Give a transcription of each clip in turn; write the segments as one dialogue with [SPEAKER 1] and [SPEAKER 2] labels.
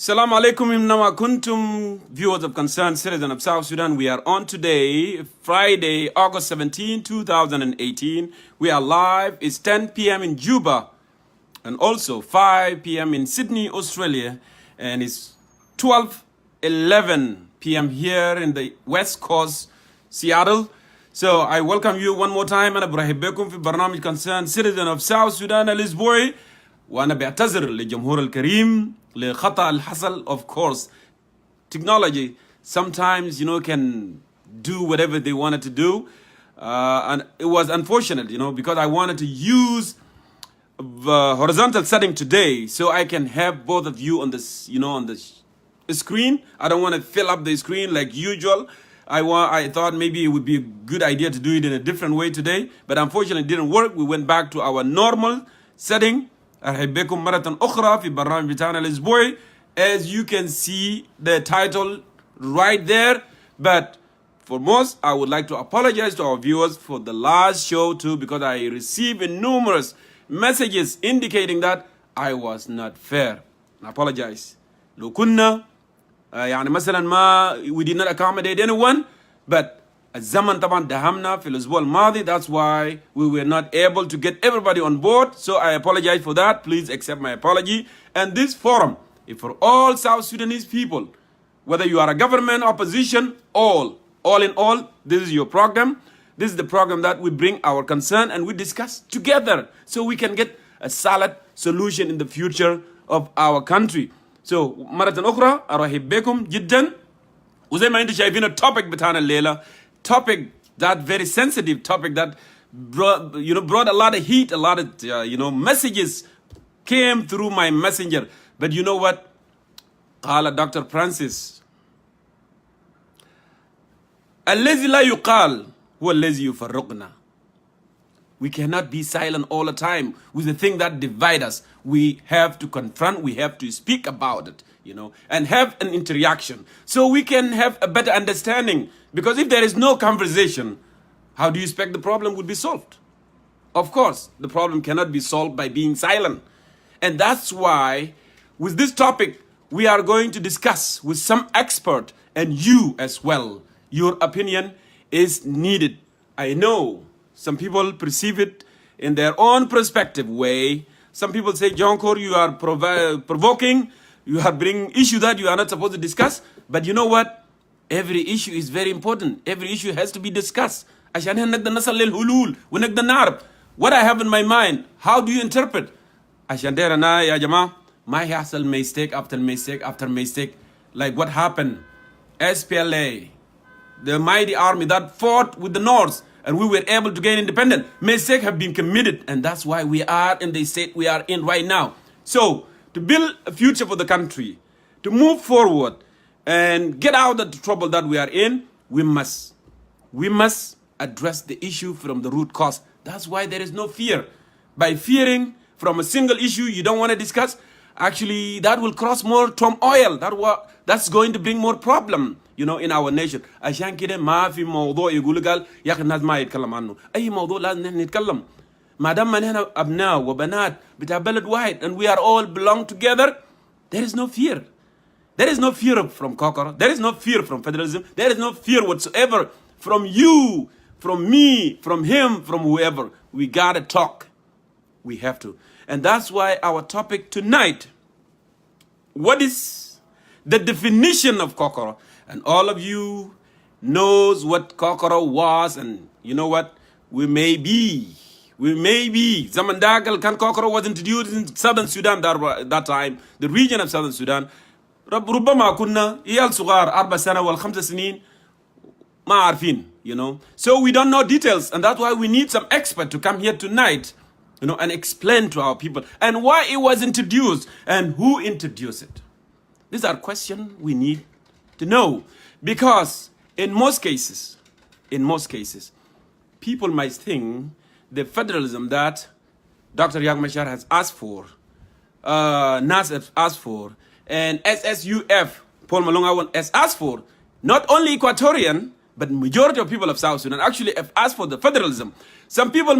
[SPEAKER 1] Assalamu alaikum innama kuntum, viewers of concerned citizen of South Sudan. We are on today, Friday, August 17, 2018. We are live. It's 10 p.m. in Juba and also 5 p.m. in Sydney, Australia. And it's 11 p.m. here in the West Coast, Seattle. So I welcome you one more time. أنا برحب بكم في برنامج concerned citizen of South Sudan الأسبوعي. وأنا بعتذر للجمهور الكريم لخطأ الحصل. Of course, technology sometimes, can do whatever they wanted to do. And it was unfortunate, because I wanted to use the horizontal setting today so I can have both of you on this, on the screen. I don't want to fill up the screen like usual. I thought maybe it would be a good idea to do it in a different way today, but unfortunately it didn't work. We went back to our normal setting. أرحب بكم مرة أخرى في برنامج بتاعنا الأسبوعي. As you can see the title right there, but foremost I would like to apologize to our viewers for the last show too, because I received numerous messages indicating that I was not fair. I apologize. لو كنا يعني مثلا ما we did not accommodate anyone, but الزمن طبعا دهمنا في الأسبوع الماضي. That's why we were not able to get everybody on board. So I apologize for that. Please accept my apology. And this forum is for all South Sudanese people, whether you are a government, opposition, all in all, this is your program. This is the program that we bring our concern and we discuss together so we can get a solid solution in the future of our country. So مرة أخرى أرحب بكم جدا. وزي ما انتم شايفين التوبيك بتاعنا الليلة, topic, that very sensitive topic that brought a lot of heat, a lot of messages came through my messenger. But you know what? قال Dr. Francis, الذي لا يقال هو الذي يفرقنا. We cannot be silent all the time with the thing that divide us. We have to confront, we have to speak about it, and have an interaction so we can have a better understanding. Because if there is no conversation, how do you expect the problem would be solved? Of course, the problem cannot be solved by being silent. And that's why with this topic, we are going to discuss with some expert and you as well. Your opinion is needed. I know some people perceive it in their own perspective way. Some people say, Jongkor, you are provoking, you are bringing issue that you are not supposed to discuss. But you know what? Every issue is very important. Every issue has to be discussed. عشان نقدر نصل للحلول ونقدر نعرف what I have in my mind. How do you interpret? عشان ده أنا يا جماعة ما يحصل mistake after mistake after mistake like what happened. SPLA, the mighty army that fought with the North, and we were able to gain independence. Mistakes have been committed, and that's why we are in the state we are in right now. So, to build a future for the country, to move forward, and get out of the trouble that we are in, we must address the issue from the root cause. That's why there is no fear. By fearing from a single issue you don't want to discuss, actually that will cause more turmoil. That's going to bring more problem, in our nation. عشان كده ما في موضوع يقول قال يا أخي الناس ما يتكلم عنه. أي موضوع لازم نحن نتكلم. ما دام نحن أبناء وبنات بتاع بلد واحد and we are all belong together, there is no fear. There is no fear from Kokoro. There is no fear from federalism. There is no fear whatsoever from you, from me, from him, from whoever. We gotta talk. We have to. And that's why our topic tonight, what is the definition of Kokoro? And all of you knows what Kokoro was, and you know what? We may be. Zamandagal kan Kokoro was introduced in Southern Sudan that time, the region of Southern Sudan. ربما كنا عيال صغار 4 سنة ولا 5 سنين ما عارفين, so we don't know details, and that's why we need some expert to come here tonight, and explain to our people and why it was introduced and who introduced it. These are questions we need to know, because in most cases people might think the federalism that Dr. Yang Mashar has asked for, NAS has asked for, and SSUF, Paul Malonga has asked for, not only Equatorian, but majority of people of South Sudan actually have asked for the federalism. Some people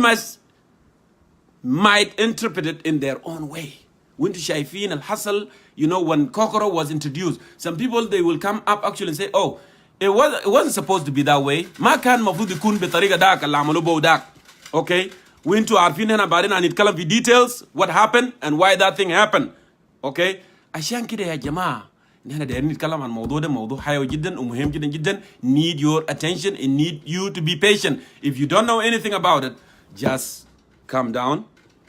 [SPEAKER 1] might interpret it in their own way. وانتو شايفين الحصل, you know, when Kokoro was introduced, some people, they will come up actually and say, oh, it wasn't supposed to be that way. ما كان مفروض يكون بطريقة داك اللي عملوه بو داك. Okay, وانتو عارفين هنا بعدين هنتكلم في details what happened and why that thing happened. Okay, عشان كده يا جماعة نحن دايرين نتكلم عن الموضوع ده, موضوع حيوي جدا ومهم جدا جدا. Need your attention and need you to be patient. If you don't know anything about it, just calm down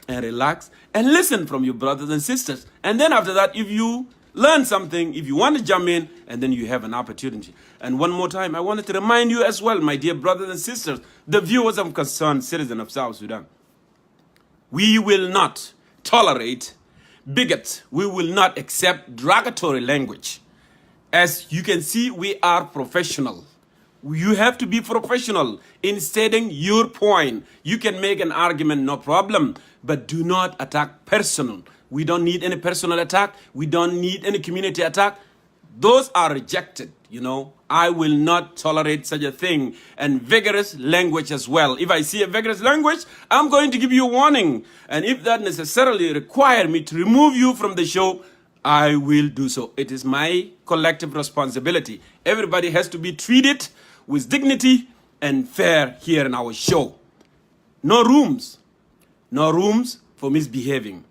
[SPEAKER 1] and relax and listen from your brothers and sisters. And then after that, if you learn something, if you want to jump in, and then you have an opportunity. And one more time, I wanted to remind you as well, my dear brothers and sisters, the viewers of concerned citizens of South Sudan. We will not tolerate bigots. We will not accept derogatory language. As you can see, we are professional. You have to be professional in stating your point. You can make an argument, no problem, but do not attack personal. We don't need any personal attack. We don't need any community attack. Those are rejected, you know. I will not tolerate such a thing. And vigorous language as well. If I see a vigorous language, I'm going to give you a warning. And if that necessarily require me to remove you from the show, I will do so. It is my collective responsibility. Everybody has to be treated with dignity and fair here in our show. No rooms for misbehaving.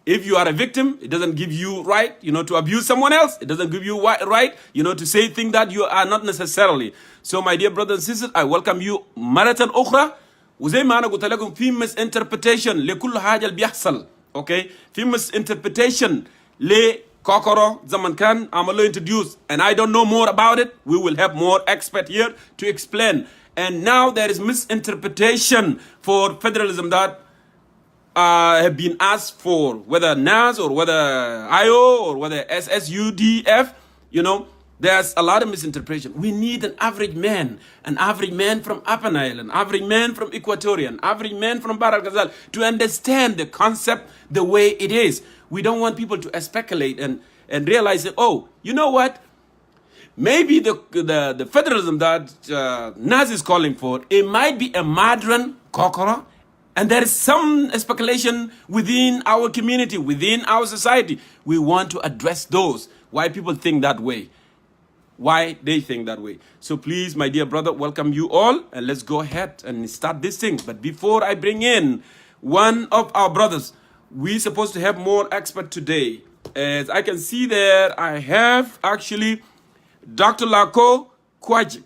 [SPEAKER 1] If you are a victim, it doesn't give you right, you know, to abuse someone else. It doesn't give you right, you know, to say things that you are not necessarily. So my dear brothers and sisters, I welcome you مرة أخرى. وزي ما أنا قلت لكم في misinterpretation لكل حاجة اللي بيحصل. Okay, في misinterpretation لكوكورو زمن كان عملوا introduce, and I don't know more about it. We will have more expert here to explain. And now there is misinterpretation for federalism that have been asked for, whether NAS or whether IO or whether SSUDF, you know, there's a lot of misinterpretation. We need an average man from Upper Nile, an average man from Equatorial, an average man from Bahr el Ghazal to understand the concept the way it is. We don't want people to speculate and realize that, oh, you know what? Maybe the federalism that NAS is calling for, it might be a modern Kokora. And there is some speculation within our community, within our society. We want to address those. Why people think that way. Why they think that way. So please, my dear brother, welcome you all. And let's go ahead and start this thing. But before I bring in one of our brothers, we're supposed to have more expert today. As I can see there, I have actually Dr. Lako Kwajik.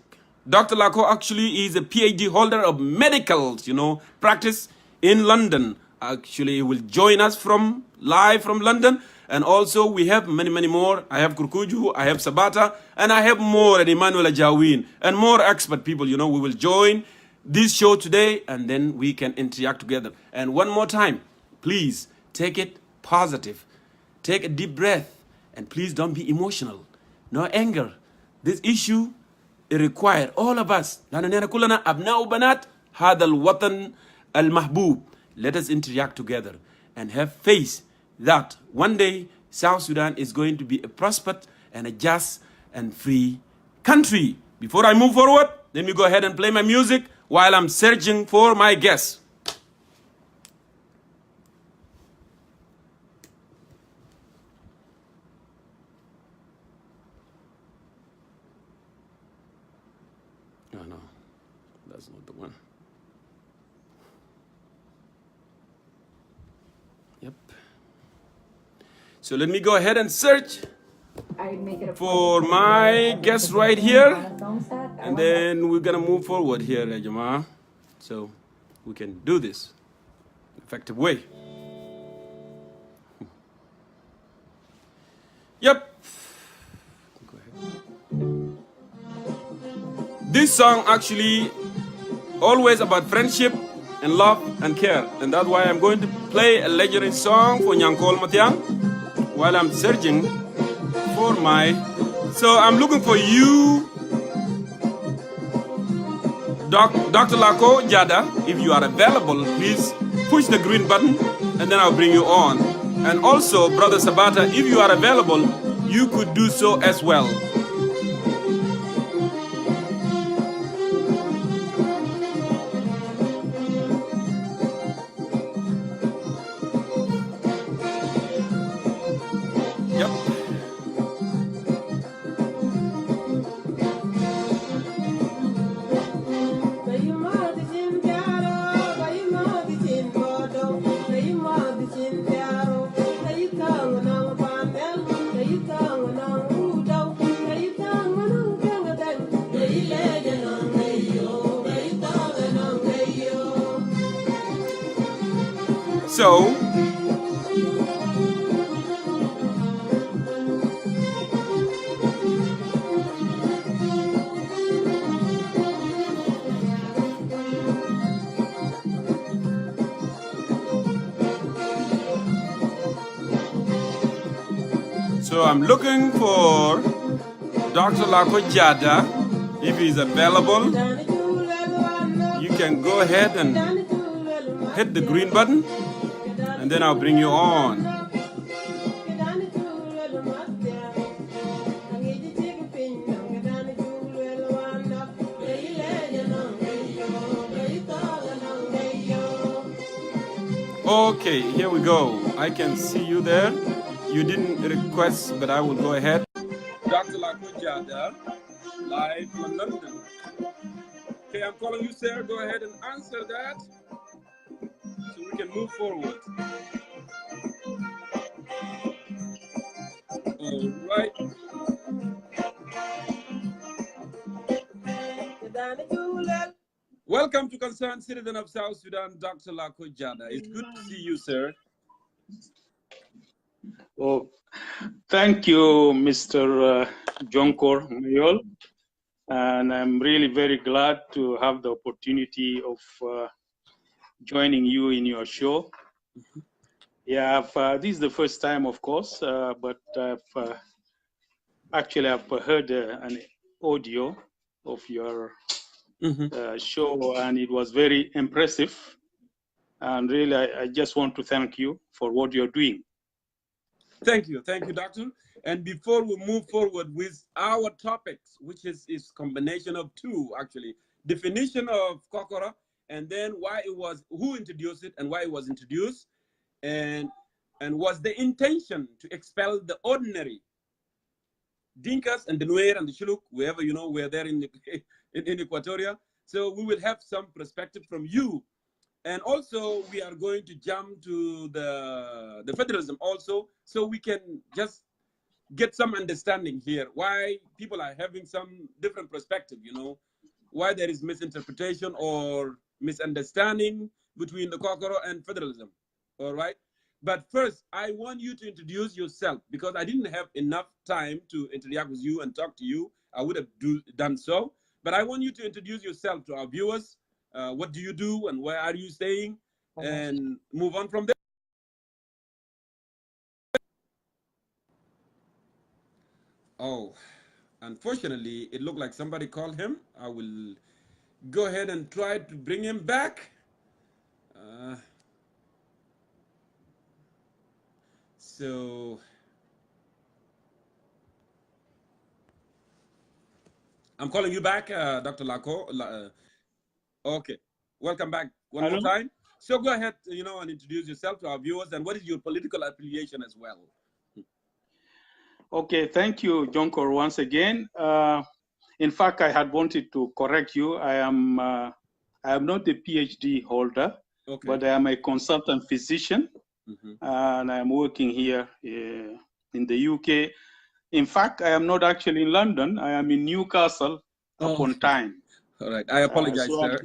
[SPEAKER 1] Dr. Lako actually is a PhD holder of medicals, you know, practice in London. Actually, he will join us live from London. And also we have many more. I have Kurkuju, I have Sabata, and I have more, and Emmanuel Ajawin, and more expert people, you know. We will join this show today, and then we can interact together. And one more time, please take it positive. Take a deep breath, and please don't be emotional. No anger. This issue, it requires all of us. أبناء وبنات هذا الوطن المحبوب. Let us interact together and have faith that one day South Sudan is going to be a prosperous and a just and free country. Before I move forward, let me go ahead and play my music while I'm searching for my guests. No, that's not the one. Yep. So let me go ahead and search for my guest right here. And then we're going to move forward here, Jama. So we can do this effective way. Yep. Go ahead. This song actually always about friendship and love and care. And that's why I'm going to play a legendary song for Jongkor Matiang while I'm searching for my... So I'm looking for you, Dr. Lako Jada. If you are available, please push the green button and then I'll bring you on. And also, Brother Sabata, if you are available, you could do so as well. So, I'm looking for Dr. Lakojada. If he's available, you can go ahead and hit the green button, and then I'll bring you on. Okay, here we go. I can see you there. You didn't request, but I will go ahead. Dr. Lakojada, live from London. Okay, I'm calling you, sir. Go ahead and answer that so we can move forward. All right. Welcome to Concerned Citizen of South Sudan, Dr. Lakojada. It's good to see you, sir.
[SPEAKER 2] Oh, thank you, Mr. Jongkor Mayol. And I'm really very glad to have the opportunity of joining you in your show. Yeah, this is the first time, of course, but I've heard an audio of your show, and it was very impressive. And really, I just want to thank you for what you're doing.
[SPEAKER 1] Thank you, Doctor. And before we move forward with our topics, which is combination of two, actually, definition of Kokora, and then who introduced it and why it was introduced, and was the intention to expel the ordinary Dinkas and the Nuer and the Shuluk, wherever we're there in Equatoria. So we will have some perspective from you. And also, we are going to jump to the federalism also, so we can just get some understanding here, why people are having some different perspective, why there is misinterpretation or misunderstanding between the Kokoro and federalism, all right? But first, I want you to introduce yourself, because I didn't have enough time to interact with you and talk to you. I would have done so, but I want you to introduce yourself to our viewers. What do you do and where are you staying? And move on from there. Oh, unfortunately, it looked like somebody called him. I will go ahead and try to bring him back. So I'm calling you back, Dr. Lako. Okay, welcome back one more time. So go ahead, and introduce yourself to our viewers, and what is your political affiliation as well?
[SPEAKER 2] Okay, thank you, Jongkor, once again. In fact, I had wanted to correct you. I am not a PhD holder, but I am a consultant physician, and I'm working here in the UK. In fact, I am not actually in London. I am in Newcastle upon Tyne.
[SPEAKER 1] All right, I apologize, sir.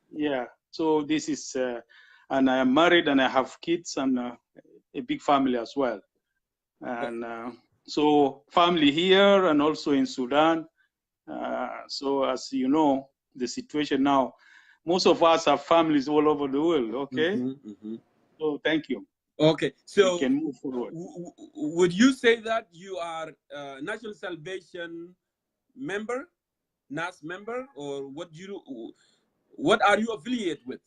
[SPEAKER 2] Yeah, so this is, and I am married and I have kids and a big family as well. And so family here and also in Sudan. So as you know, the situation now, most of us have families all over the world, okay? So thank you.
[SPEAKER 1] Okay, so
[SPEAKER 2] we can move forward.
[SPEAKER 1] Would you say that you are a National Salvation member, NAS member, or what are you affiliated with?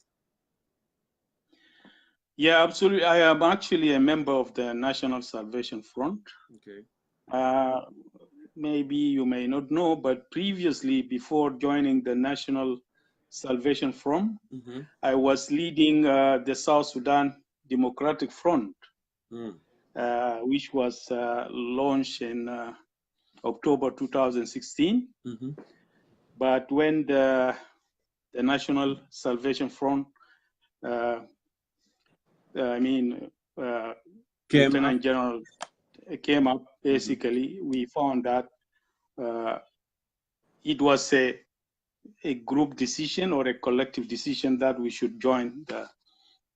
[SPEAKER 2] Yeah, absolutely. I am actually a member of the National Salvation Front.
[SPEAKER 1] Okay.
[SPEAKER 2] Maybe you may not know, but previously, before joining the National Salvation Front, I was leading the South Sudan Democratic Front, which was launched in October 2016. But when the National Salvation Front, Lieutenant General came up, basically, we found that it was a group decision or a collective decision that we should join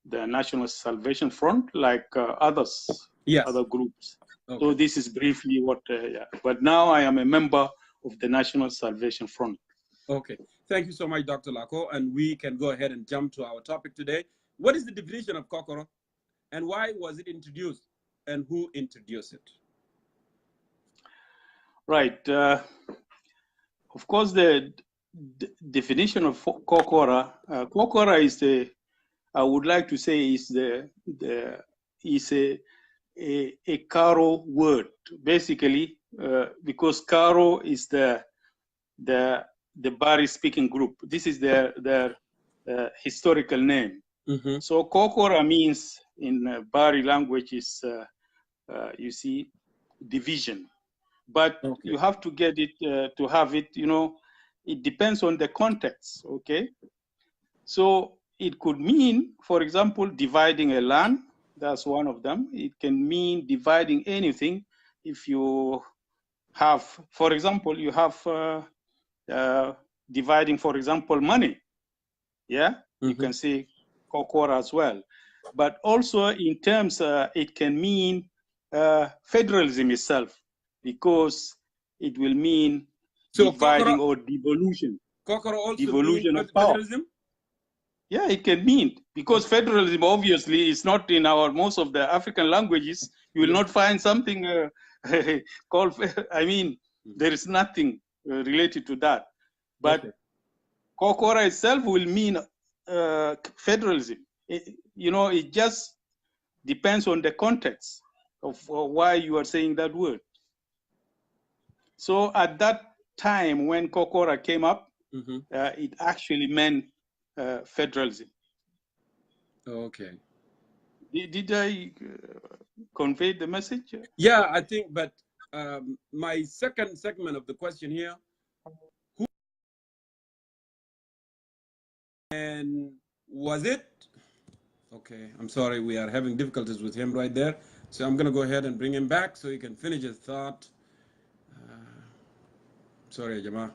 [SPEAKER 2] the National Salvation Front like others,
[SPEAKER 1] Yes.
[SPEAKER 2] other groups.
[SPEAKER 1] Okay.
[SPEAKER 2] So this is briefly what, yeah. But now I am a member of the National Salvation Front.
[SPEAKER 1] Okay. Thank you so much, Dr. Lako. And we can go ahead and jump to our topic today. What is the definition of Kokoro? And why was it introduced? And who introduced it?
[SPEAKER 2] Right. Of course, the definition of Kokora, Kokora is the, I would like to say, is a Karo word, basically, because Karo is the Bari speaking group. This is their historical name.
[SPEAKER 1] Mm-hmm.
[SPEAKER 2] So Kokora means in Bari language is, you see, division. But
[SPEAKER 1] Okay.
[SPEAKER 2] you have to get it, to have it, you know, it depends on the context, okay? So it could mean, for example, dividing a land. That's one of them. It can mean dividing anything. If you have, for example, you have dividing, for example, money. Yeah, you can say Kokora as well. But also in terms, it can mean federalism itself, because it will mean dividing or devolution.
[SPEAKER 1] Kokoro also
[SPEAKER 2] devolution
[SPEAKER 1] means
[SPEAKER 2] of power.
[SPEAKER 1] federalism?
[SPEAKER 2] Yeah, it can mean, because federalism obviously is not in our most of the African languages. You will not find something called, I mean, there is nothing related to that. But Kokora itself will mean federalism. You know, it just depends on the context of why you are saying that word. So at that time when Kokora came up, it actually meant federalism.
[SPEAKER 1] Okay.
[SPEAKER 2] Did I convey the message?
[SPEAKER 1] Yeah, I think, but my second segment of the question here, who and was it? Okay, I'm sorry, we are having difficulties with him right there. So I'm gonna go ahead and bring him back so he can finish his thought. Sorry, Jama.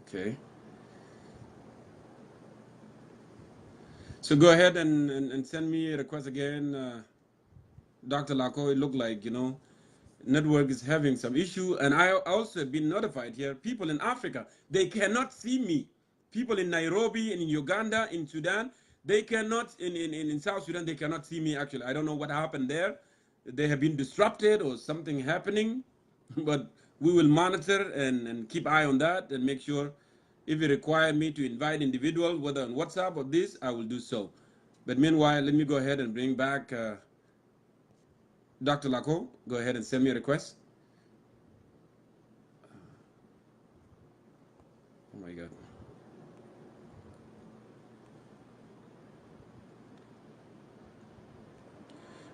[SPEAKER 1] Okay. So go ahead and send me a request again, Dr. Lako. It looked like, you know, network is having some issue. And I also have been notified here, people in Africa, they cannot see me. People in Nairobi, in Uganda, in Sudan, they cannot, in South Sudan, they cannot see me actually. I don't know what happened there. They have been disrupted or something happening, but we will monitor and keep eye on that and make sure if you require me to invite individuals, whether on WhatsApp or this, I will do so. But meanwhile, let me go ahead and bring back Dr. Lako. Go ahead and send me a request. Oh my God.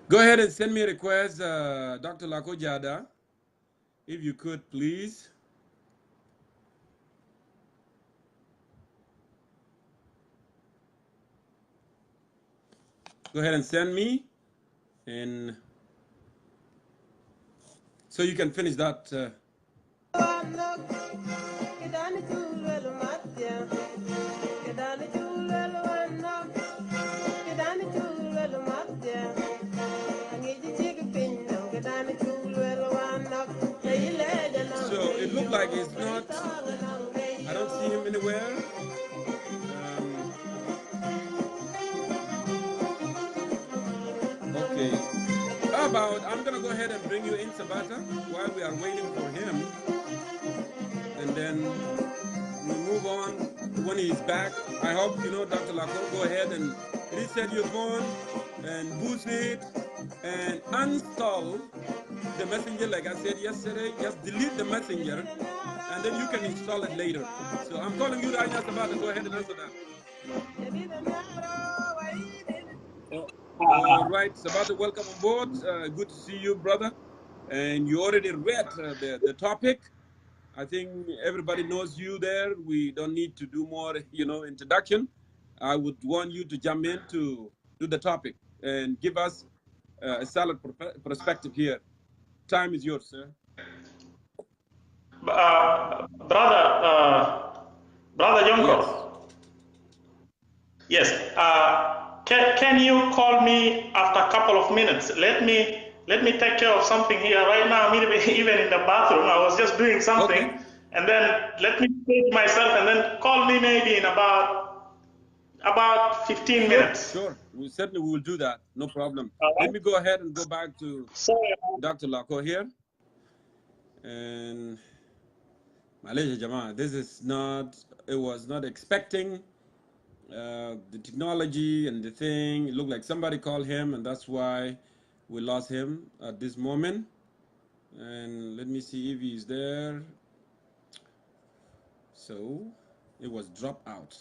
[SPEAKER 1] Go ahead and send me a request, Dr. Lako Jada, if you could, please. Go ahead and send me, and so you can finish that. So it looked like it's not, I don't see him anywhere. Okay. How about, I'm gonna go ahead and bring you in, Sabata, while we are waiting for him. And then we move on when he's back. I hope, you know, Dr. Lako, go ahead and reset your phone and boost it and uninstall the messenger. Like I said yesterday, just delete the messenger and then you can install it later. So I'm calling you right now, Sabata. Go ahead and answer that. All right, Sabata, welcome on board. Good to see you, brother. And you already read the topic. I think everybody knows you there. We don't need to do more, you know, introduction. I would want you to jump in to do the topic and give us a solid perspective here. Time is yours, sir.
[SPEAKER 3] Brother Jongkor.
[SPEAKER 1] Yes.
[SPEAKER 3] Yes. Can you call me after a couple of minutes? Let me take care of something here right now. I'm even in the bathroom. I was just doing something,
[SPEAKER 1] Okay.
[SPEAKER 3] and then let me save myself, and then call me maybe in about 15 minutes.
[SPEAKER 1] Sure. We certainly will do that. No problem.
[SPEAKER 3] All
[SPEAKER 1] Let
[SPEAKER 3] right.
[SPEAKER 1] me go ahead and go back to
[SPEAKER 3] Sorry.
[SPEAKER 1] Dr. Lako here. And Malaysia Jama, this is not, it was not expecting the technology and the thing. It looked like somebody called him, and that's why we lost him at this moment. And let me see if he's there. So it was dropped out.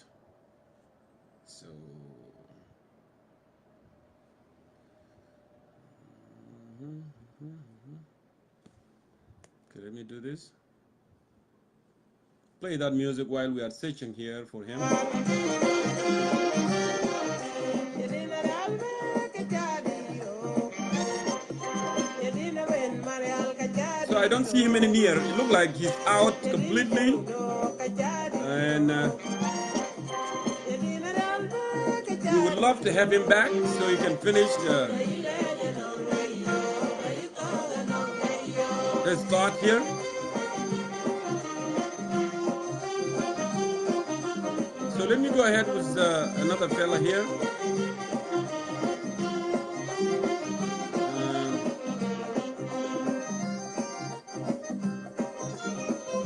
[SPEAKER 1] So okay, let me do this. Play that music while we are searching here for him. So I don't see him any near. It looks like he's out completely. And we would love to have him back so he can finish his thought here. So let me go ahead with another fella here.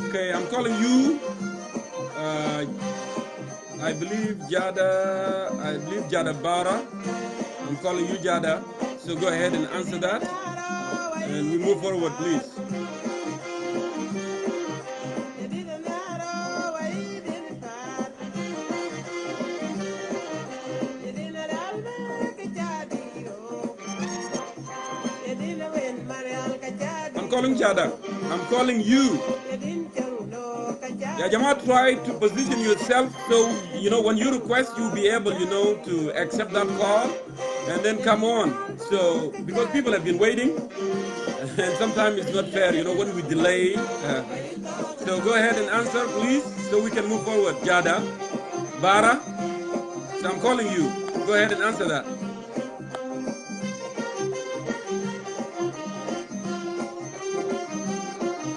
[SPEAKER 1] Okay, I'm calling you. I believe Jada Bara. I'm calling you Jada. So go ahead and answer that. And we move forward, please. I'm calling Jada. I'm calling you. Yeah, Jama, try to position yourself so, you know, when you request, you'll be able, you know, to accept that call and then come on. So, because people have been waiting, and sometimes it's not fair, you know, when we delay. So go ahead and answer, please, so we can move forward. Jada, Bara, so I'm calling you. Go ahead and answer that.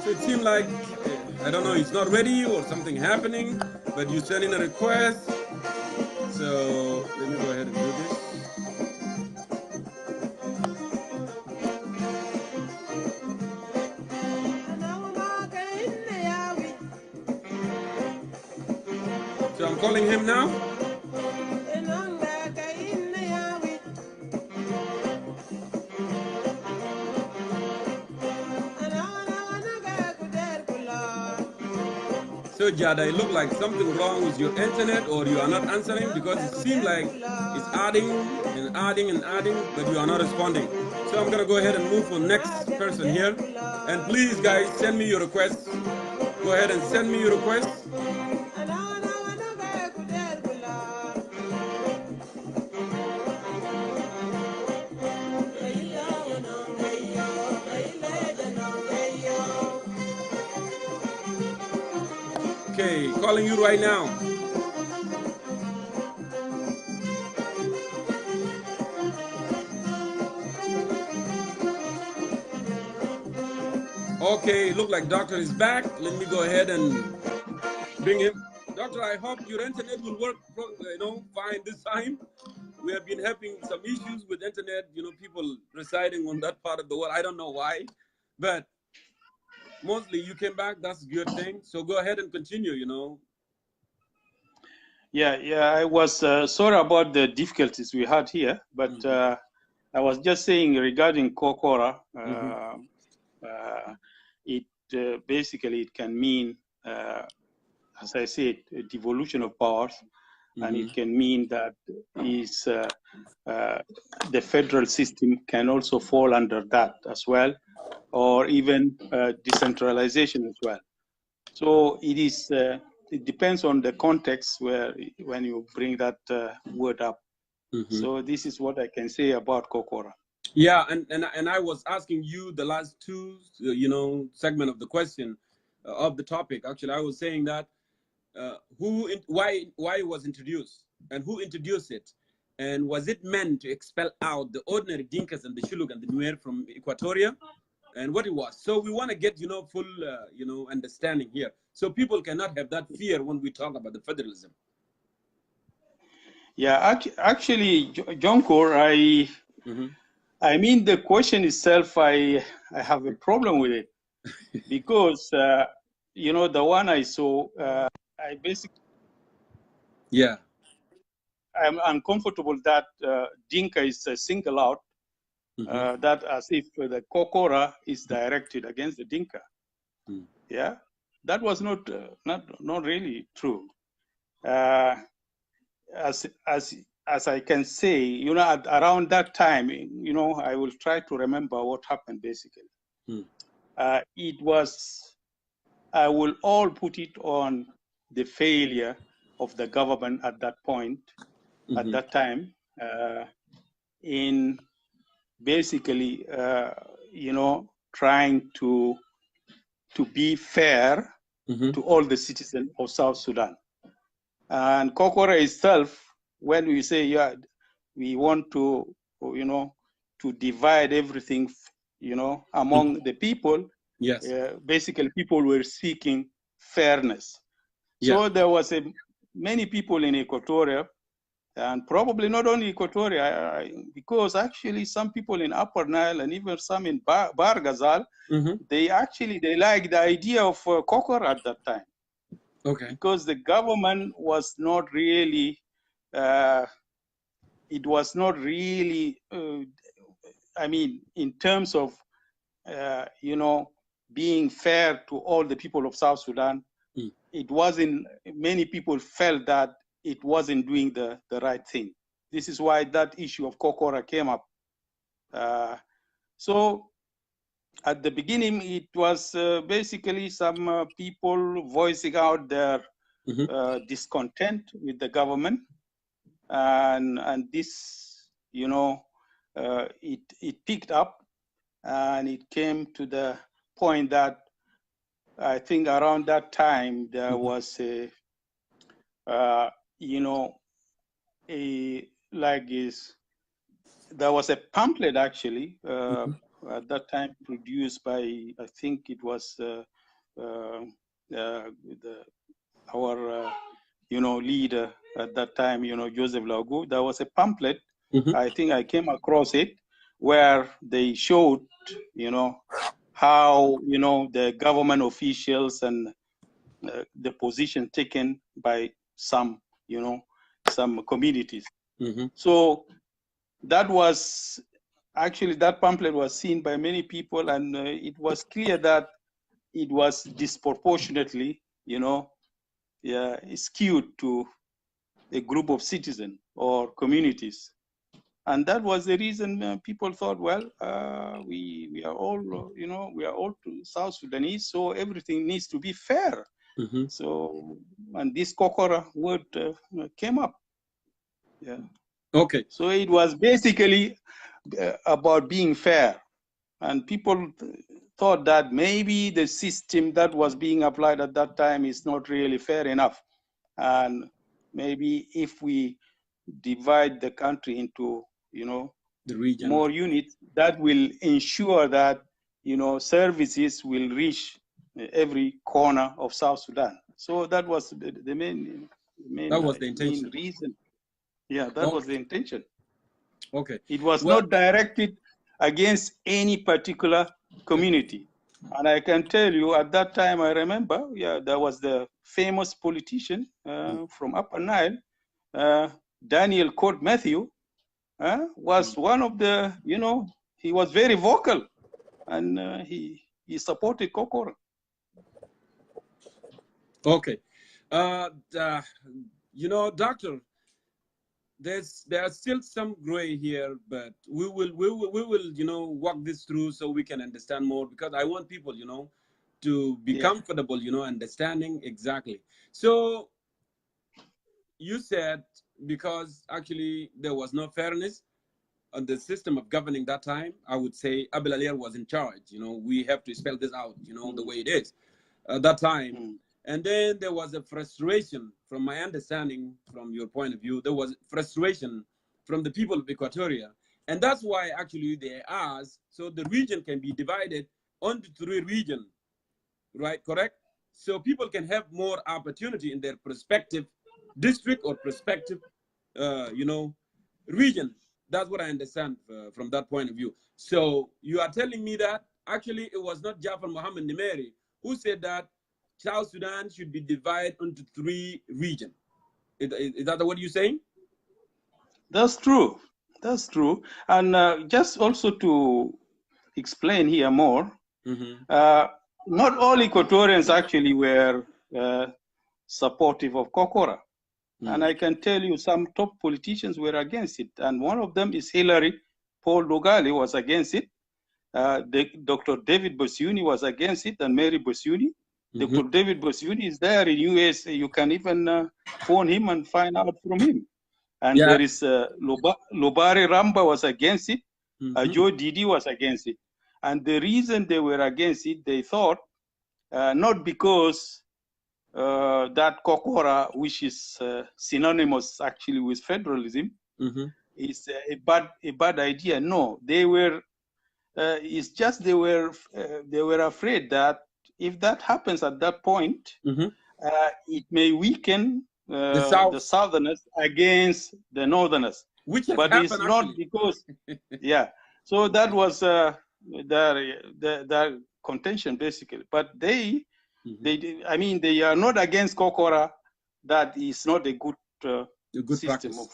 [SPEAKER 1] So it seemed like, I don't know, it's not ready or something happening, but you sent in a request. So let me go ahead and do this. So I'm calling him now. So Jada, it looked like something wrong with your internet, or you are not answering, because it seemed like it's adding and adding and adding, but you are not responding. So I'm gonna go ahead and move for next person here. And please guys, send me your requests. Go ahead and send me your requests. Okay, calling you right now. Okay, look like doctor is back. Let me go ahead and bring him. Doctor, I hope your internet will work, you know, fine this time. We have been having some issues with internet, you know, people residing on that part of the world. I don't know why, but mostly you came back. That's a good thing. So go ahead and continue, you know.
[SPEAKER 2] Yeah, I was sorry about the difficulties we had here, but I was just saying regarding Kokora, it basically it can mean, as I said, a devolution of powers, and it can mean that is the federal system can also fall under that as well, or even decentralization as well. So it is. It depends on the context when you bring that word up. So this is what I can say about Kokora.
[SPEAKER 1] Yeah, and I was asking you the last two, you know, segment of the question, of the topic. Actually, I was saying that why it was introduced and who introduced it, and was it meant to expel out the ordinary Dinkas and the Shuluk and the Nuer from Equatoria, and what it was. So we want to get full understanding here, so people cannot have that fear when we talk about the federalism.
[SPEAKER 2] Yeah, actually, Jongkor, I mean, the question itself, I have a problem with it because, the one I saw, I basically,
[SPEAKER 1] yeah,
[SPEAKER 2] I'm uncomfortable that Dinka is singled out, that as if the Kokora is directed against the Dinka. Yeah, that was not really true. As I can say, around that time, I will try to remember what happened basically. It was, I will all put it on the failure of the government at that point, at that time, in basically, trying to be fair to all the citizens of South Sudan. And Kokora itself, when we say, yeah, we want to, to divide everything, among the people,
[SPEAKER 1] yes,
[SPEAKER 2] basically people were seeking fairness.
[SPEAKER 1] yeah.
[SPEAKER 2] So there was many people in Equatoria, and probably not only Equatoria, because actually some people in Upper Nile and even some in Bar Ghazal, they like the idea of Kokora at that time.
[SPEAKER 1] Okay.
[SPEAKER 2] Because the government was not really, it was not really, I mean, in terms of, being fair to all the people of South Sudan, it wasn't, many people felt that it wasn't doing the right thing. This is why that issue of Kokora came up. So at the beginning, it was basically some people voicing out their discontent with the government, and this, it picked up, and it came to the point that I think around that time there was there was a pamphlet actually at that time produced by, I think it was our leader at that time, Joseph Lagu. There was a pamphlet, I think I came across it, where they showed, how, the government officials and the position taken by some, some communities. So that was actually, that pamphlet was seen by many people, and it was clear that it was disproportionately, skewed to a group of citizens or communities. And that was the reason people thought, well, we are all, we are all South Sudanese, so everything needs to be fair. So, and this Kokora word came up. Yeah.
[SPEAKER 1] Okay.
[SPEAKER 2] So it was basically about being fair. And people thought that maybe the system that was being applied at that time is not really fair enough. And maybe if we divide the country into,
[SPEAKER 1] the region,
[SPEAKER 2] more units, that will ensure that, services will reach every corner of South Sudan. So that was the main
[SPEAKER 1] that was the intention.
[SPEAKER 2] main reason. Yeah, that was the intention.
[SPEAKER 1] Okay.
[SPEAKER 2] It was not directed against any particular community. And I can tell you at that time, I remember, there was the famous politician from Upper Nile, Daniel Court Matthew, was one of the, he was very vocal, and he supported Kokora.
[SPEAKER 1] Okay. Doctor, there are still some gray here, but we will walk this through so we can understand more, because I want people to be comfortable understanding exactly. So you said, because actually there was no fairness on the system of governing that time, I would say Abel Alier was in charge. We have to spell this out the way it is. at that time. And then there was a frustration, from my understanding, from your point of view, there was frustration from the people of Equatoria. And that's why actually they asked, so the region can be divided onto 3 regions, right? Correct? So people can have more opportunity in their prospective district or prospective, region. That's what I understand from that point of view. So you are telling me that actually it was not Jafar Mohammed Nimeri who said that South Sudan should be divided into 3 regions. Is that what you're saying?
[SPEAKER 2] That's true. That's true. And just also to explain here more, not all Equatorians actually were supportive of Kokora. And I can tell you some top politicians were against it. And one of them is Hillary. Paul Dogali was against it. Dr. David Bosuni was against it, and Mary Bosuni. Dr. David Bosuni is there in US. You can even phone him and find out from him. And there is Lobari Ramba was against it. Joe Didi was against it. And the reason they were against it, they thought, not because that Kokora, which is synonymous actually with federalism, is a bad idea. No, they were. It's just they were afraid that if that happens at that point, it may weaken the Southerners against the Northerners. But it's not actually. Because, So that was their contention basically. But they are not against Kokora. That is not a good system
[SPEAKER 1] practice.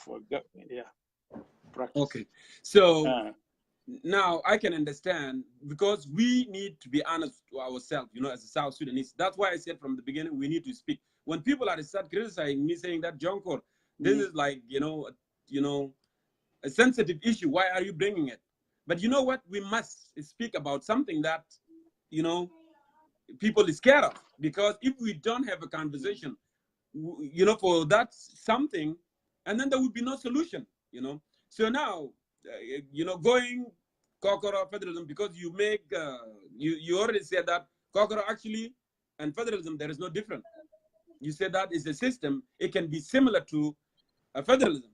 [SPEAKER 2] Practice.
[SPEAKER 1] Okay, so. Now I can understand, because we need to be honest to ourselves, as a South Sudanese. That's why I said from the beginning we need to speak. When people are start criticizing me, saying that Jongkor, this is like a sensitive issue. Why are you bringing it? But you know what? We must speak about something that people is scared of, because if we don't have a conversation, for that something, and then there would be no solution. So now. Going Kokora federalism, because you make you already said that Kokora actually and federalism, there is no difference. You said that is a system, it can be similar to a federalism.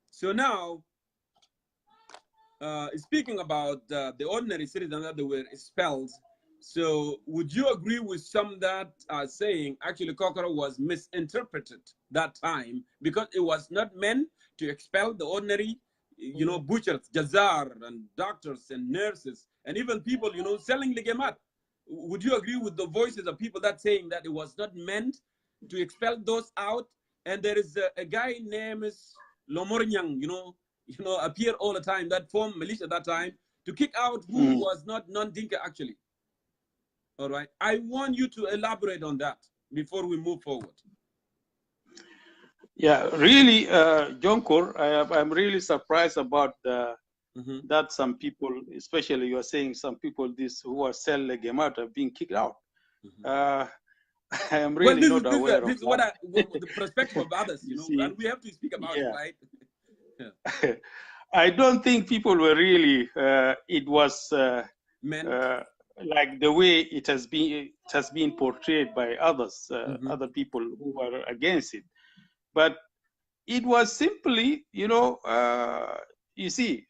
[SPEAKER 1] So now, speaking about the ordinary citizens that they were expelled, so would you agree with some that are saying actually Kokora was misinterpreted that time, because it was not meant to expel the ordinary butchers, jazar, and doctors and nurses, and even people, selling legemat? Would you agree with the voices of people that saying that it was not meant to expel those out? And there is a guy named Lomornyang, appear all the time, that formed militia at that time, to kick out who was not non-Dinka actually. All right. I want you to elaborate on that before we move forward.
[SPEAKER 2] Yeah, really, Jongkor, I'm really surprised about that some people, especially you are saying some people who are selling Legemat are being kicked out. I am really not aware of that.
[SPEAKER 1] This is what the perspective of others, and we have to speak about it, right?
[SPEAKER 2] I don't think people were really, it was like the way it has been portrayed by others, other people who are against it. But it was simply, you see,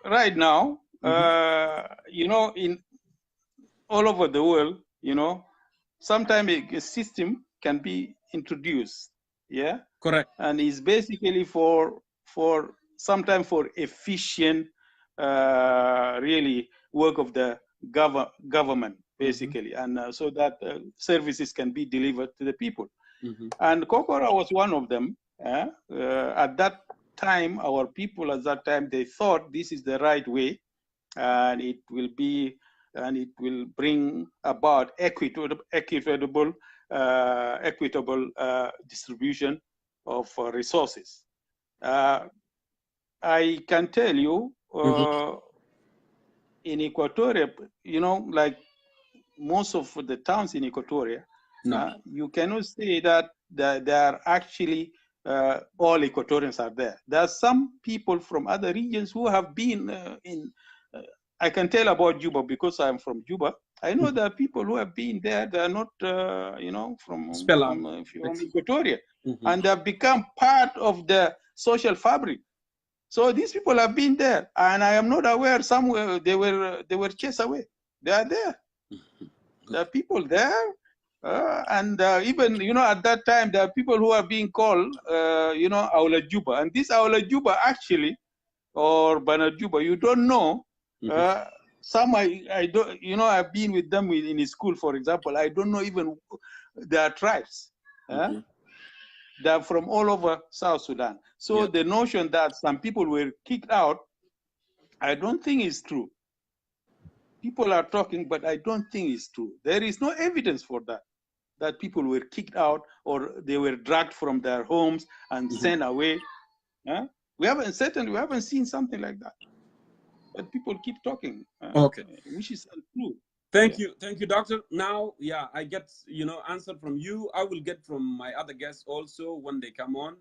[SPEAKER 2] right now, in all over the world, sometimes a system can be introduced,
[SPEAKER 1] correct,
[SPEAKER 2] and it's basically for sometimes for efficient, really work of the government, basically, and so that services can be delivered to the people. And Kokora was one of them. At that time, our people at that time, they thought this is the right way, and it will bring about equitable distribution of resources. I can tell you, in Equatoria, like most of the towns in Equatoria, you cannot say that there are actually all Equatorians are there. There are some people from other regions who have been I can tell about Juba because I'm from Juba. I know there are people who have been there. They are not, you know, from Equatoria, and they have become part of the social fabric. So these people have been there, and I am not aware. Somewhere they were chased away. They are there. There are people there, and even, you know, at that time there are people who are being called, you know, Aula Juba, and this Aula Juba actually, or Bana Juba, you don't know. Some I don't, you know, I've been with them in school, for example. I don't know even their tribes. They're from all over South Sudan. So the notion that some people were kicked out, I don't think is true. People are talking, but I don't think it's true. There is no evidence for that people were kicked out or they were dragged from their homes and sent away. We haven't seen something like that. But people keep talking, which is untrue.
[SPEAKER 1] Thank you, doctor. Now, I get, you know, answer from you. I will get from my other guests also when they come on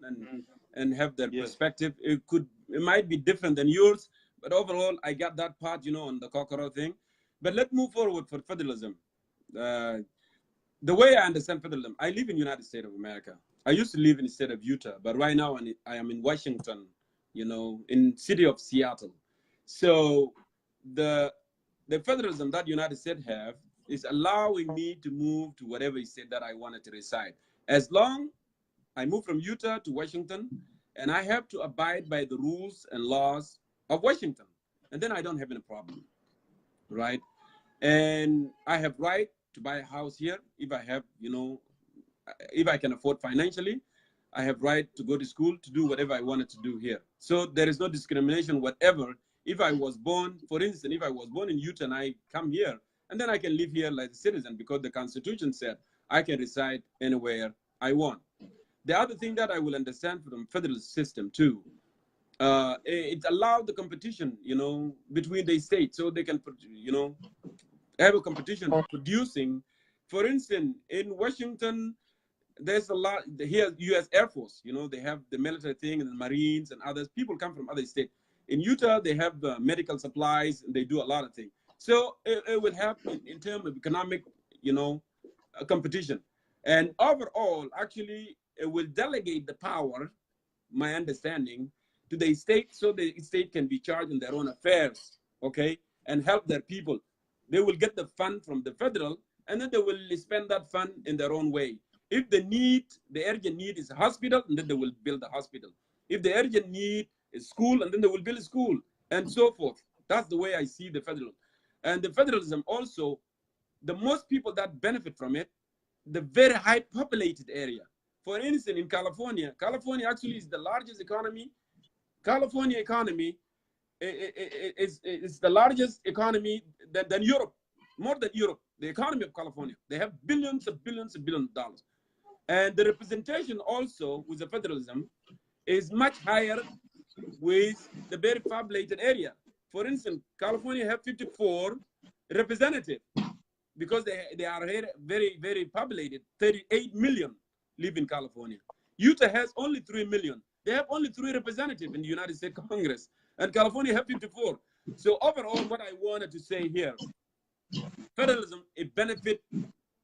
[SPEAKER 1] and have their perspective. It might be different than yours, but overall, I got that part, you know, on the Kokoro thing. But let's move forward for federalism. The way I understand federalism, I live in the United States of America. I used to live in the state of Utah, but right now I am in Washington, you know, in city of Seattle. So the federalism that United States have is allowing me to move to whatever state that I wanted to reside. As long I move from Utah to Washington, and I have to abide by the rules and laws of Washington, and then I don't have any problem, right? And I have right to buy a house here if I have, you know, if I can afford financially. I have right to go to school, to do whatever I wanted to do here. So there is no discrimination whatever. If I was born, for instance, if I was born in Utah and I come here, and then I can live here like a citizen because the Constitution said I can reside anywhere I want. The other thing that I will understand from the federal system too, it allowed the competition, you know, between the states, so they can, you know, have a competition producing. For instance, in Washington, there's a lot here. U.S. Air Force, you know, they have the military thing and the Marines and others. People come from other states. In Utah, they have medical supplies and they do a lot of things. So it will help in terms of economic, you know, competition. And overall, actually, it will delegate the power, my understanding, to the state, so the state can be charged in their own affairs, okay, and help their people. They will get the fund from the federal, and then they will spend that fund in their own way. If the need, the urgent need is a hospital, and then they will build a hospital. If the urgent need is school, and then they will build a school, and so forth. That's the way I see the federal. And the federalism also, the most people that benefit from it, the very high populated area. For instance, in California, California actually is the largest economy. California economy is the largest economy than Europe, more than Europe. The economy of California, they have billions of dollars. And the representation also with the federalism is much higher with the very populated area. For instance, California have 54 representatives because they are very, very populated. 38 million live in California. Utah has only 3 million. They have only 3 representatives in the United States Congress, and California have 54. So overall, what I wanted to say here, federalism, it benefit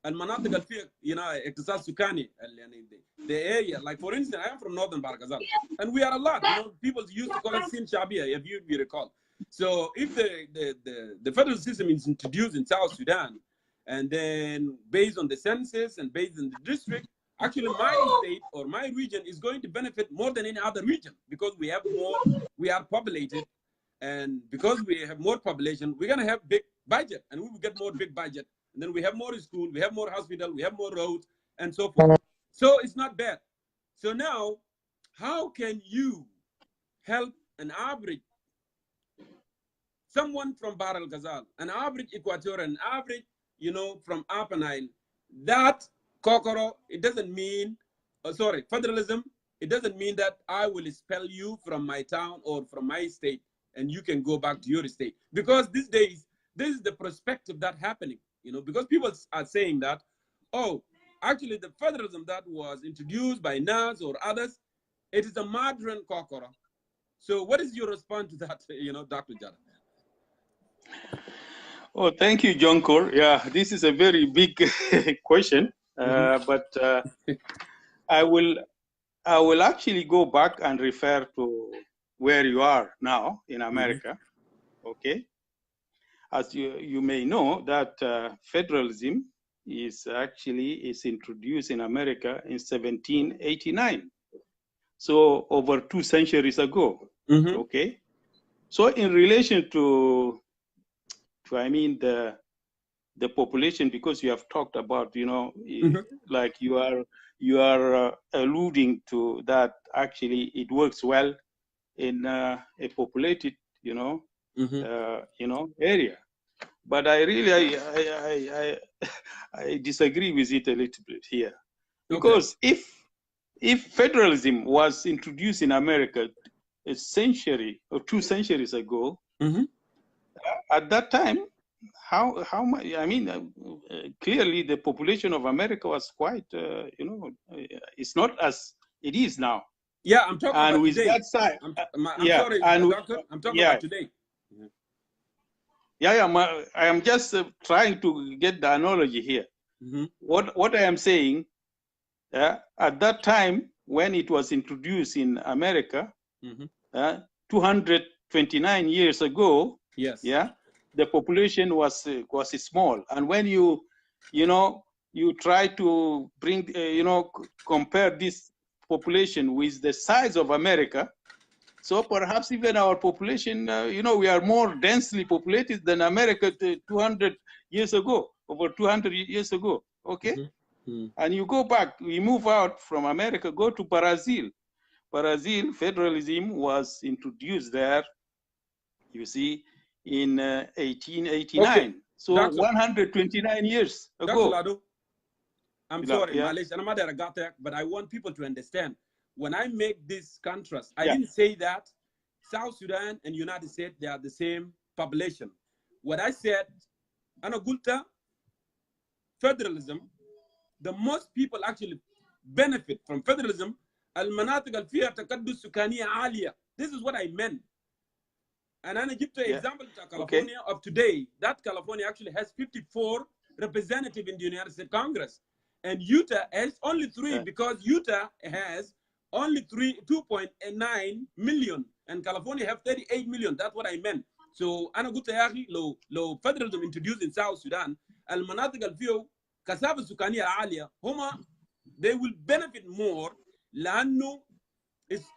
[SPEAKER 1] المناطق اللي فيها, you know, اقتصاد سكاني, the area. Like for instance, I am from northern Barkazal, and we are a lot. You know, people used to call it Sin Shabia, if you recall. So if the federal system is introduced in South Sudan, and then based on the census and based on the district, actually my state or my region is going to benefit more than any other region because we have more, we are populated, and because we have more population, we're going to have big budget, and we will get more big budget. And then we have more school, we have more hospital, we have more roads, and so forth. So it's not bad. So now, how can you help an average, someone from Bahr el Ghazal, an average Equatorian, an average, you know, from Upper Nile, that Kokoro, it doesn't mean, federalism, it doesn't mean that I will expel you from my town or from my state, and you can go back to your state. Because these days, this is the perspective that's happening. You know, because people are saying that, oh, actually the federalism that was introduced by NAS or others, it is a modern Kokoro. So what is your response to that, you know, Dr. Jada?
[SPEAKER 2] Oh, thank you, Jongkor. Yeah, this is a very big question, but I will actually go back and refer to where you are now in America. Okay, as you may know that federalism is introduced in America in 1789, so over 2 centuries ago. Okay, so in relation to the population, because you have talked about, like you are alluding to that actually it works well in a populated area, but I really I disagree with it a little bit here, because if federalism was introduced in America a century or 2 centuries ago, at that time, how much? I mean, clearly the population of America was quite, it's not as it is now.
[SPEAKER 1] Yeah, I'm talking
[SPEAKER 2] and
[SPEAKER 1] about
[SPEAKER 2] with
[SPEAKER 1] today.
[SPEAKER 2] that side,
[SPEAKER 1] I'm sorry,
[SPEAKER 2] and
[SPEAKER 1] doctor. I'm talking about today.
[SPEAKER 2] I am just trying to get the analogy here. What I am saying, at that time when it was introduced in America, 229 years ago,
[SPEAKER 1] yes,
[SPEAKER 2] the population was small, and when you try to bring compare this population with the size of America, so perhaps even our population, we are more densely populated than America 200 years ago, over 200 years ago. Okay, and you go back, we move out from America, go to Brazil. Brazil, federalism was introduced there, you see, in 1889. Okay. So Dr. 129 years ago.
[SPEAKER 1] Dr. Lado, I'm sorry, Malish, and I'm not got there, but I want people to understand. When I make this contrast, I didn't say that South Sudan and United States, they are the same population. What I said, Anagulta, federalism, the most people actually benefit from federalism. This is what I meant. And I give you an example to California of today. That California actually has 54 representatives in the United States Congress. And Utah has only 3 because Utah has only 2.9 million. And California have 38 million. That's what I meant. So أنا قلت يا أخي لو federalism introduced in South Sudan, المناطق اللي فيه كثافة سكانية عالية they will benefit more لأنه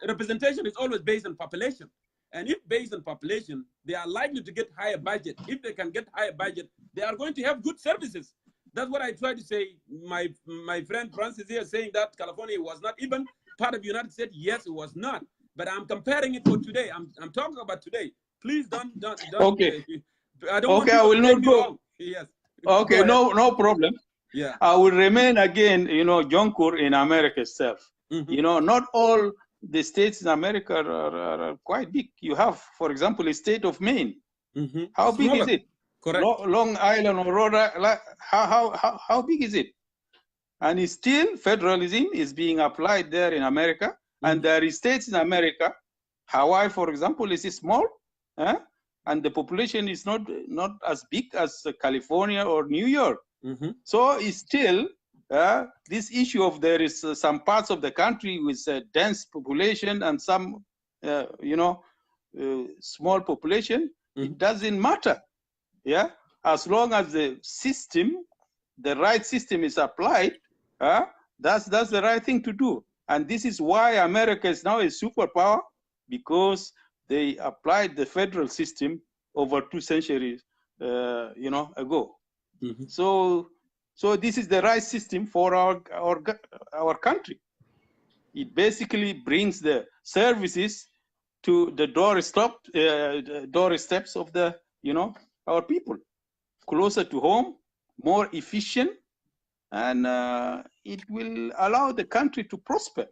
[SPEAKER 1] representation is always based on population. And if based on population, they are likely to get higher budget. If they can get higher budget, they are going to have good services. That's what I try to say. My friend Francis here saying that California was not even part of the United States. Yes, it was not. But I'm comparing it for today. I'm talking about today. Please don't.
[SPEAKER 2] Okay.
[SPEAKER 1] I don't want
[SPEAKER 2] I will not go.
[SPEAKER 1] Wrong. Yes.
[SPEAKER 2] Okay. No problem.
[SPEAKER 1] Yeah.
[SPEAKER 2] I will remain again. Jongkor in America itself. Not all the states in America are quite big. You have, for example, the state of Maine. How big is it?
[SPEAKER 1] Correct.
[SPEAKER 2] Long Island or Rhode Island, how big is it? And still federalism is being applied there in America. And there are states in America, Hawaii, for example, is small, and the population is not as big as California or New York. So it's still this issue of there is some parts of the country with a dense population and some, small population. It doesn't matter, as long as the right system is applied. That's the right thing to do. And this is why America is now a superpower, because they applied the federal system over 2 centuries, ago. So this is the right system for our country. It basically brings the services to the doorsteps of the our people, closer to home, more efficient, and it will allow the country to prosper.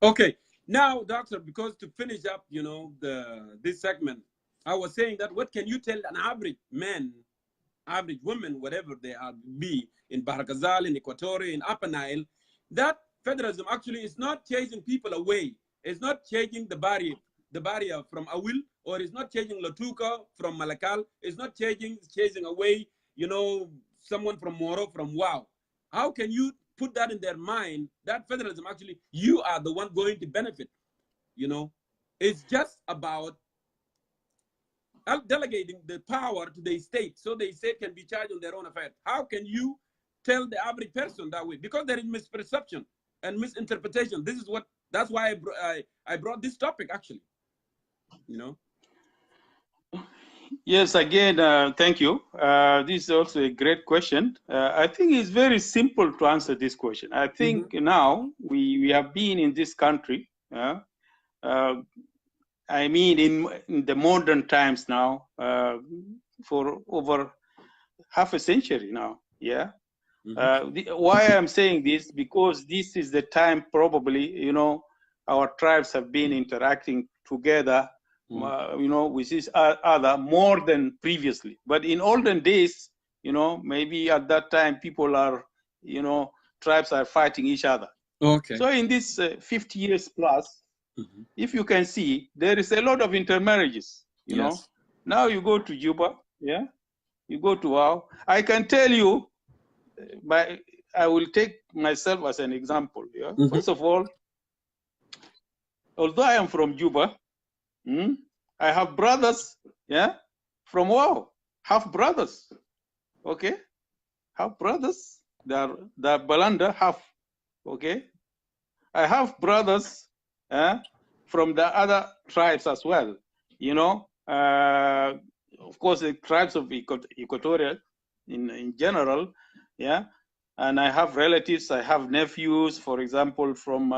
[SPEAKER 1] Okay, now, doctor, because to finish up, this segment, I was saying that what can you tell an average man, average woman, whatever they are, be in Bahr Ghazal, in Equatorial, in Upper Nile, that federalism actually is not chasing people away. It's not changing the barrier the barrier from Awil, or it's not chasing Latuka from Malakal. It's not chasing away, you know, someone from Moro, from Wow. How can you put that in their mind that federalism actually you are the one going to benefit? You know, it's just about delegating the power to the state so the state can be charged on their own affairs. How can you tell the average person that way? Because there is misperception and misinterpretation. This is what, that's why I brought this topic actually, you know.
[SPEAKER 2] Yes, again, thank you. This is also a great question. I think it's very simple to answer this question. I think now we have been in this country, I mean, in the modern times now, for over half a century now, yeah. Why I'm saying this, because this is the time probably, you know, our tribes have been interacting together, you know, with each other more than previously. But in olden days, you know, maybe at that time people are, you know, tribes are fighting each other.
[SPEAKER 1] Okay.
[SPEAKER 2] So in this 50 years plus, if you can see, there is a lot of intermarriages, you know. Now you go to Juba, yeah, you go to Wow. I can tell you, I will take myself as an example. Yeah. First of all, although I am from Juba, I have brothers, yeah, from Wow, half brothers, okay, half brothers. They're Balanda half, okay. I have brothers, from the other tribes as well, you know. Of course, the tribes of Equatorial in general, yeah. And I have relatives, I have nephews, for example, from,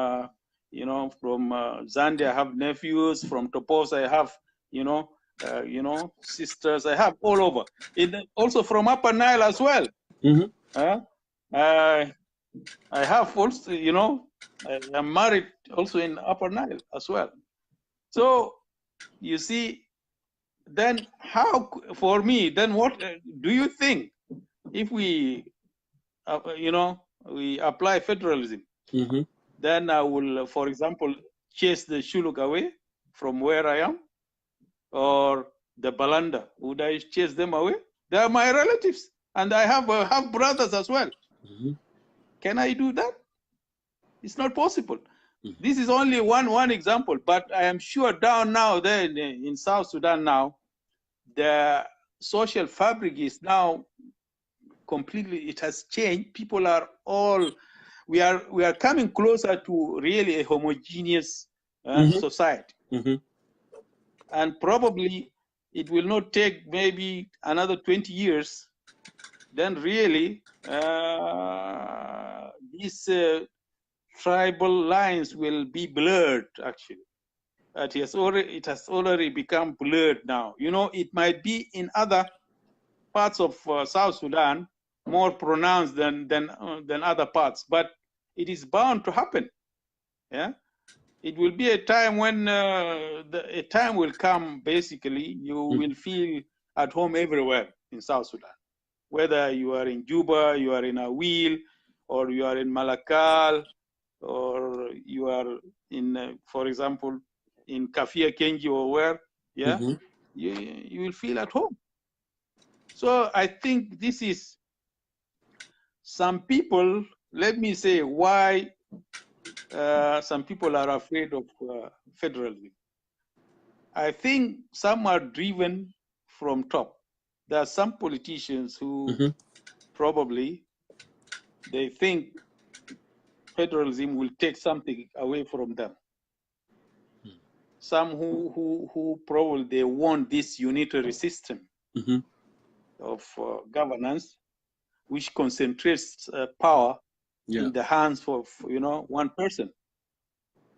[SPEAKER 2] you know, from Zambia, I have nephews, from Topos, I have, you know, sisters, I have all over. Also from Upper Nile as well. I have also, you know, I'm married also in Upper Nile as well. So you see, then how, for me, then what do you think if we, you know, we apply federalism, then I will, for example, chase the Shuluk away from where I am, or the Balanda, would I chase them away? They are my relatives, and I have brothers as well. Can I do that? It's not possible. This is only one example, but I am sure down now there in South Sudan now, the social fabric is now completely, it has changed. People are all, we are coming closer to really a homogeneous society. And probably it will not take maybe another 20 years, then really these tribal lines will be blurred, actually. It has already become blurred now. You know, it might be in other parts of South Sudan more pronounced than other parts, but it is bound to happen. Yeah, it will be a time when a time will come. Basically, you will feel at home everywhere in South Sudan, whether you are in Juba, you are in Awil, or you are in Malakal, or you are in, for example, in Kafia Kenji or where. Yeah, you will feel at home. So I think this is, some people, let me say why some people are afraid of federalism. I think some are driven from top. There are some politicians who probably, they think federalism will take something away from them. Some who probably they want this unitary system of governance, which concentrates power in the hands of, you know, one person.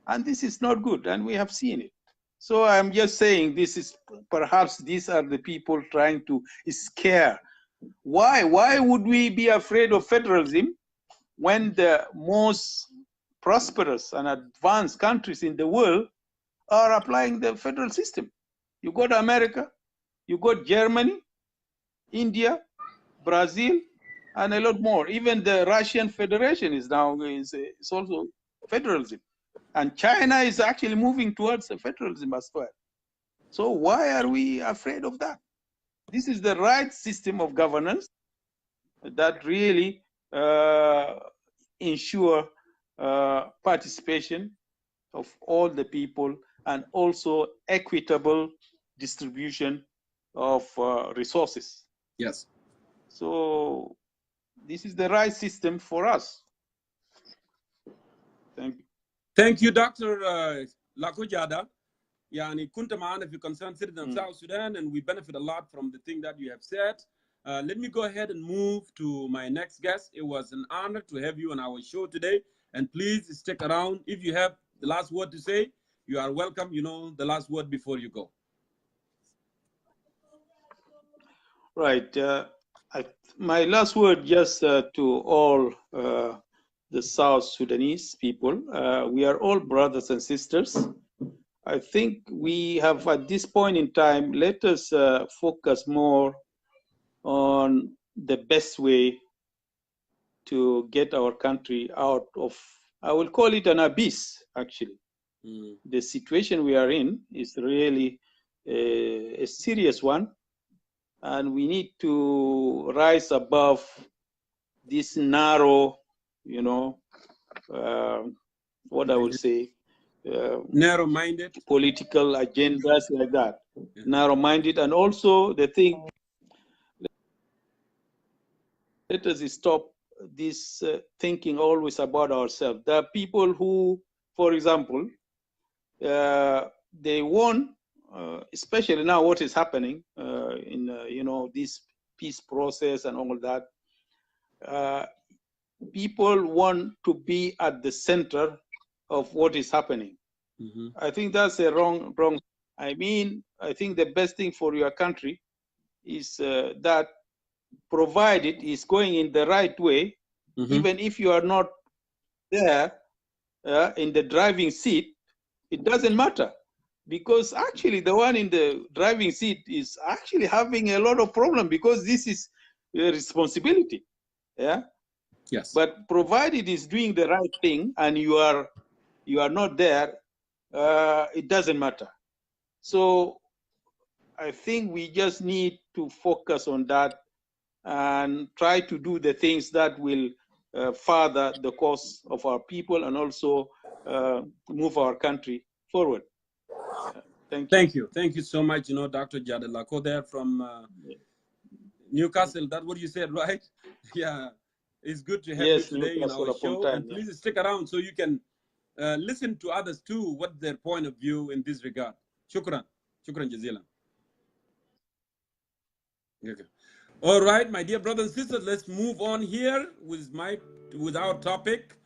[SPEAKER 2] And this is not good, and we have seen it. So I'm just saying, this is, perhaps these are the people trying to scare. Why would we be afraid of federalism when the most prosperous and advanced countries in the world are applying the federal system? You go to America, you go to Germany, India, Brazil, and a lot more. Even the Russian Federation is now is also federalism. And China is actually moving towards federalism as well. So why are we afraid of that? This is the right system of governance that really ensure participation of all the people and also equitable distribution of resources.
[SPEAKER 1] Yes.
[SPEAKER 2] So this is the right system for us. Thank you.
[SPEAKER 1] Thank you, Dr. Lakujada. Yani kunta maana fi concerned citizen of South Sudan, and we benefit a lot from the thing that you have said. Let me go ahead and move to my next guest. It was an honor to have you on our show today, and please stick around. If you have the last word to say, you are welcome. You know the last word before you go.
[SPEAKER 2] Right. My last word just to all the South Sudanese people. We are all brothers and sisters. I think we have, at this point in time, let us focus more on the best way to get our country out of, I will call it an abyss, actually. The situation we are in is really a serious one, and we need to rise above this narrow, you know, what I would say,
[SPEAKER 1] narrow-minded
[SPEAKER 2] political agendas like that. Narrow-minded, and also the thing, let us stop this thinking always about ourselves. There are people who, for example, they want, especially now what is happening in you know, this peace process and all that, people want to be at the center of what is happening. I think that's a wrong. I mean, I think the best thing for your country is that, provided it's going in the right way, even if you are not there in the driving seat, it doesn't matter, because actually the one in the driving seat is actually having a lot of problem, because this is a responsibility. Yeah.
[SPEAKER 1] Yes.
[SPEAKER 2] But provided it's doing the right thing and you are not there, it doesn't matter. So I think we just need to focus on that and try to do the things that will further the cause of our people and also move our country forward. Thank you.
[SPEAKER 1] Thank you. Thank you so much. You know, Dr. Jadelako there from Newcastle. That's what you said, right? Yeah. It's good to have you today in our show. And please stick around so you can listen to others too, what their point of view in this regard. Shukran. Shukran jazilan. Okay. All right, my dear brothers and sisters, let's move on here with our topic.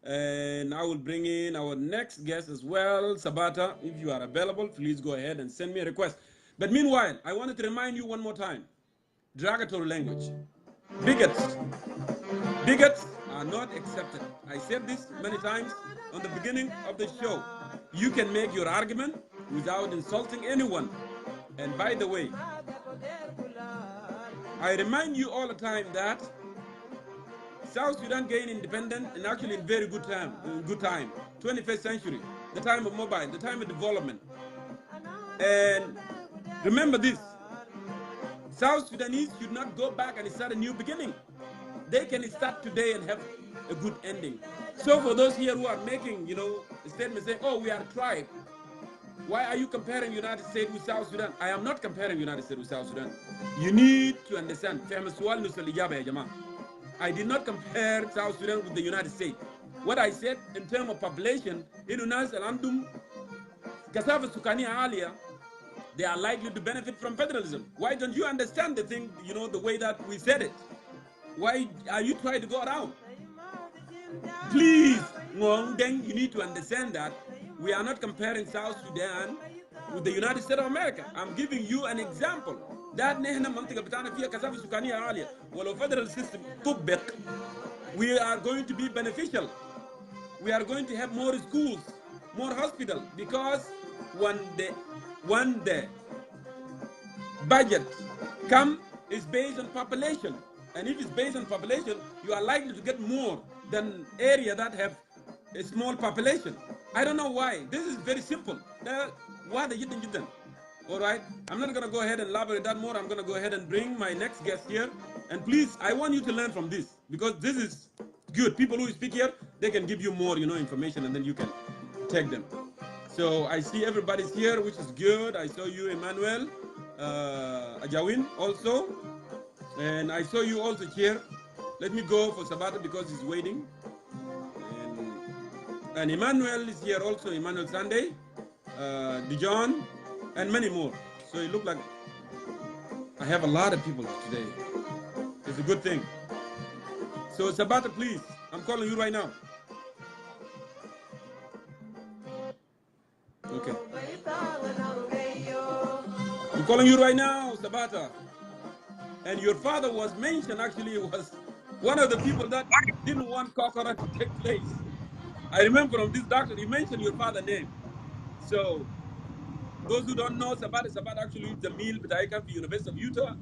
[SPEAKER 1] And I will bring in our next guest as well. Sabata, if you are available, please go ahead and send me a request. But meanwhile, I wanted to remind you one more time, derogatory language. Bigots are not accepted. I said this many times on the beginning of the show. You can make your argument without insulting anyone. And by the way, I remind you all the time that South Sudan gained independence, and actually in very good time, 21st century, the time of mobile, the time of development. And remember this, South Sudanese should not go back and start a new beginning. They can start today and have a good ending. So for those here who are making, you know, a statement saying, oh, we are a tribe, why are you comparing United States with South Sudan? I am not comparing United States with South Sudan. You need to understand. I did not compare South Sudan with the United States. What I said in terms of population, they are likely to benefit from federalism. Why don't you understand the thing, you know, the way that we said it? Why are you trying to go around? Please, you need to understand that we are not comparing South Sudan with the United States of America. I'm giving you an example. That federal system, we are going to be beneficial. We are going to have more schools, more hospitals, because when the budget is based on population. And if it's based on population, you are likely to get more than area that have a small population. I don't know why. This is very simple. Why the jidden? All right. I'm not gonna go ahead and elaborate that more. I'm gonna go ahead and bring my next guest here. And please, I want you to learn from this because this is good. People who speak here, they can give you more, information, and then you can take them. So I see everybody's here, which is good. I saw you, Emmanuel, Ajawin also, and I saw you also here. Let me go for Sabata because he's waiting. And Emmanuel is here also, Emmanuel Sunday, Dijon, and many more. So it looked like I have a lot of people today. It's a good thing. So Sabata, please, I'm calling you right now. Okay. I'm calling you right now, Sabata. And your father was mentioned, actually, was one of the people that didn't want Kokora to take place. I remember from this doctor, he mentioned your father's name. So those who don't know, Sabata actually is the meal, but I come to University of Utah,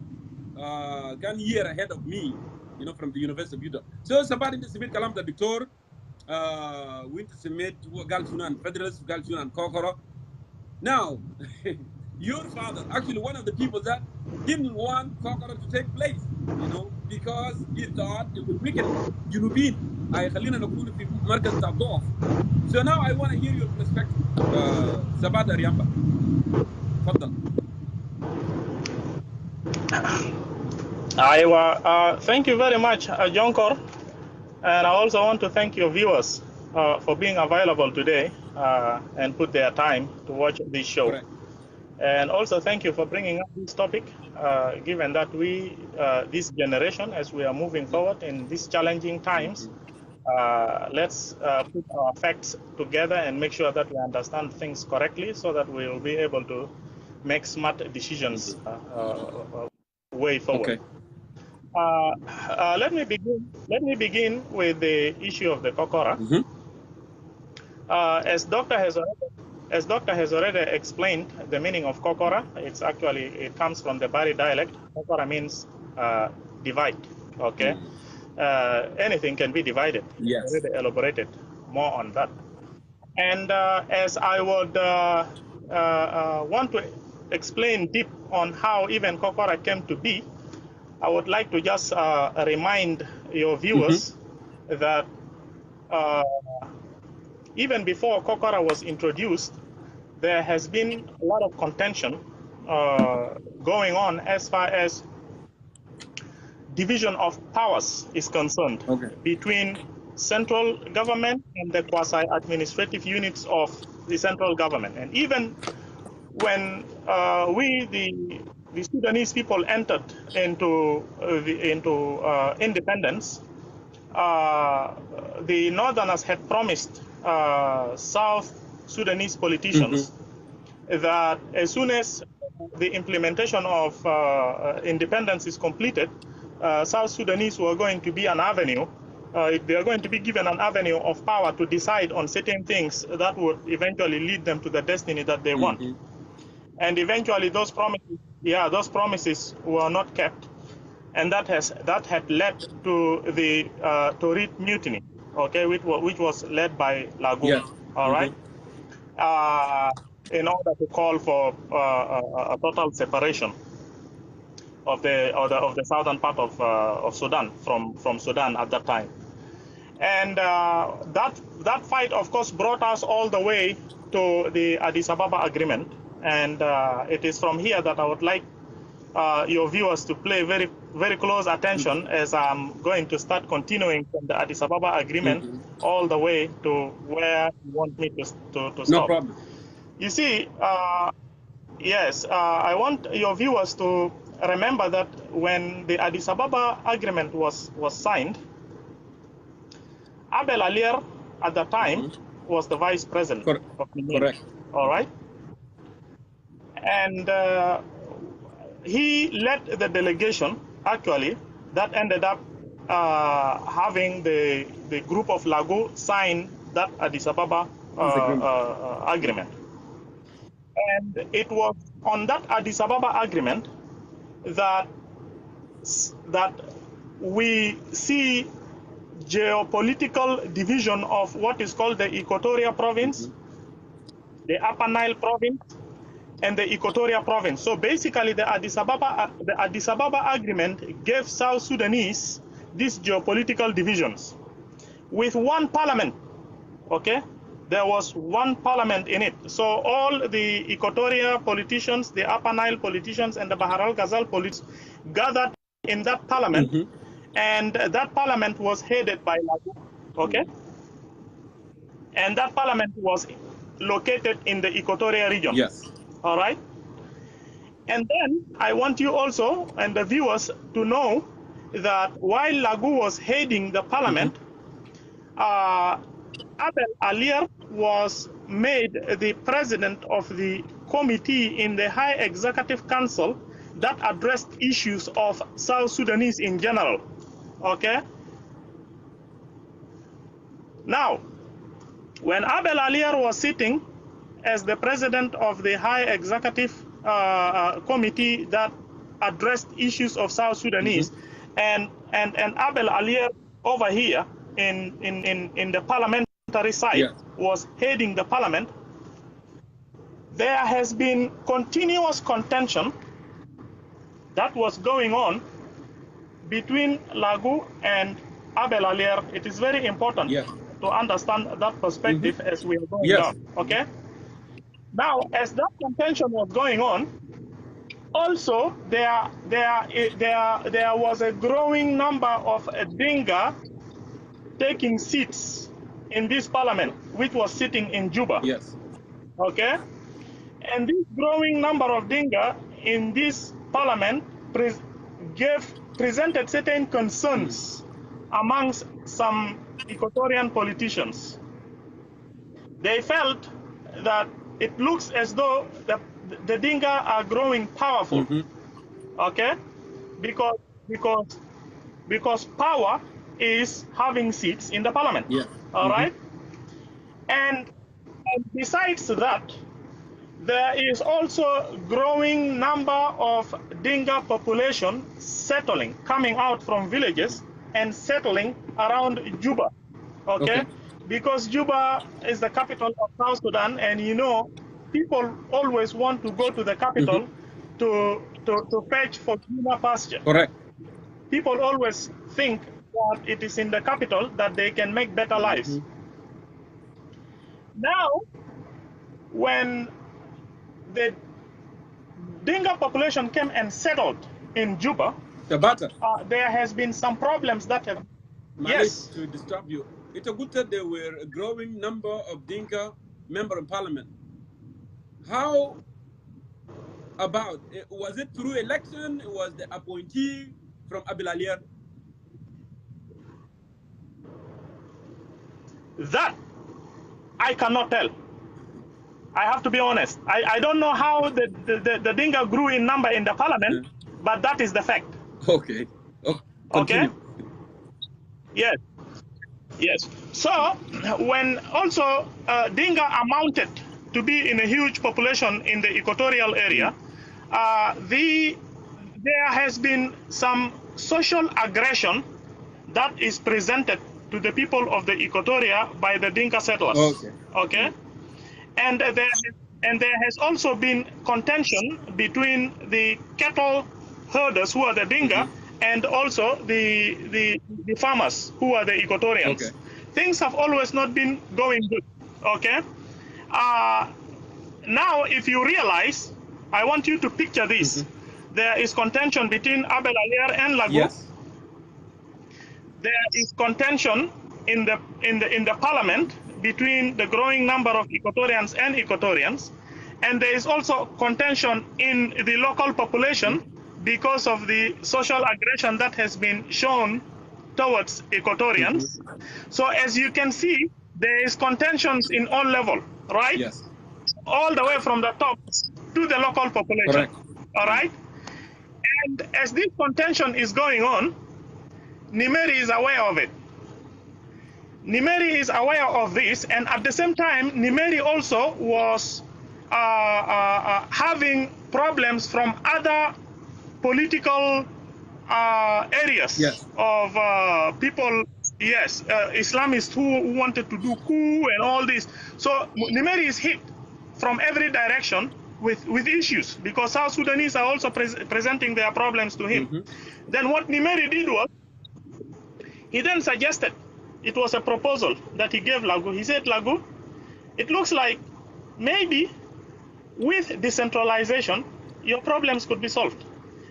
[SPEAKER 1] one year ahead of me, from the University of Utah. So Sabata in the Simit Kalam the Victor, went to Simit, Galsuna and Federals, Galsuna and Kokoro. Now, your father, actually one of the people that didn't want Kokoro to take place, because he thought it will weaken Junubin. So now I want to hear your perspective. Sabata Riamba. Fadal.
[SPEAKER 3] Thank you very much, Jongkor. And I also want to thank your viewers for being available today and put their time to watch this show.
[SPEAKER 1] Correct.
[SPEAKER 3] And also thank you for bringing up this topic, given that we, this generation, as we are moving forward in these challenging times, let's put our facts together and make sure that we understand things correctly so that we will be able to make smart decisions way forward.
[SPEAKER 1] Okay.
[SPEAKER 3] Let me begin with the issue of the Kokora. As Doctor has already explained the meaning of Kokora, it comes from the Bari dialect. Kokora means divide. Okay, anything can be divided.
[SPEAKER 1] Yes.
[SPEAKER 3] Already elaborated more on that. And as I would want to explain deep on how even Kokora came to be, I would like to just remind your viewers that even before Kokora was introduced, there has been a lot of contention going on as far as division of powers is concerned between central government and the quasi-administrative units of the central government. And even when the Sudanese people entered into independence, the Northerners had promised South Sudanese politicians that as soon as the implementation of independence is completed, South Sudanese were going to be an avenue. They are going to be given an avenue of power to decide on certain things that would eventually lead them to the destiny that they want. And eventually, those promises were not kept, and that had led to the Torit mutiny, okay, which was led by Lagoon. All right, in order to call for a total separation of the southern part of Sudan from Sudan at that time. And that fight, of course, brought us all the way to the Addis Ababa Agreement. And it is from here that I would like your viewers to pay very, very close attention as I'm going to start continuing from the Addis Ababa Agreement all the way to where you want me to stop.
[SPEAKER 1] No problem.
[SPEAKER 3] You see, yes, I want your viewers to remember that when the Addis Ababa Agreement was signed, Abel Alier at the time was the vice president of the Navy.
[SPEAKER 1] Correct.
[SPEAKER 3] All right. And he led the delegation, actually, that ended up having the group of Lago sign that Addis Ababa agreement. And it was on that Addis Ababa agreement that we see geopolitical division of what is called the Equatoria province, the Upper Nile province, and the Equatoria province. So basically, the Addis Ababa Agreement gave South Sudanese these geopolitical divisions with one parliament. Okay, there was one parliament in it. So all the Equatoria politicians, the Upper Nile politicians, and the Bahar al-Ghazal politicians gathered in that parliament, and that parliament was headed by Lagu. Okay, and that parliament was located in the Equatoria region.
[SPEAKER 1] Yes.
[SPEAKER 3] All right. And then I want you also and the viewers to know that while Lagu was heading the parliament, Abel Alier was made the president of the committee in the High Executive Council that addressed issues of South Sudanese in general. Okay? Now, when Abel Alier was sitting as the president of the High Executive Committee that addressed issues of South Sudanese, and Abel Alier over here in the parliamentary side was heading the parliament, there has been continuous contention that was going on between Lagu and Abel Alier. It is very important to understand that perspective as we are going down. Okay. Now, as that contention was going on, also there was a growing number of Dinka taking seats in this parliament, which was sitting in Juba.
[SPEAKER 1] Yes.
[SPEAKER 3] Okay, and this growing number of Dinka in this parliament presented certain concerns amongst some Equatorian politicians. They felt that it looks as though the Dinka are growing powerful. Okay, because power is having seats in the parliament. All right, and besides that, there is also growing number of Dinka population coming out from villages and settling around Juba. Okay. Because Juba is the capital of South Sudan, and you know, people always want to go to the capital to fetch for greener pasture.
[SPEAKER 1] Correct.
[SPEAKER 3] People always think that it is in the capital that they can make better lives. Now, when the Dinka population came and settled in Juba, there has been some problems that have...
[SPEAKER 1] Yes. To disturb you. It's a good that there were a growing number of Dinka member of parliament. How about, was it through election? Was the appointee from Abel Alier?
[SPEAKER 3] That I cannot tell. I have to be honest. I don't know how the Dinka grew in number in the parliament, but that is the fact.
[SPEAKER 1] Okay.
[SPEAKER 3] Okay? Yes. Yes. So, when also Dinka amounted to be in a huge population in the equatorial area, there has been some social aggression that is presented to the people of the Equatoria by the Dinka settlers. Okay. And there has also been contention between the cattle herders, who are the Dinka, and also the farmers, who are the Equatorians. Things have always not been going good. Okay. Now, if you realize, I want you to picture this. There is contention between Abel Alier and Lagu. There is contention in the parliament between the growing number of Equatorians and Equatorians, and there is also contention in the local population because of the social aggression that has been shown towards Equatorians. So as you can see, there is contentions in all levels, right?
[SPEAKER 1] Yes.
[SPEAKER 3] All the way from the top to the local population.
[SPEAKER 1] Correct.
[SPEAKER 3] All right? And as this contention is going on, Nimeri is aware of it. Nimeri is aware of this, and at the same time, Nimeri also was having problems from other political areas of people yes, Islamists who wanted to do coup and all this. So Nimeri is hit from every direction with issues because South Sudanese are also presenting their problems to him. Then what Nimeri did was, he then suggested, it was a proposal that he gave Lagu. He said, Lagu, it looks like maybe with decentralization, your problems could be solved.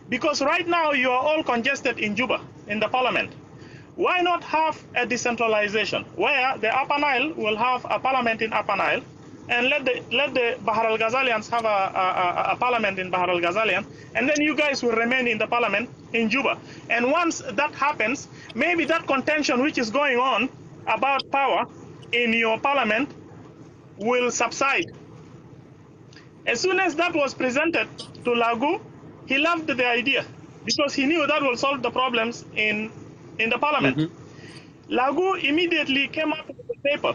[SPEAKER 3] Because right now you are all congested in Juba, in the parliament. Why not have a decentralization where the Upper Nile will have a parliament in Upper Nile, and let the Bahar al Ghazalians have a parliament in Bahar al Ghazalian, and then you guys will remain in the parliament in Juba. And once that happens, maybe that contention which is going on about power in your parliament will subside. As soon as that was presented to Lagu, he loved the idea because he knew that will solve the problems in the parliament. Lagu immediately came up with a paper.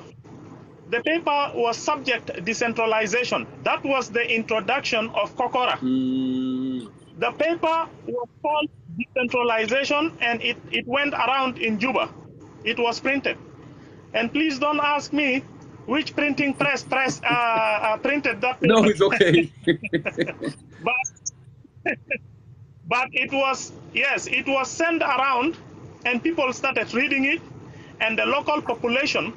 [SPEAKER 3] The paper was subject decentralization. That was the introduction of Kokora. The paper was called decentralization, and it went around in Juba. It was printed. And please don't ask me which printing press printed that paper.
[SPEAKER 1] No, it's okay.
[SPEAKER 3] But it was, yes, it was sent around, and people started reading it, and the local population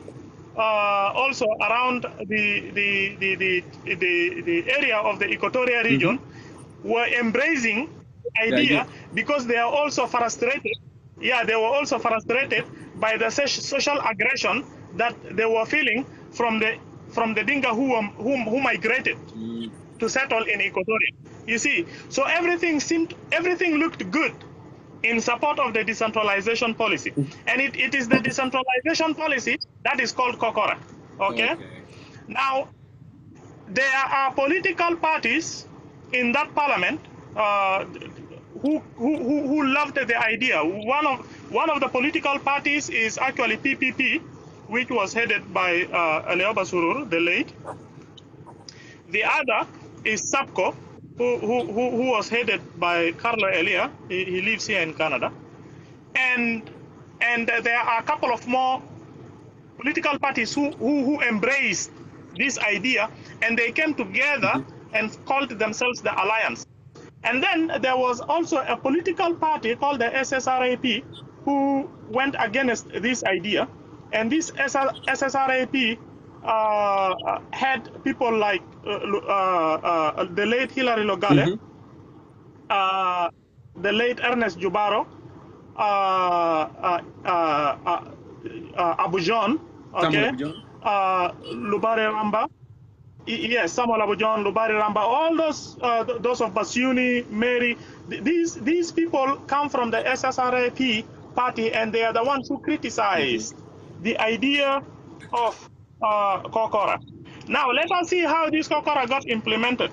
[SPEAKER 3] also around the area of the Equatorial region were embracing the idea because they are also frustrated. Yeah, they were also frustrated by the social aggression that they were feeling from the Dinka who migrated to settle in Equatoria. You see, so everything looked good in support of the decentralization policy. And it is the decentralization policy that is called Kokora. Okay? Now, there are political parties in that parliament who loved the idea. One of the political parties is actually PPP, which was headed by Eleoba Surur, the late. The other is SAPCO, who was headed by Carlo Elia. He lives here in Canada. And there are a couple of more political parties who embraced this idea, and they came together and called themselves the Alliance. And then there was also a political party called the SSRAP who went against this idea. And this SSRAP had people like the late Hilary Logale, the late Ernest Jubaro, Abu John, okay, Lubare Ramba, yes, Samuel Abu John, Lubare Ramba, all those of Basuni, Mary, these people come from the SSRAP party, and they are the ones who criticized the idea of Kokora. Now, let us see how this Kokora got implemented.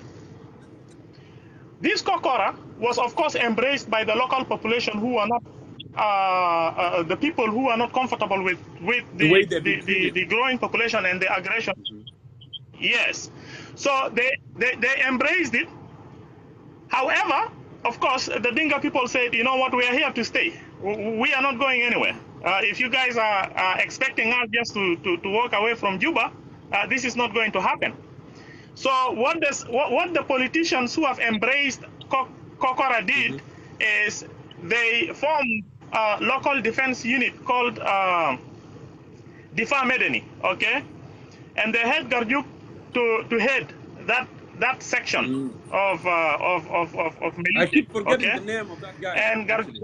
[SPEAKER 3] This Kokora was, of course, embraced by the local population who are not, the people who are not comfortable with the growing population and the aggression. Yes. So they embraced it. However, of course, the Dinka people said, you know what, we are here to stay. We are not going anywhere. If you guys are expecting us just to walk away from Juba, this is not going to happen. So what the politicians who have embraced Kokora did is they formed a local defense unit called Difa Medeni, okay? And they had Garjuk to head that section of militia.
[SPEAKER 1] I keep forgetting
[SPEAKER 3] okay?
[SPEAKER 1] the name of that guy.
[SPEAKER 3] And Garjuk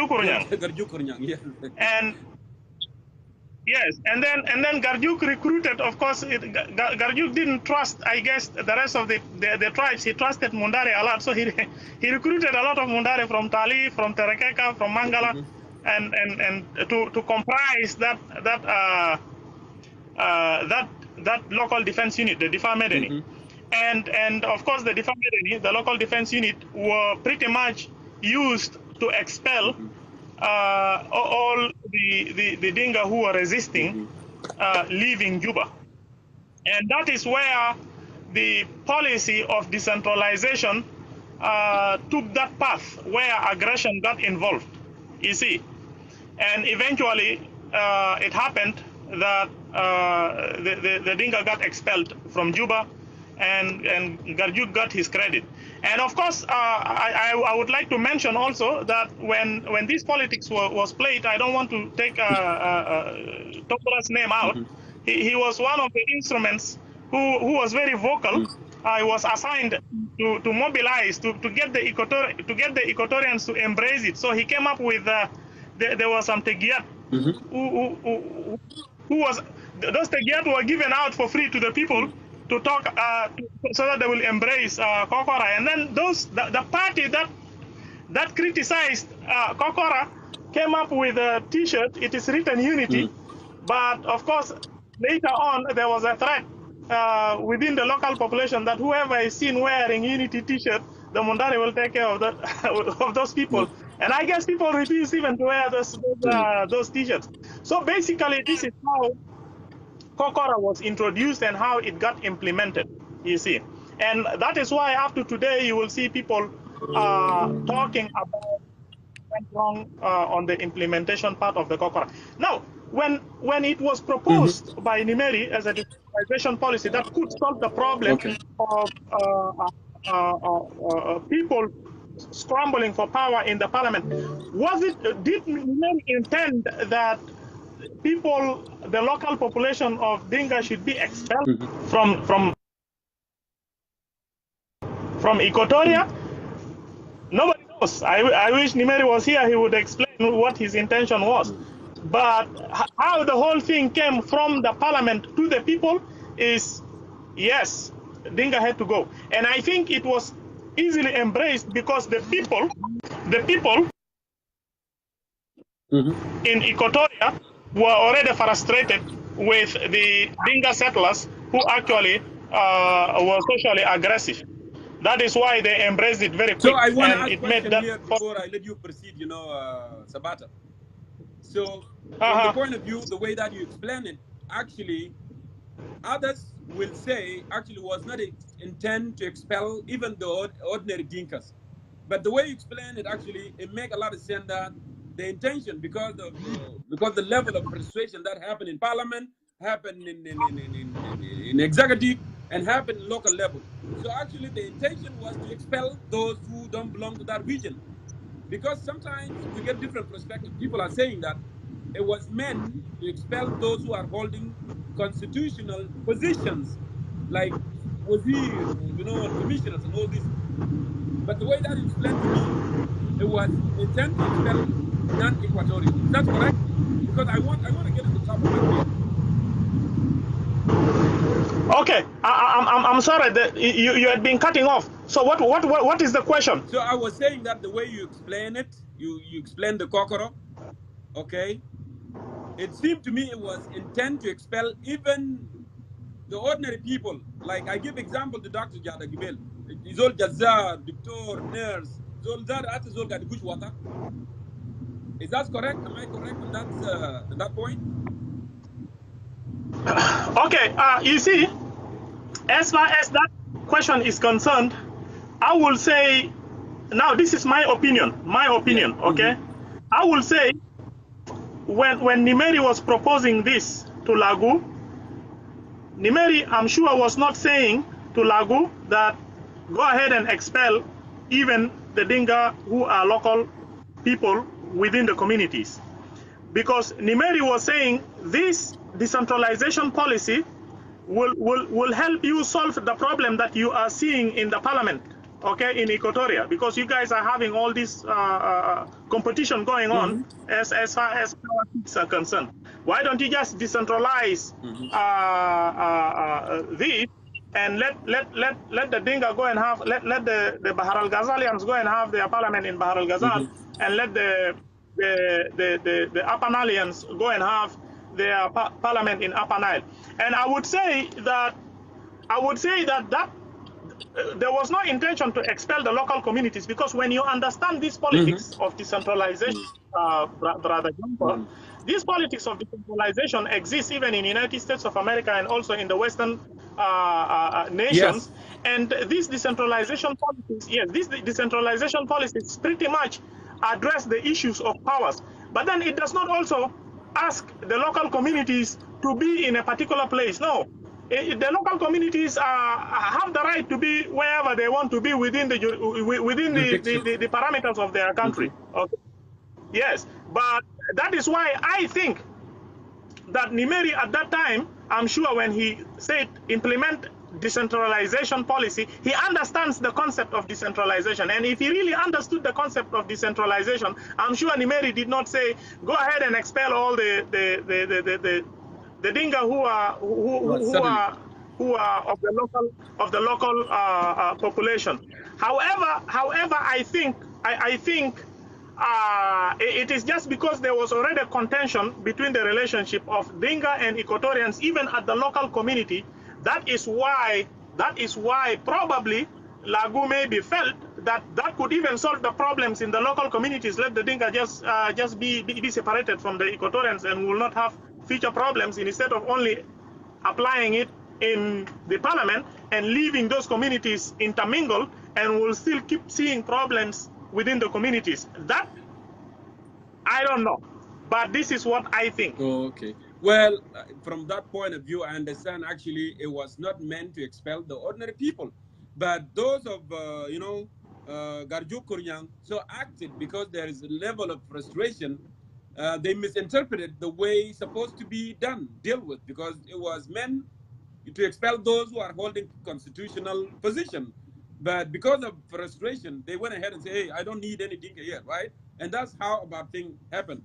[SPEAKER 3] Kurnyang.
[SPEAKER 1] Garjuk Kurnyang, yes.
[SPEAKER 3] And yes, and then Garjuk recruited. Of course, Garjuk didn't trust, I guess, the rest of the tribes. He trusted Mundare a lot, so he recruited a lot of Mundare from Tali, from Terekeka, from Mangala, and to comprise that local defense unit, the Difa Medeni. And of course, the Difa Medeni, the local defense unit, were pretty much used to expel all the Dinga who were resisting leaving Juba. And that is where the policy of decentralization took that path where aggression got involved. you see. And eventually, it happened that the Dinka got expelled from Juba, and Garjuk got his credit. And of course, I would like to mention also that when this politics was played, I don't want to take Tokora's name out. He was one of the instruments who was very vocal. I was assigned to mobilize to get the Equatorians to embrace it. So he came up with there was some tegiat who was those tegiat were given out for free to the people to talk so that they will embrace Kokora. And then the party that criticized Kokora came up with a T-shirt. It is written Unity, but of course later on there was a threat within the local population that whoever is seen wearing Unity T-shirt, the Mundari will take care of that of those people. And I guess people refuse even to wear those T-shirts. So basically, this is how Kokora was introduced and how it got implemented, you see. And that is why after today, you will see people talking about went wrong on the implementation part of the Kokora. Now, when it was proposed by Nimeri as a decentralization policy that could solve the problem of people scrambling for power in the parliament, did Nimeri intend that people, the local population of Dinga should be expelled from Equatoria? Nobody knows. I wish Nimeri was here, he would explain what his intention was. But how the whole thing came from the parliament to the people is, yes, Dinga had to go. And I think it was easily embraced because the people in Equatoria were already frustrated with the Dinga settlers who actually were socially aggressive. That is why they embraced it very quick.
[SPEAKER 1] So I want to ask
[SPEAKER 3] it
[SPEAKER 1] a question
[SPEAKER 3] made
[SPEAKER 1] here before I let you proceed, Sabata. So from the point of view, the way that you explain it, actually, others will say actually was not intent to expel even the ordinary Dinkas. But the way you explain it, actually, it makes a lot of sense that the intention, because the level of frustration that happened in parliament, happened in executive, and happened in local level. So actually, the intention was to expel those who don't belong to that region. Because sometimes we get different perspectives. People are saying that it was meant to expel those who are holding constitutional positions, like wazir, and commissioners and all this. But the way that you explained to me, it was intent to expel non-Equatorial. Is that correct? Because I want to get to the top of it here.
[SPEAKER 3] Okay, I'm sorry that you had been cutting off. So what is the question?
[SPEAKER 1] So I was saying that the way you explain it, you explained the Kokoro, okay? It seemed to me it was intent to expel even the ordinary people. Like I give example to Dr. Jada Gibel. Zol Jazar, Doctor, nurse, Zol Zar at Zol Gadigush Wata. Is that correct? Am I correct on that point?
[SPEAKER 3] Okay, you see, as far as that question is concerned, I will say, now this is my opinion, okay? I will say, when Nimeri was proposing this to Lagu, Nimeri, I'm sure, was not saying to Lagu that go ahead and expel even the Dinga who are local people within the communities. Because Nimeri was saying this decentralization policy will help you solve the problem that you are seeing in the parliament, okay, in Equatoria, because you guys are having all this competition going on as far as politics are concerned. Why don't you just decentralize this and let the Dinga go and have, let the Bahar al-Ghazalians go and have their parliament in Bahar al-Ghazal, and let the Upper Nileans go and have their parliament in Upper Nile. And I would say that there was no intention to expel the local communities, because when you understand these politics of decentralization, Brother Jongkor, these politics of decentralization exist even in the United States of America and also in the Western nations. Yes. And these decentralization policies, yes, these decentralization policies pretty much address the issues of powers. But then it does not also ask the local communities to be in a particular place. No, the local communities have the right to be wherever they want to be within the parameters of their country. Okay. Yes, but that is why I think that Nimeri at that time, I'm sure when he said implement decentralization policy, he understands the concept of decentralization. And if he really understood the concept of decentralization, I'm sure Nimeri did not say, go ahead and expel all the Dinka who are of the local population. However, I think it is just because there was already a contention between the relationship of Dinka and Equatorians, even at the local community. That is why probably Lagu maybe felt that could even solve the problems in the local communities. Let the Dinka just be separated from the Equatorians and will not have future problems, instead of only applying it in the parliament and leaving those communities intermingled, and will still keep seeing problems within the communities. That, I don't know, but this is what I think.
[SPEAKER 1] Oh, okay. Well, from that point of view, I understand actually it was not meant to expel the ordinary people, but those of, Garjuk Kuryang, so acted because there is a level of frustration. They misinterpreted the way it's supposed to be done, deal with, because it was meant to expel those who are holding constitutional position. But because of frustration, they went ahead and said, hey, I don't need any Dinka here, right? And that's how about thing happened.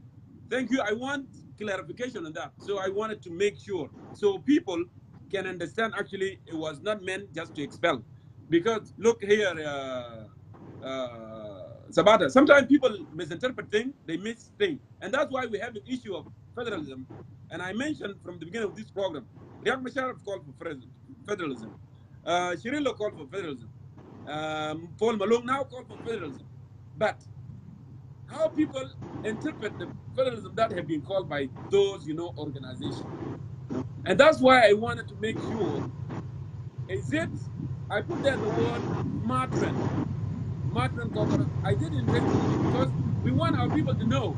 [SPEAKER 1] Thank you. I want clarification on that. So I wanted to make sure so people can understand actually it was not meant just to expel. Because look here, Sabata, sometimes people misinterpret things, they miss things. And that's why we have an issue of federalism. And I mentioned from the beginning of this program, Riek Machar called for federalism. Shirilo called for federalism. Paul Malone now called for federalism. But how people interpret the federalism that have been called by those, organizations. And that's why I wanted to make sure, is it, I put there the word Matren Kokora. I did intentionally because we want our people to know.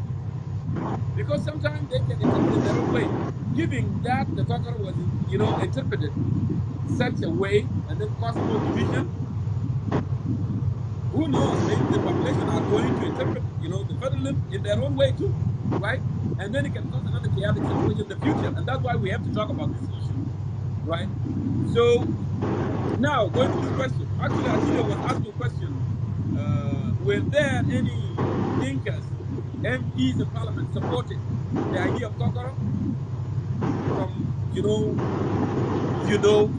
[SPEAKER 1] Because sometimes they can interpret it their own way. Giving that the Kokora was, interpreted such a way and then possible division. Who knows? Maybe the population are going to interpret, the federalism in their own way too, right? And then it can cause another chaotic situation in the future. And that's why we have to talk about this issue, right? So now going to this question. Actually, Atilla was asking a question. Were there any thinkers, MPs in Parliament supporting the idea of Kokoro from,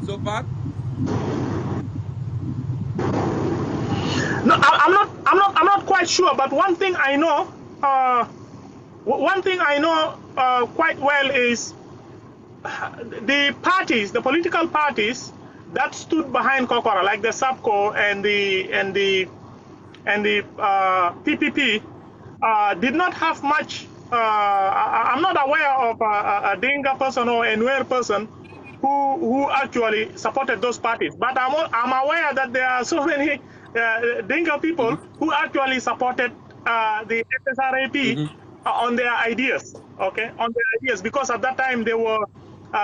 [SPEAKER 1] so far?
[SPEAKER 3] No, I'm not quite sure. But one thing I know, quite well is the parties, the political parties that stood behind Kokora, like the SAPCO and the PPP, did not have much. I'm not aware of a Dinka person or a Nuer person who actually supported those parties. But I'm aware that there are so many Dinka people who actually supported the SSRAP on their ideas, because at that time they were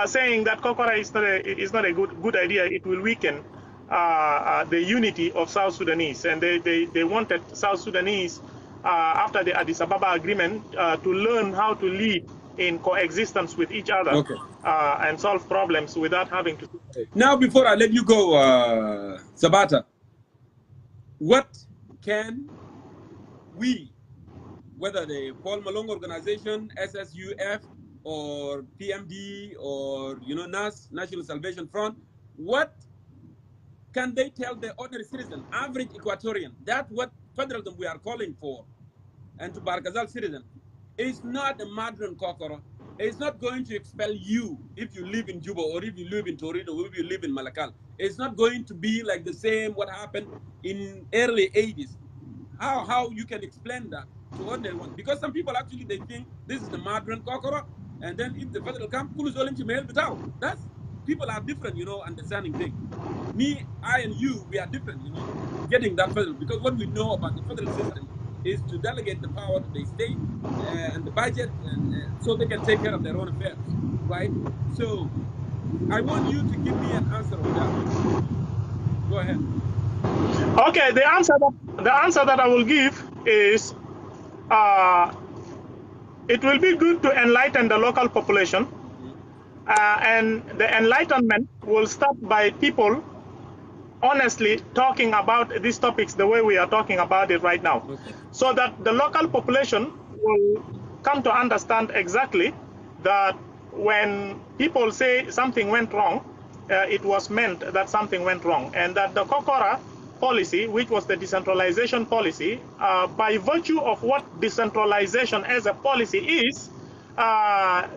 [SPEAKER 3] saying that Kokora is not a good idea. It will weaken the unity of South Sudanese, and they wanted South Sudanese after the Addis Ababa agreement to learn how to live in coexistence with each other and solve problems without having to.
[SPEAKER 1] Now, before I let you go, Sabata, what can we, whether the Paul Malone organization, SSUF, or PMD, or NAS, National Salvation Front, what can they tell the ordinary citizen, average Equatorian, that what federalism we are calling for, and to Barkazal citizen, is not a modern Kokoro. It's not going to expel you if you live in Juba, or if you live in Torino, or if you live in Malakal. It's not going to be like the same what happened in early 80s. How you can explain that to ordinary one? Because some people actually, they think this is the modern Kokoro, and then if the federal camp, that's, people are different, understanding things. Me, I and you, we are different, getting that federal, because what we know about the federal system is to delegate the power to the state and the budget, and so they can take care of their own affairs, right? So I want you to give me an answer on that. Go ahead.
[SPEAKER 3] Okay, the answer that I will give is uh, it will be good to enlighten the local population, and the enlightenment will start by people honestly talking about these topics the way we are talking about it right now,
[SPEAKER 1] Okay.
[SPEAKER 3] so that the local population will come to understand exactly that when people say something went wrong, it was meant that something went wrong, and that the Kokora policy, which was the decentralization policy, by virtue of what decentralization as a policy is,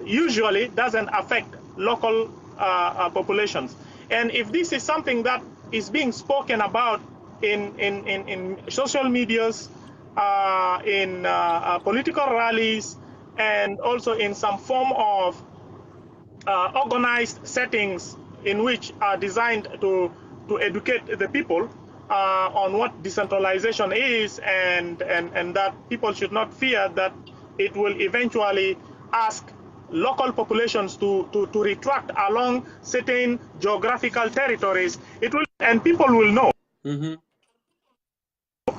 [SPEAKER 3] usually doesn't affect local populations. And if this is something that is being spoken about in social medias, in political rallies, and also in some form of organized settings in which are designed to educate the people on what decentralization is, and that people should not fear that it will eventually ask local populations to retract along certain geographical territories. It will, and people will know.
[SPEAKER 1] Mm-hmm.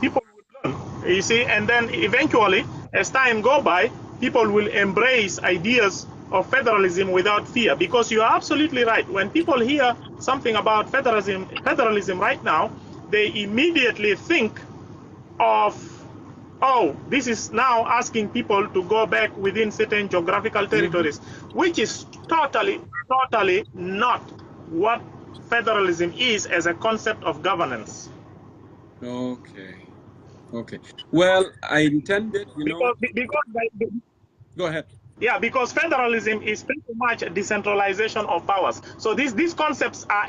[SPEAKER 3] People will learn, you see, and then eventually, as time go by, people will embrace ideas of federalism without fear, because you are absolutely right. When people hear something about federalism right now, they immediately think of, oh, this is now asking people to go back within certain geographical territories, which is totally not what federalism is as a concept of governance.
[SPEAKER 1] Okay. Okay. Well, I intended, Go ahead.
[SPEAKER 3] Yeah, because federalism is pretty much a decentralization of powers. So these concepts are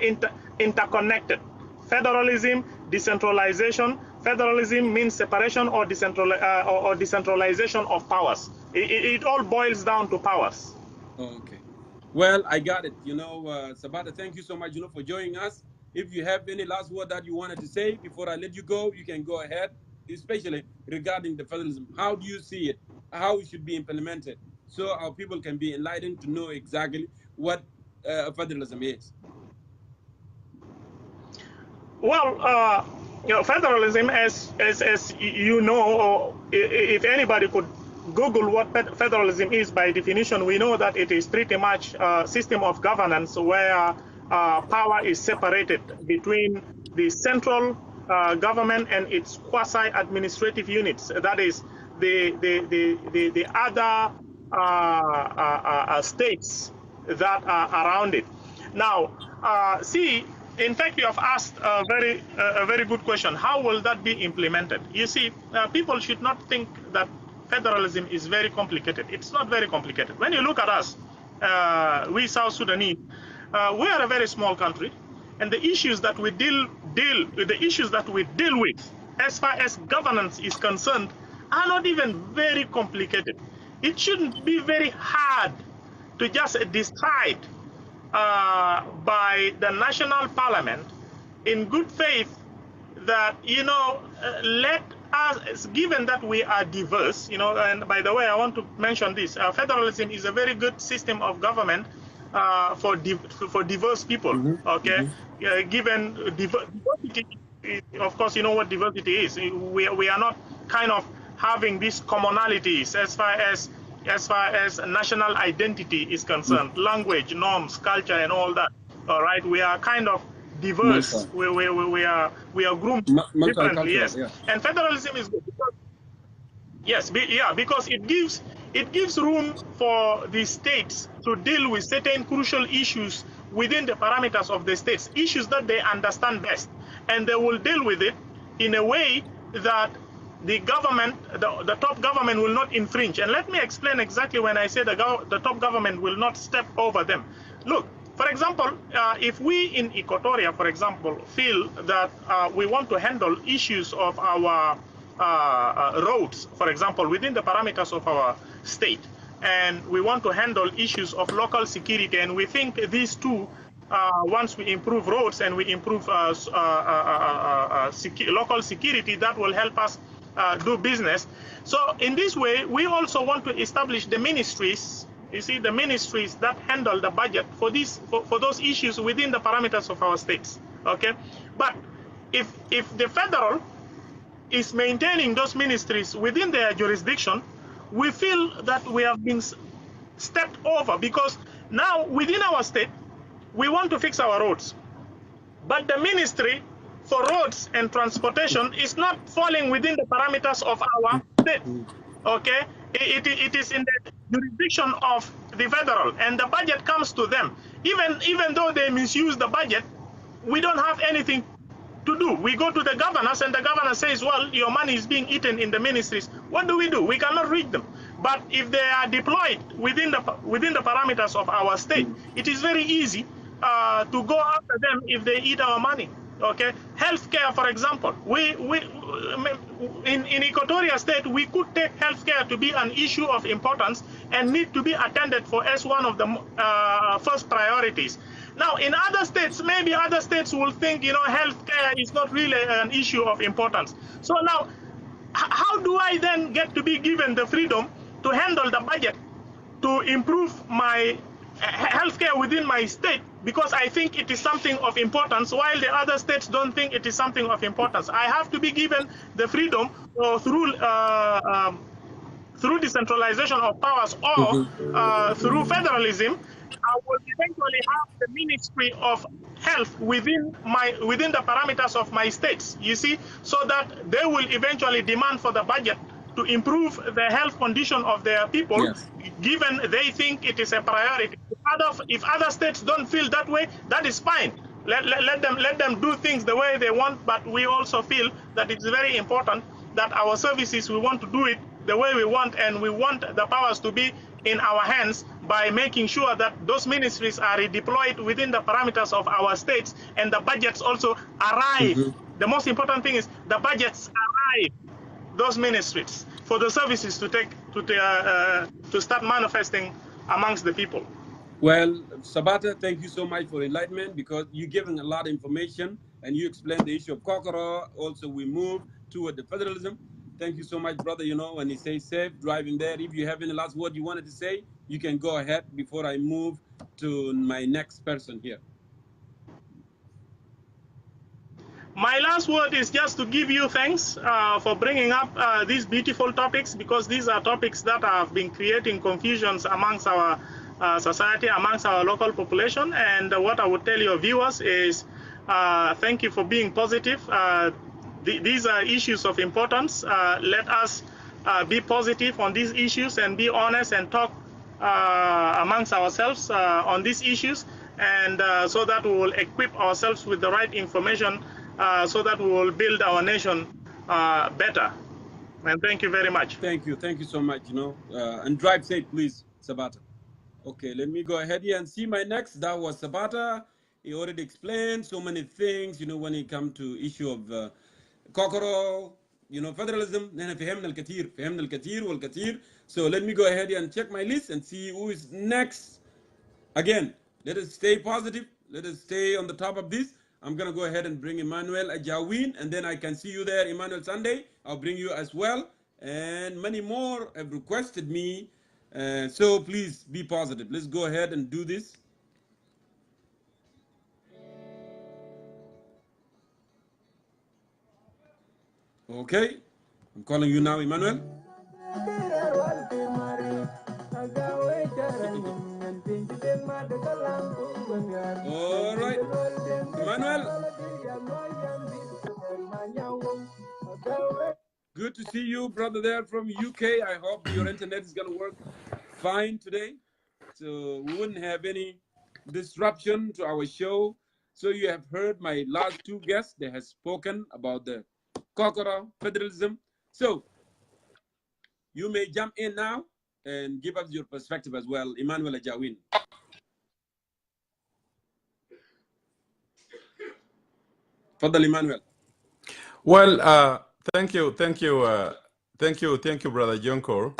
[SPEAKER 3] interconnected. Federalism, decentralization. Federalism means separation or decentralization of powers. It all boils down to powers.
[SPEAKER 1] Okay. Well, I got it. Sabata, thank you so much, for joining us. If you have any last word that you wanted to say before I let you go, you can go ahead, especially regarding the federalism. How do you see it? How it should be implemented so our people can be enlightened to know exactly what federalism is?
[SPEAKER 3] Well, federalism, as you know, or if anybody could Google what federalism is, by definition, we know that it is pretty much a system of governance where power is separated between the central government and its quasi-administrative units. That is the other states that are around it. Now, see. In fact, you have asked a very good question. How will that be implemented? You see, people should not think that federalism is very complicated. It's not very complicated. When you look at us, we South Sudanese, we are a very small country, and the issues that we deal with, as far as governance is concerned, are not even very complicated. It shouldn't be very hard to just decide by the national parliament in good faith that, let us, given that we are diverse, and by the way, I want to mention this, federalism is a very good system of government for diverse people, okay? Given diversity, of course, you know what diversity is. We are not kind of having these commonalities as far as national identity is concerned, language, norms, culture, and all that. All right, we are kind of diverse. We are groomed differently. Yes,
[SPEAKER 1] yeah.
[SPEAKER 3] And federalism is good because it gives room for the states to deal with certain crucial issues within the parameters of the states, issues that they understand best, and they will deal with it in a way that the government, the top government, will not infringe. And let me explain exactly when I say the top government will not step over them. Look, for example, if we in Equatoria, for example, feel that we want to handle issues of our roads, for example, within the parameters of our state, and we want to handle issues of local security, and we think these two, once we improve roads and we improve local security, that will help us do business. So in this way, we also want to establish the ministries. You see, the ministries that handle the budget for those issues within the parameters of our states. Okay, but if the federal is maintaining those ministries within their jurisdiction, we feel that we have been stepped over, because now within our state we want to fix our roads, but the ministry for roads and transportation is not falling within the parameters of our state. Okay, it is in the jurisdiction of the federal, and the budget comes to them. Even though they misuse the budget, we don't have anything to do. We go to the governors, and the governor says, well, your money is being eaten in the ministries. What do? We cannot reach them. But if they are deployed within the parameters of our state, it is very easy to go after them if they eat our money. Okay, healthcare, for example, in Equatorial State, we could take healthcare to be an issue of importance and need to be attended for as one of the first priorities. Now, in other states, maybe other states will think, healthcare is not really an issue of importance. So now, how do I then get to be given the freedom to handle the budget to improve my healthcare within my state, because I think it is something of importance, while the other states don't think it is something of importance? I have to be given the freedom through decentralization of powers, or through federalism. I will eventually have the Ministry of Health within the parameters of my states, you see, so that they will eventually demand for the budget to improve the health condition of their people, yes, given they think it is a priority. If other states don't feel that way, that is fine. Let them do things the way they want, but we also feel that it's very important that our services, we want to do it the way we want, and we want the powers to be in our hands by making sure that those ministries are redeployed within the parameters of our states, and the budgets also arrive. The most important thing is the budgets arrive those ministries for the services to start manifesting amongst the people.
[SPEAKER 1] Well, Sabata, thank you so much for enlightenment, because you're giving a lot of information and you explained the issue of Kokoro. Also, we move toward the federalism. Thank you so much, brother. When you say safe driving there, if you have any last word you wanted to say, you can go ahead before I move to my next person here.
[SPEAKER 3] My last word is just to give you thanks for bringing up these beautiful topics, because these are topics that have been creating confusions amongst our society, amongst our local population. And what I would tell your viewers is thank you for being positive. These are issues of importance. Let us be positive on these issues and be honest and talk amongst ourselves on these issues, and so that we will equip ourselves with the right information, so that we will build our nation better. And thank you very much.
[SPEAKER 1] Thank you so much. And drive safe, please, Sabata. Okay, let me go ahead here and see my next. That was Sabata. He already explained so many things, when it comes to issue of Kokoro, federalism. Then فهمنا الكثير والكثير. So let me go ahead and check my list and see who is next. Again, let us stay positive. Let us stay on the top of this. I'm going to go ahead and bring Emmanuel Ajawin, and then I can see you there, Emmanuel Sunday. I'll bring you as well. And many more have requested me. So please be positive. Let's go ahead and do this. Okay. I'm calling you now, Emmanuel. All right. Emmanuel. Good to see you, brother, there from UK. I hope your internet is going to work fine today, so we wouldn't have any disruption to our show. So you have heard my last two guests. They have spoken about the Kokoro federalism. So you may jump in now and give us your perspective as well, Emmanuel Ajawin. Fadal Emmanuel.
[SPEAKER 4] Well, thank you, brother Jongkor,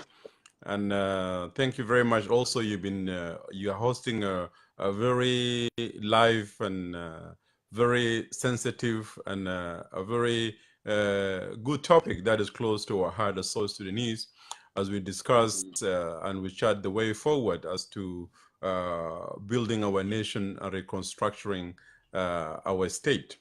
[SPEAKER 4] and thank you very much. Also, you are hosting a very live and very sensitive and a very good topic that is close to our heart as South Sudanese, as we discuss and we chart the way forward as to building our nation and reconstructing our state.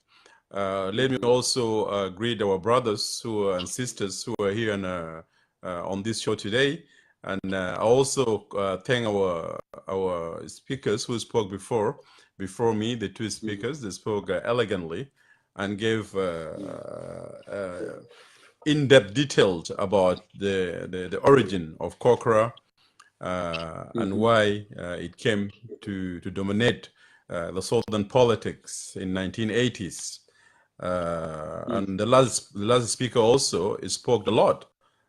[SPEAKER 4] Let me also greet our brothers and sisters who are here on this show today. And I also thank our speakers who spoke before me, the two speakers. They spoke elegantly and gave in-depth details about the origin of Kokra and why it came to dominate the southern politics in 1980s. And the last speaker also spoke a lot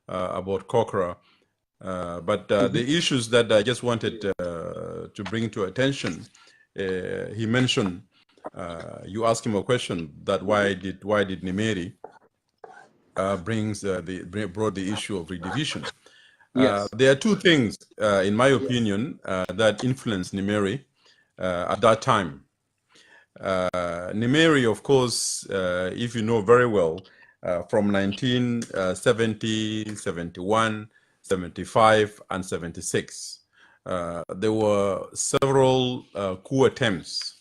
[SPEAKER 4] about Kokra. But the issues that I just wanted to bring to attention, he mentioned, you asked him a question that why did Nimeri brought the issue of redivision.
[SPEAKER 1] Yes.
[SPEAKER 4] There are two things, in my opinion, that influenced Nimeri at that time. Nimeri, of course, if you know very well, from 1970, 71, 75, and 76, there were several coup attempts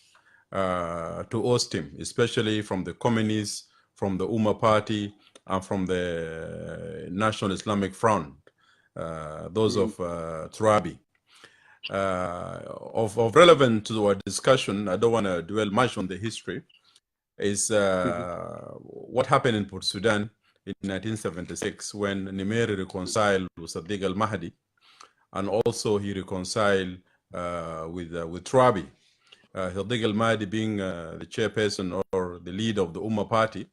[SPEAKER 4] to oust him, especially from the communists, from the Umma Party, and from the National Islamic Front, those of Turabi. Of relevance to our discussion, I don't want to dwell much on the history, is what happened in Port Sudan in 1976 when Nimeri reconciled with Sadiq al-Mahdi, and also he reconciled with Turabi. Sadiq al-Mahdi being the chairperson or the leader of the Umma Party,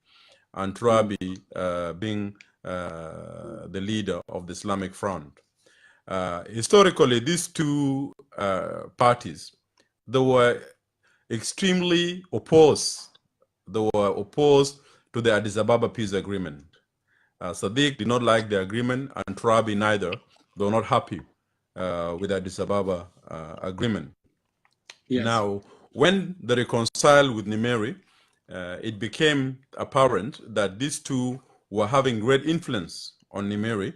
[SPEAKER 4] and Turabi being the leader of the Islamic Front. Historically, these two parties, they were extremely opposed. They were opposed to the Addis Ababa peace agreement. Sadiq did not like the agreement, and Turabi neither. They were not happy with the Addis Ababa agreement.
[SPEAKER 1] Yes.
[SPEAKER 4] Now, when they reconciled with Nimeri, it became apparent that these two were having great influence on Nimeri,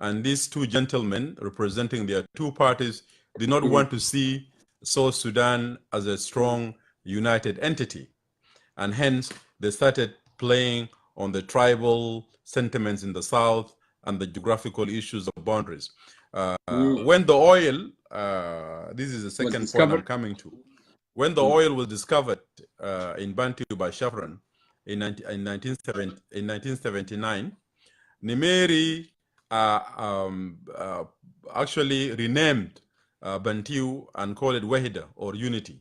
[SPEAKER 4] and these two gentlemen representing their two parties did not want to see South Sudan as a strong, united entity. And hence, they started playing on the tribal sentiments in the south and the geographical issues of boundaries. When the oil, this is the second point I'm coming to, when the oil was discovered in Bantu by Chevron in 1979, Nimeri actually renamed Bantu and called it Wahida, or unity.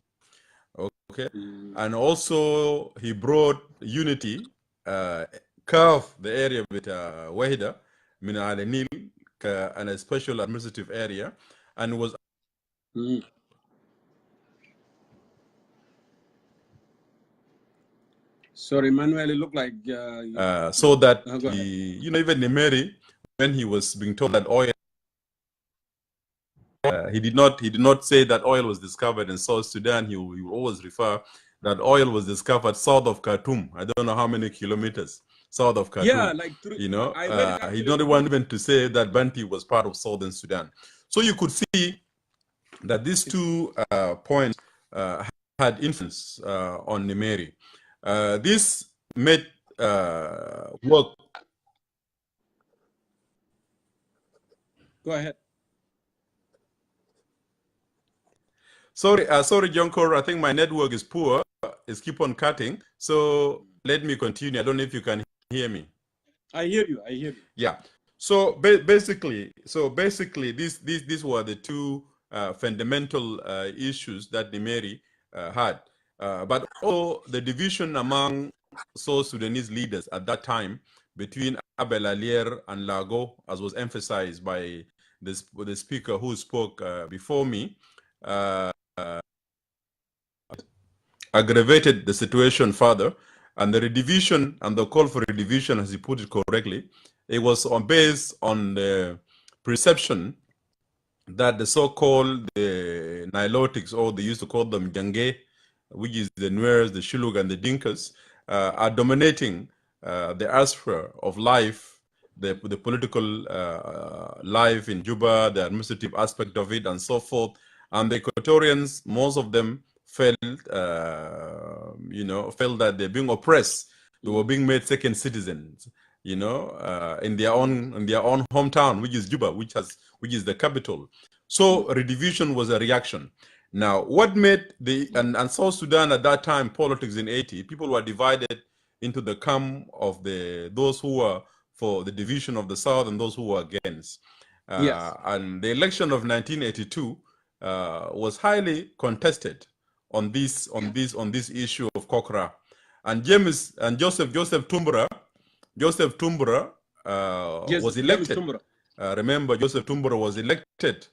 [SPEAKER 4] Okay, and also he brought unity, carved the area with Wahida, Min al Nil, and a special administrative area, and was.
[SPEAKER 1] Sorry, Manuel, it looked like
[SPEAKER 4] so that even Nimeri, when he was being told that oil, he did not say that oil was discovered in South Sudan. He will always refer that oil was discovered south of Khartoum. I don't know how many kilometers south of Khartoum.
[SPEAKER 1] Yeah, like
[SPEAKER 4] he did not want even to say that Bantu was part of Southern Sudan. So you could see that these two points had influence on Nimeri. This made work.
[SPEAKER 1] Go ahead.
[SPEAKER 4] Sorry, Jongkor. I think my network is poor. It's keep on cutting. So let me continue. I don't know if you can hear me.
[SPEAKER 1] I hear you.
[SPEAKER 4] Yeah. So basically, these were the two fundamental issues that Nimeri had. But also the division among South Sudanese leaders at that time between Abel Alier and Lago, as was emphasized by the speaker who spoke before me, aggravated the situation further. And the redivision and the call for redivision, as he put it correctly, it was based on the perception that the so-called the Nilotics, or they used to call them Jange, which is the Nuers, the Shilluk, and the Dinkas, are dominating the atmosphere of life, the political life in Juba, the administrative aspect of it, and so forth. And the Equatorians, most of them felt, felt that they're being oppressed. They were being made second citizens, in their own hometown, which is Juba, which is the capital. So redivision was a reaction. Now, what made and South Sudan at that time, politics in 80, people were divided into the camp of those who were for the division of the South and those who were against. And the election of 1982 was highly contested on this issue of Kokra. And Joseph Tumbura was elected. Remember, Joseph Tumbura was elected,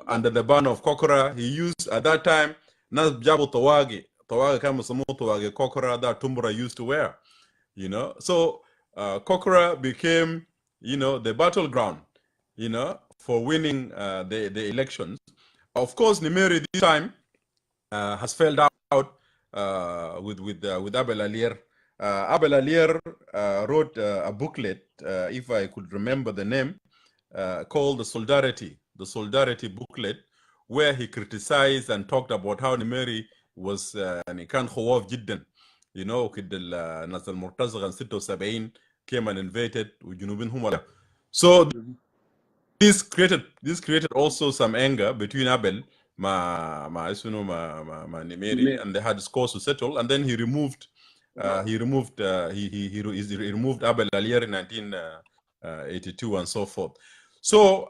[SPEAKER 4] under the banner of Kokora. He used at that time Nas Jabo Tawagi kama Samu Tawagi Kokora that Tumbura used to wear, So Kokora became, the battleground, for winning the elections. Of course, Nimeri this time has failed out with Abel Alier. Abel Alier wrote a booklet, if I could remember the name, called the Solidarity booklet, where he criticized and talked about how Nimeri was كان خواف جدا, كده الناس المرتزقة 76 came and invaded وجنوبين هم. So this created also some anger between Abel Nimeri, and they had scores to settle, and then he removed removed Abel Alier in 1982 and so forth. So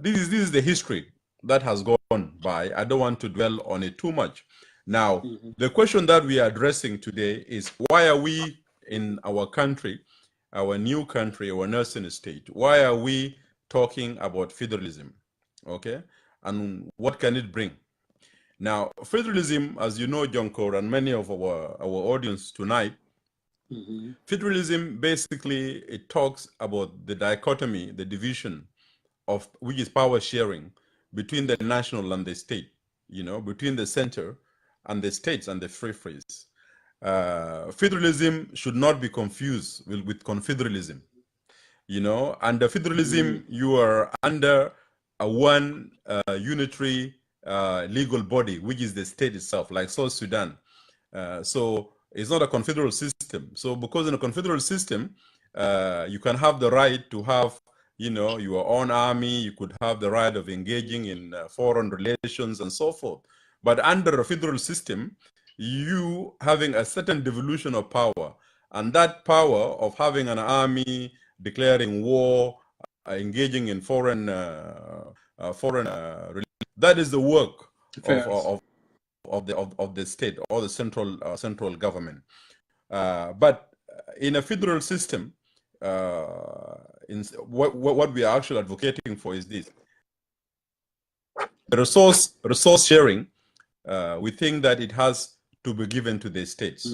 [SPEAKER 4] this is the history that has gone by. I don't want to dwell on it too much. Now, the question that we are addressing today is, why are we in our country, our new country, our nation state, why are we talking about federalism, okay? And what can it bring? Now, federalism, as you know, Jongkor, and many of our audience tonight, federalism basically, it talks about the dichotomy, the division of which is power sharing between the national and the state, between the center and the states and the free-frays. Federalism should not be confused with confederalism. Under federalism, you are under a one unitary legal body, which is the state itself, like South Sudan. So it's not a confederal system. So because in a confederal system, you can have the right to have, your own army, you could have the right of engaging in foreign relations and so forth. But under a federal system, you having a certain devolution of power, and that power of having an army, declaring war, engaging in foreign that is the work of the state or the central government. But in a federal system, what we are actually advocating for is this: the resource sharing. We think that it has to be given to the states.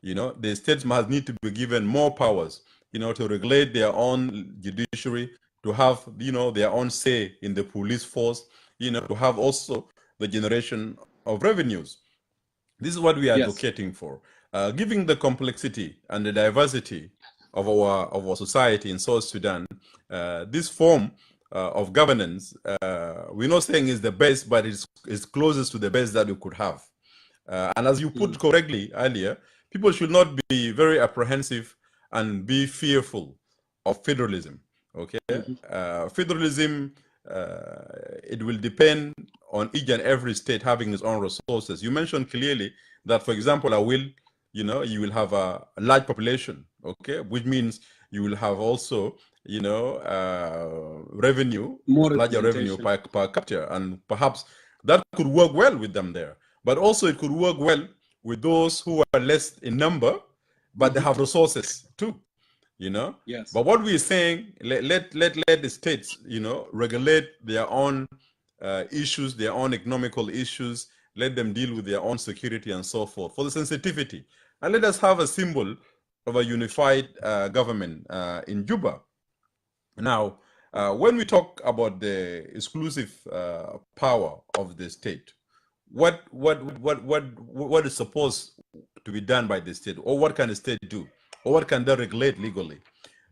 [SPEAKER 4] The states must need to be given more powers, to regulate their own judiciary, to have, their own say in the police force, to have also the generation of revenues. This is what we are advocating for. Given the complexity and the diversity of our society in South Sudan, this form of governance, we're not saying is the best, but it's closest to the best that we could have. And as you put correctly earlier, people should not be very apprehensive and be fearful of federalism. Okay, federalism, it will depend on each and every state having its own resources. You mentioned clearly that, for example, you will have a large population, okay, which means you will have also, revenue, larger revenue per capita, and perhaps that could work well with them there. But also it could work well with those who are less in number, but they have resources too, Yes. But what we're saying, let the states, regulate their own issues, their own economical issues, let them deal with their own security and so forth for the sensitivity. And let us have a symbol of a unified government in Juba. Now, when we talk about the exclusive power of the state, what is supposed to be done by the state, or what can the state do? or what can they regulate legally?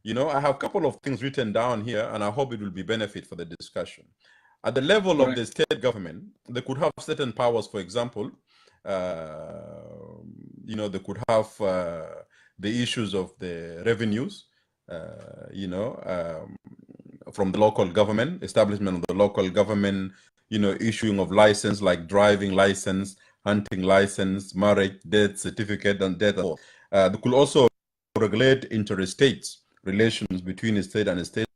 [SPEAKER 4] You know, I have a couple of things written down here, and I hope it will be benefit for the discussion. At the level of the state government, they could have certain powers. For example, you know, they could have the issues of the revenues, you know, from the local government, establishment of the local government, you know, issuing of license like driving license, hunting license, marriage, death certificate, and death. They could also regulate interstate relations between a state and a state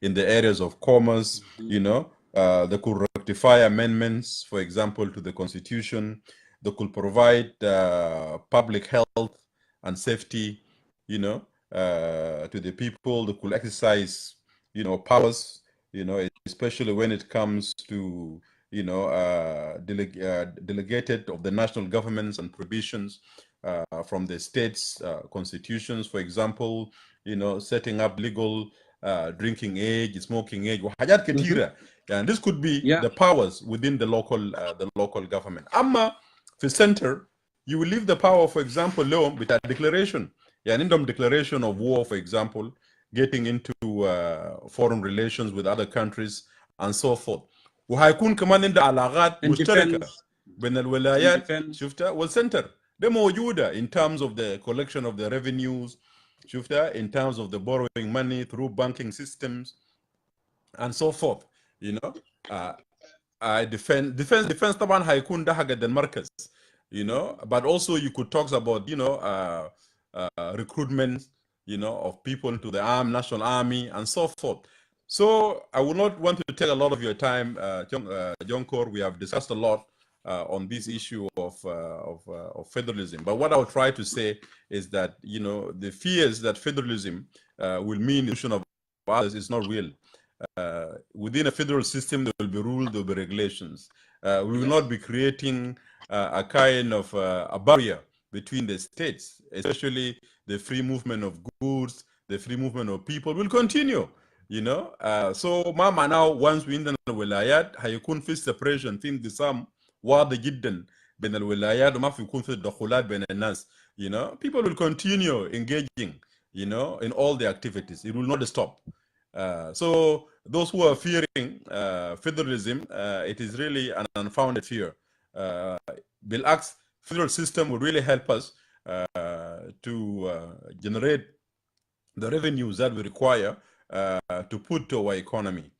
[SPEAKER 4] in the areas of commerce, you know. They could rectify amendments, for example, to the Constitution. They could provide public health and safety, you know, to the people. They could exercise, you know, powers, you know, especially when it comes to, you know, delegated of the national governments and provisions from the states' constitutions, for example, you know, setting up legal drinking age, smoking age, وحاجات كتيرة. And this could be the powers within the local government. أما في center, you will leave the power, for example, لهم بتاع declaration. يعني عندهم declaration of war, for example, getting into foreign relations with other countries and so forth. وهيكون كمان عندها علاقات مشتركة بين الولايات شفتها والسنتر. ده موجودة in terms of the collection of the revenues, شفتها, in terms of the borrowing money through banking systems and so forth. You know, defense طبعا هيكون ده حق المركز. You know, but also you could talk about, you know, recruitment, you know, of people into the national army and so forth. So I would not want to take a lot of your time, Jongkor. We have discussed a lot on this issue of federalism. But what I'll try to say is that, you know, the fears that federalism will mean the illusion of others is not real. Within a federal system, there will be rules, there will be regulations. We will not be creating a kind of a barrier between the states, especially the free movement of goods, the free movement of people will continue. You know, so mama now once we in the wilayat هيكون في separation في انقسام واضح جدا بين الولايات وما في يكون في تدخلات بين الناس. You know, people will continue engaging, you know, in all the activities. It will not stop. So those who are fearing federalism, it is really an unfounded fear. Bil'aks, federal system will really help us to generate the revenues that we require to put to our economy,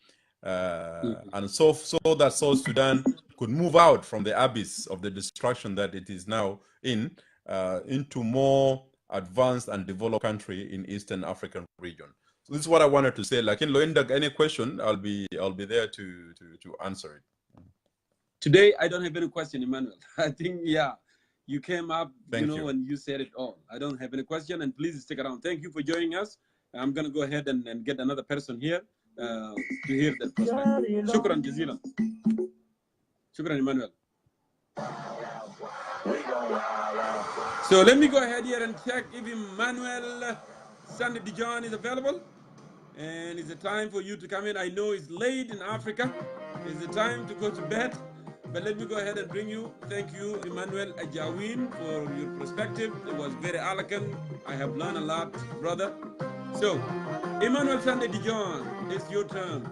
[SPEAKER 4] and so that South Sudan could move out from the abyss of the destruction that it is now in, into more advanced and developed country in Eastern African region. So this is what I wanted to say. Like in Loindag, any question, I'll be there to answer it.
[SPEAKER 1] Today I don't have any question, Emmanuel. I think you came up, and you said it all. I don't have any question, and please stick around. Thank you for joining us. I'm going to go ahead and get another person here to hear that perspective. Shukran jazilan. Shukran, Emmanuel. So let me go ahead here and check if Emmanuel Sandy Dijon is available. And it's a time for you to come in. I know it's late in Africa. It's the time to go to bed. But let me go ahead and bring you. Thank you, Emmanuel Ajawin, for your perspective. It was very eloquent. I have learned a lot, brother. So, Emmanuel Sande Dijon, it's your turn.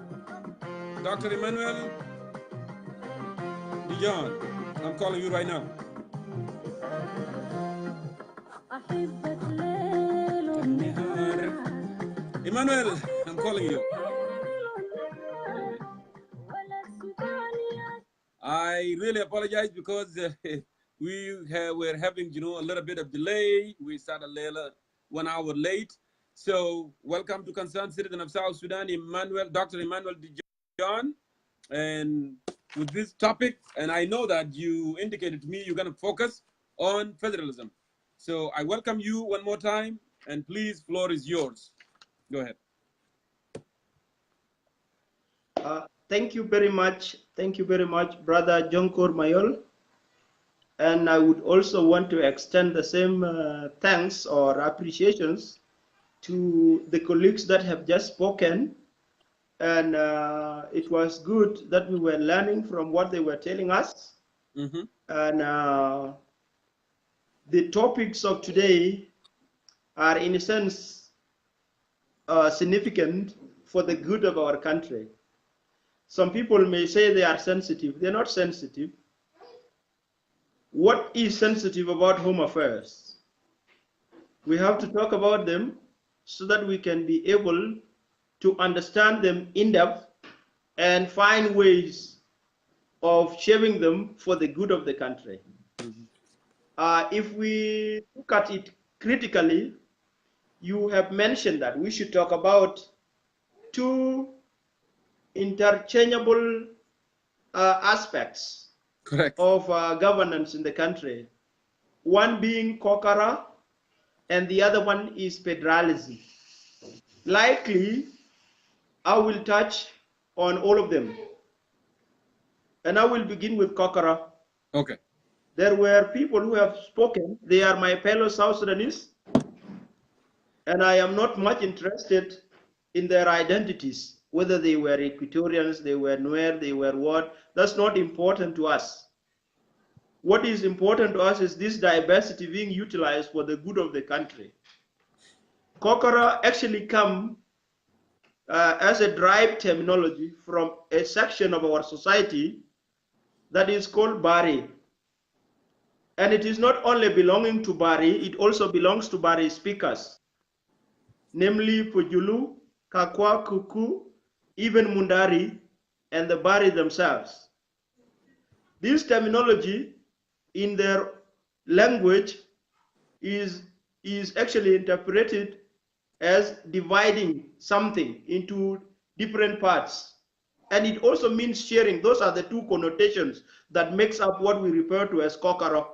[SPEAKER 1] Dr. Emmanuel Dijon, I'm calling you right now. Emmanuel, I'm calling you. I really apologize because we were having, a little bit of delay. We started 1 hour late. So welcome to Concerned Citizen of South Sudan, Dr. Emmanuel Dijon. And with this topic, and I know that you indicated to me you're going to focus on federalism. So I welcome you one more time, and please, floor is yours. Go ahead.
[SPEAKER 5] Thank you very much. Thank you very much, Brother Jongkor Mayol. And I would also want to extend the same thanks or appreciations to the colleagues that have just spoken. And it was good that we were learning from what they were telling us. Mm-hmm. And the topics of today are in a sense significant for the good of our country. Some people may say they are sensitive. They're not sensitive. What is sensitive about home affairs? We have to talk about them so that we can be able to understand them in depth and find ways of shaping them for the good of the country. If we look at it critically, you have mentioned that we should talk about two interchangeable aspects
[SPEAKER 1] Correct.
[SPEAKER 5] of governance in the country. One being Kokara, and the other one is federalism. Likely, I will touch on all of them. And I will begin with Kokara.
[SPEAKER 1] Okay.
[SPEAKER 5] There were people who have spoken. They are my fellow South Sudanese. And I am not much interested in their identities, whether they were Equatorians, they were Nuer, they were what. That's not important to us. What is important to us is this diversity being utilized for the good of the country. Kokora actually come as a derived terminology from a section of our society that is called Bari. And it is not only belonging to Bari, it also belongs to Bari speakers, namely Pujulu, Kakwa, Kuku, even Mundari, and the Bari themselves. This terminology in their language is actually interpreted as dividing something into different parts. And it also means sharing. Those are the two connotations that makes up what we refer to as Kokara.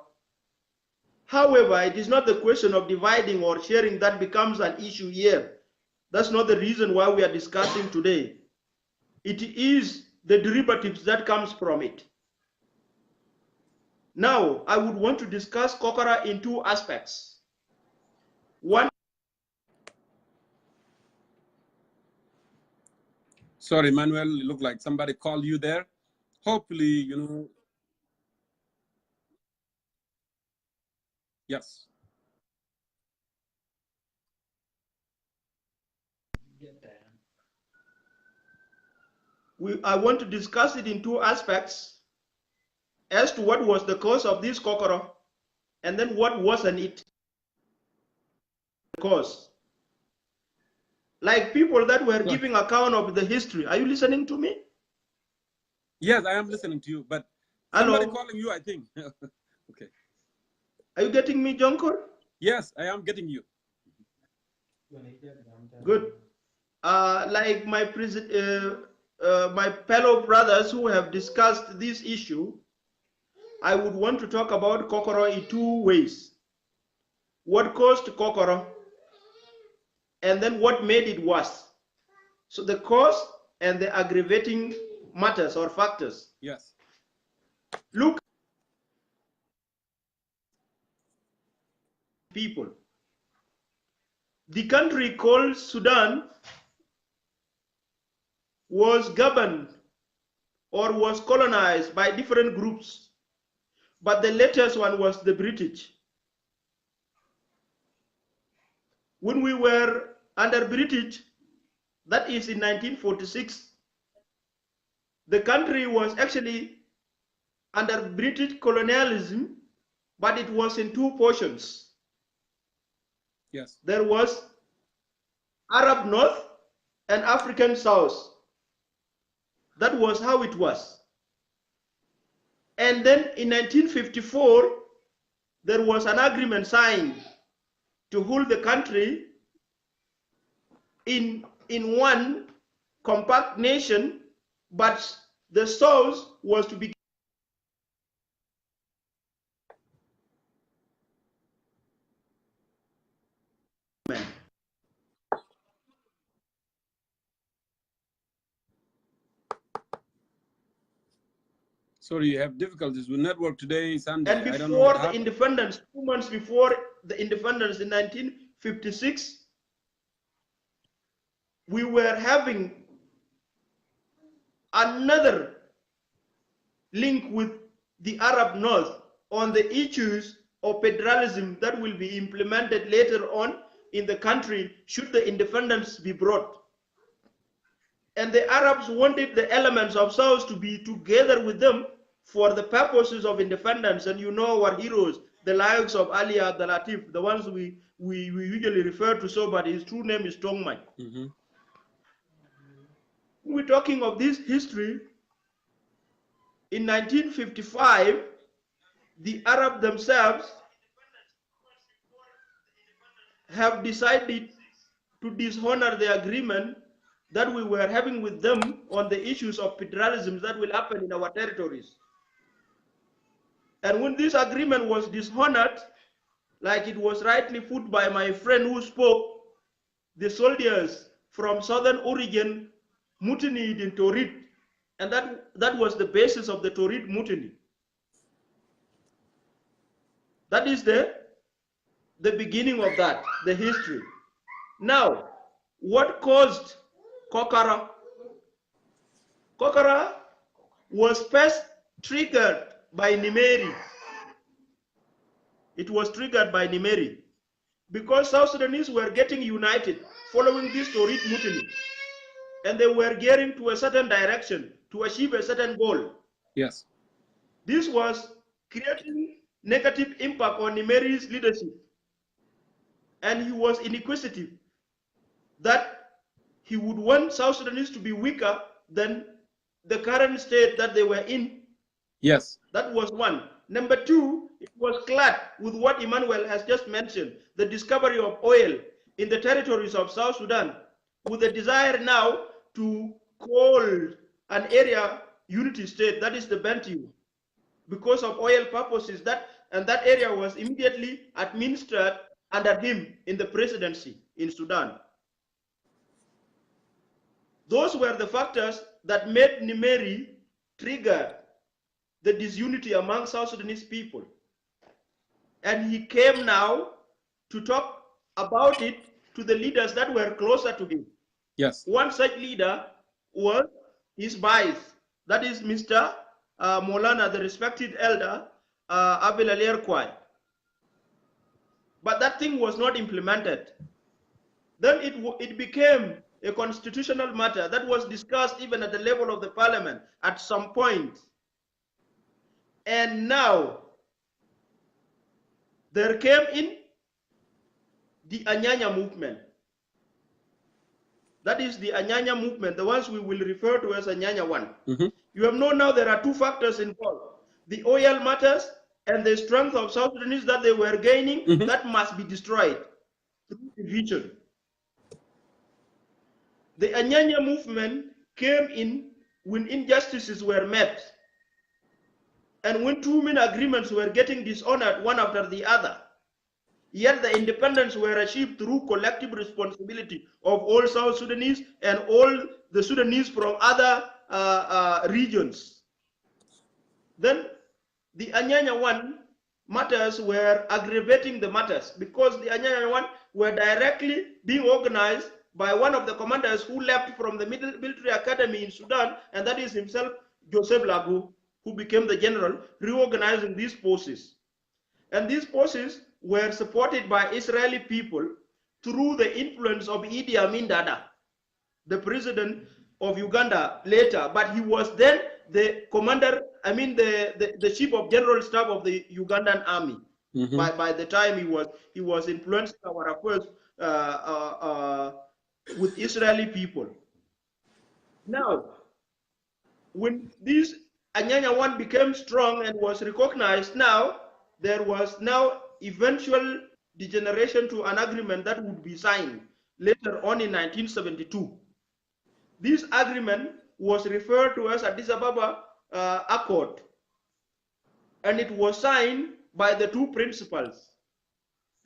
[SPEAKER 5] However, it is not the question of dividing or sharing that becomes an issue here. That's not the reason why we are discussing today. It is the derivatives that comes from it. Now, I would want to discuss Kokara in two aspects. One.
[SPEAKER 1] Sorry, Manuel, it looked like somebody called you there. Hopefully, yes.
[SPEAKER 5] I want to discuss it in two aspects as to what was the cause of this Kokoro, and then what wasn't it cause. Like people that were giving account of the history. Are you listening to me?
[SPEAKER 1] Yes, I am listening to you, but somebody calling you, I think. Okay.
[SPEAKER 5] Are you getting me, Jongkor?
[SPEAKER 1] Yes, I am getting you.
[SPEAKER 5] Good. Like my fellow brothers who have discussed this issue, I would want to talk about Kokoro in two ways. What caused Kokoro, and then what made it worse. So the cause and the aggravating matters or factors.
[SPEAKER 1] Yes.
[SPEAKER 5] Look, people. The country called Sudan was governed or was colonized by different groups, but the latest one was the British. When we were under British, that is in 1946, the country was actually under British colonialism, but it was in two portions.
[SPEAKER 1] Yes.
[SPEAKER 5] There was Arab North and African South. That was how it was. And then in 1954, there was an agreement signed to hold the country in one compact nation, but the South was to be
[SPEAKER 1] Sorry, you have difficulties with network today, Sunday.
[SPEAKER 5] And
[SPEAKER 1] I don't know what
[SPEAKER 5] before the independence, 2 months before the independence in 1956, we were having another link with the Arab North on the issues of federalism that will be implemented later on in the country should the independence be brought. And the Arabs wanted the elements of South to be together with them for the purposes of independence. And you know our heroes, the likes of Ali Abdul Latif, the ones we usually refer to so, but his true name is Tongman. We're talking of this history. In 1955, the Arab themselves have decided to dishonor the agreement that we were having with them on the issues of federalism that will happen in our territories. And when this agreement was dishonored, like it was rightly put by my friend who spoke, the soldiers from southern origin mutinied in Torit, and that was the basis of the Torit mutiny. That is the beginning of that, the history. Now, what caused Kokara? Kokara was first triggered by Nimeri. It was triggered by Nimeri because South Sudanese were getting united following this Torit mutiny, and they were gearing to a certain direction to achieve a certain goal.
[SPEAKER 1] Yes.
[SPEAKER 5] This was creating negative impact on Nimeri's leadership, and he was inquisitive that he would want South Sudanese to be weaker than the current state that they were in.
[SPEAKER 1] Yes.
[SPEAKER 5] That was one. Number two, it was clad with what Emmanuel has just mentioned, the discovery of oil in the territories of South Sudan, with a desire now to call an area unity state, that is the Bantu, because of oil purposes. And that area was immediately administered under him in the presidency in Sudan. Those were the factors that made Nimeri trigger the disunity among South Sudanese people. And he came now to talk about it to the leaders that were closer to him.
[SPEAKER 1] Yes.
[SPEAKER 5] One such leader was his vice, that is Mr. Molana, the respected elder, Abel Alier Kwai. But that thing was not implemented. Then it became a constitutional matter that was discussed even at the level of the parliament at some point. And now there came in the Anyanya movement. That is the Anyanya movement, the ones we will refer to as Anyanya 1. You have known now there are two factors involved: the oil matters and the strength of South Sudanese that they were gaining that must be destroyed through division. The Anyanya movement came in when injustices were met and when too many agreements were getting dishonored one after the other. Yet the independence were achieved through collective responsibility of all South Sudanese and all the Sudanese from other regions. Then the Anyanya 1 matters were aggravating the matters because the Anyanya 1 were directly being organized by one of the commanders who left from the military academy in Sudan, and that is himself, Joseph Lagu, who became the general, reorganizing these forces. And these forces were supported by Israeli people through the influence of Idi Amin Dada, the president of Uganda later, but he was then the commander, the chief of general staff of the Ugandan army. By the time he was influencing our affairs with Israeli people. Now, when this Anyanya 1 became strong and was recognized, now there was now eventual degeneration to an agreement that would be signed later on in 1972. This agreement was referred to as Addis Ababa Accord, and it was signed by the two principals,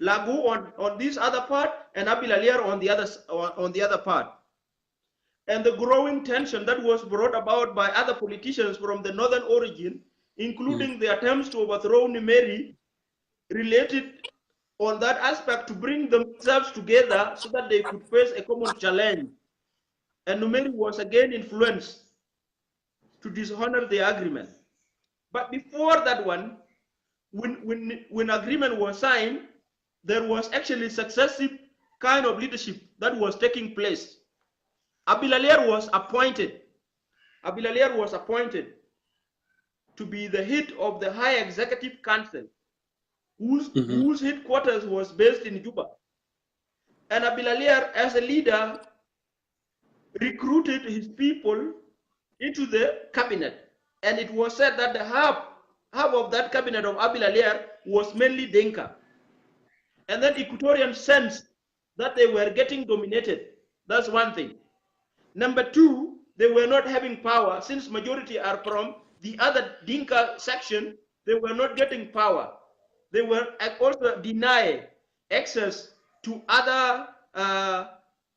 [SPEAKER 5] Lagu on this other part and Abil Alier on the other part. And the growing tension that was brought about by other politicians from the northern origin, including the attempts to overthrow Nimeri, related on that aspect to bring themselves together so that they could face a common challenge. And Nimeri was again influenced to dishonor the agreement. But before that one, when agreement was signed, there was actually successive kind of leadership that was taking place. Abilaler was appointed. Abilaler was appointed to be the head of the High Executive Council, whose headquarters was based in Juba. And Abilaler, as a leader, recruited his people into the cabinet. And it was said that the half of that cabinet of Abilaler was mainly Denka. And then Equatorians sensed that they were getting dominated. That's one thing. Number two, they were not having power. Since majority are from the other Dinka section, they were not getting power. They were also denied access to other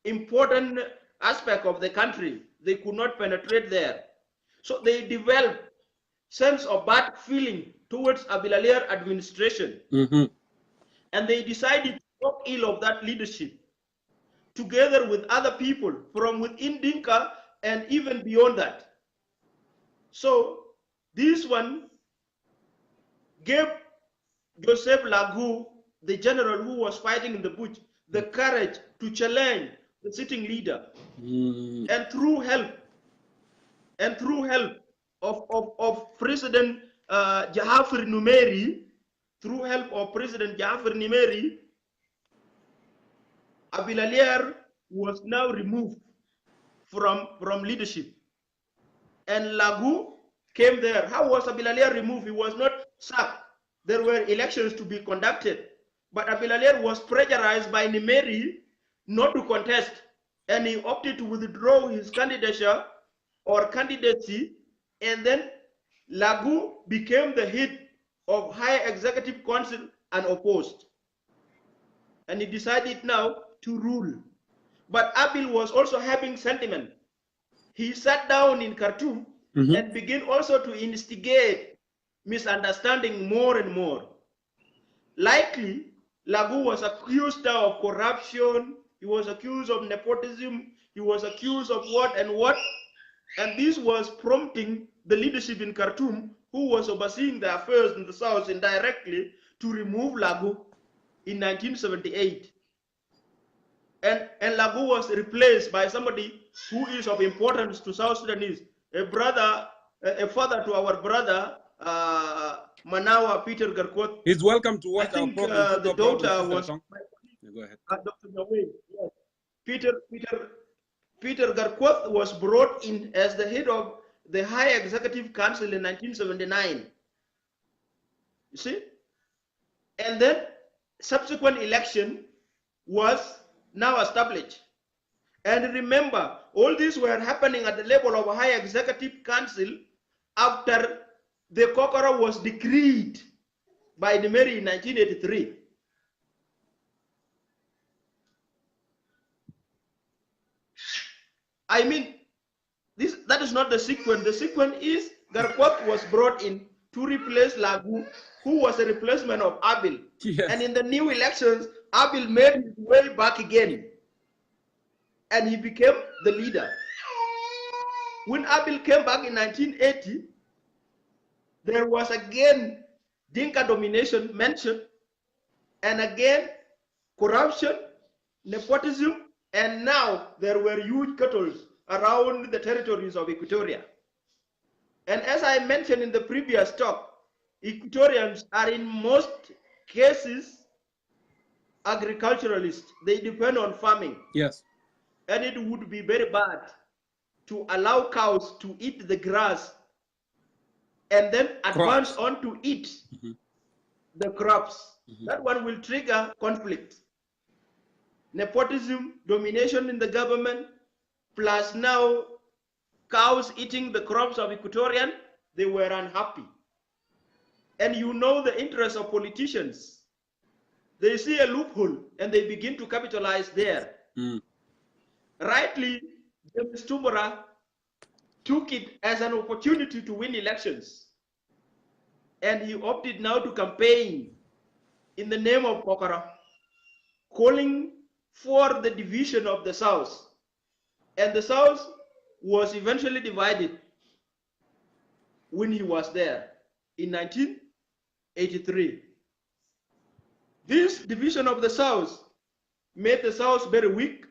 [SPEAKER 5] important aspects of the country. They could not penetrate there. So they developed sense of bad feeling towards Abilaler administration. And they decided to talk ill of that leadership, together with other people from within Dinka and even beyond that. So this one gave Joseph Lagu, the general who was fighting in the bush, the courage to challenge the sitting leader. And through help of President Jafar Numeri, Abilaler was now removed from leadership. And Lagu came there. How was Abilaler removed? He was not sacked. There were elections to be conducted. But Abilaler was pressurized by Nimeri not to contest. And he opted to withdraw his candidature or candidacy. And then Lagu became the head of High Executive Council unopposed. And he decided now to rule. But Abil was also having sentiment. He sat down in Khartoum and began also to instigate misunderstanding more and more. Likely, Lagu was accused of corruption, he was accused of nepotism, he was accused of what and what, and this was prompting the leadership in Khartoum, who was overseeing the affairs in the south indirectly, to remove Lagu in 1978. And Lagu was replaced by somebody who is of importance to South Sudanese, a father to our brother, Manawa Peter Garkot.
[SPEAKER 1] He's welcome to watch our program.
[SPEAKER 5] The daughter was
[SPEAKER 1] go ahead.
[SPEAKER 5] Dr. Yaweh. Yes. Peter Garkot was brought in as the head of the High Executive Council in 1979. You see? And then subsequent election was now established. And remember, all these were happening at the level of a High Executive Council after the Kokoro was decreed by Nimeri in 1983. I mean, that is not the sequence. The sequence is Garkot was brought in to replace Lagu, who was a replacement of Abil. Yes. And in the new elections, Abil made his way back again. And he became the leader. When Abil came back in 1980, there was again Dinka domination mentioned, and again corruption, nepotism, and now there were huge kettles around the territories of Equatoria. And as I mentioned in the previous talk, Equatorians are in most cases agriculturalists. They depend on farming.
[SPEAKER 1] Yes.
[SPEAKER 5] And it would be very bad to allow cows to eat the grass and then advance on to eat the crops. That one will trigger conflict. Nepotism, domination in the government, plus now cows eating the crops of Equatorian, they were unhappy. And you know the interest of politicians. They see a loophole and they begin to capitalize there. Rightly, James Tumora took it as an opportunity to win elections. And he opted now to campaign in the name of Kokora, calling for the division of the South. And the South was eventually divided when he was there in 1983. This division of the South made the South very weak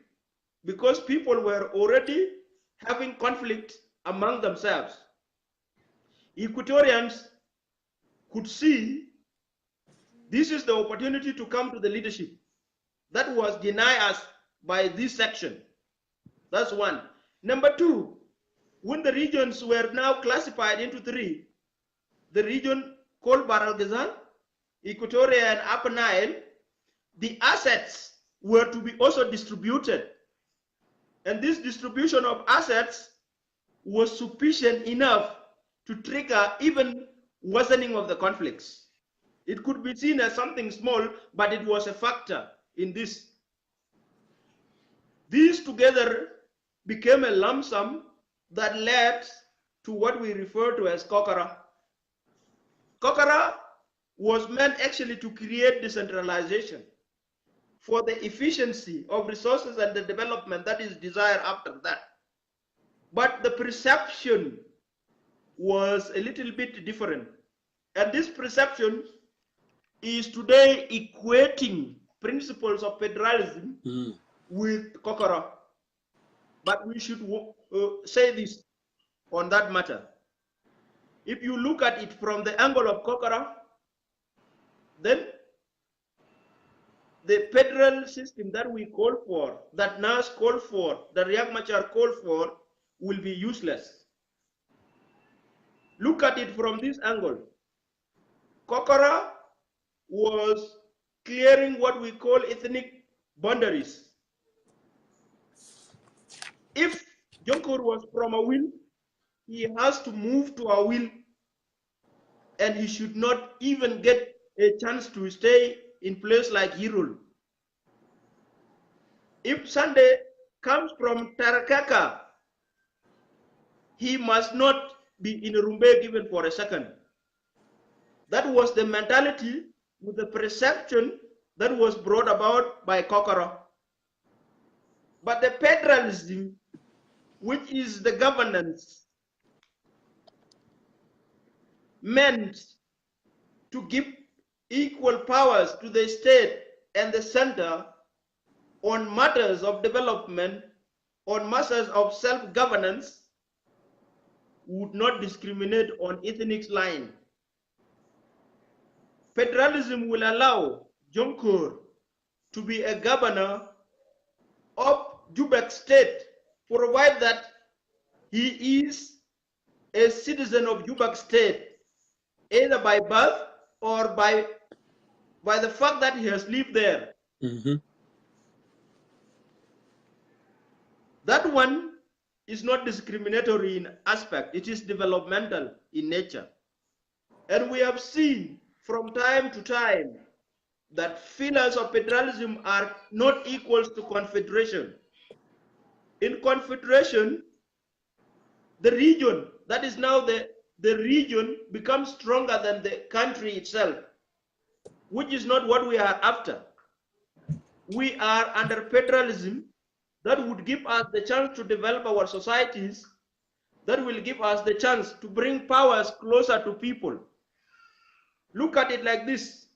[SPEAKER 5] because people were already having conflict among themselves. Equatorians could see this is the opportunity to come to the leadership that was denied us by this section. That's one. Number two, when the regions were now classified into three, the region called Bahr el Ghazal, Equatoria, and Upper Nile, the assets were to be also distributed. And this distribution of assets was sufficient enough to trigger even worsening of the conflicts. It could be seen as something small, but it was a factor in this. These together became a lump sum that led to what we refer to as Kokora. Kokora was meant actually to create decentralization for the efficiency of resources and the development that is desired after that. But the perception was a little bit different. And this perception is today equating principles of federalism with Kokora. But we should say this on that matter. If you look at it from the angle of Kokora, then the federal system that we call for, that NAS called for, that Riek Machar called for, will be useless. Look at it from this angle. Kokora was clearing what we call ethnic boundaries. If Jongkor was from a will, he has to move to a will, and he should not even get a chance to stay in place like Hirul. If Sunday comes from Tarakaka, he must not be in Rumbek even for a second. That was the mentality with the perception that was brought about by Kokora. But the federalism, which is the governance, meant to give equal powers to the state and the center on matters of development, on matters of self-governance, would not discriminate on ethnic line. Federalism will allow Jongkor to be a governor of Jubek state, provided that he is a citizen of Jubek state, either by birth or by the fact that he has lived there. That one is not discriminatory in aspect, it is developmental in nature. And we have seen from time to time that pillars of federalism are not equal to confederation. In confederation, the region, that is now the region, becomes stronger than the country itself, which is not what we are after. We are under federalism that would give us the chance to develop our societies, that will give us the chance to bring powers closer to people. Look at it like this.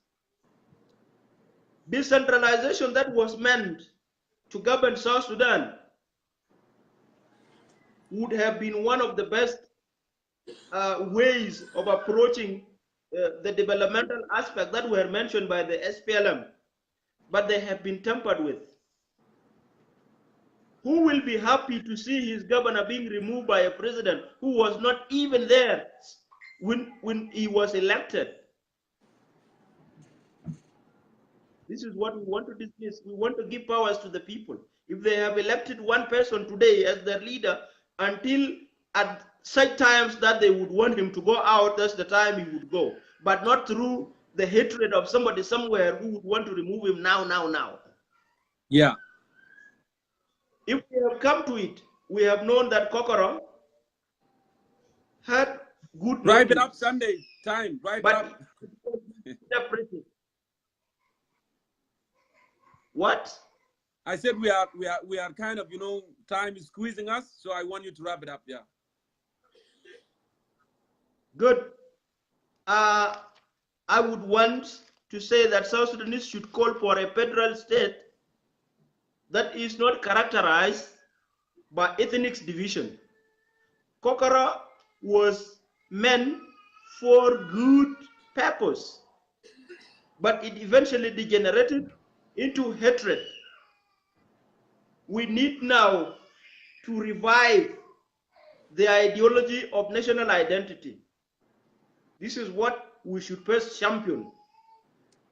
[SPEAKER 5] Decentralization that was meant to govern South Sudan would have been one of the best ways of approaching the developmental aspect that were mentioned by the SPLM, but they have been tampered with. Who will be happy to see his governor being removed by a president who was not even there when he was elected? This is what we want to dismiss. We want to give powers to the people. If they have elected one person today as their leader, until at such times that they would want him to go out, that's the time he would go. But not through the hatred of somebody somewhere who would want to remove him now.
[SPEAKER 1] Yeah.
[SPEAKER 5] If we have come to it, we have known that Kokoro had good
[SPEAKER 1] Write it up Sunday time. Write it up.
[SPEAKER 5] What?
[SPEAKER 1] I said we are kind of, time is squeezing us, so I want you to wrap it up. Yeah.
[SPEAKER 5] Good. I would want to say that South Sudanese should call for a federal state that is not characterized by ethnic division. Kokora was meant for good purpose, but it eventually degenerated into hatred. We need now to revive the ideology of national identity. This is what we should first champion.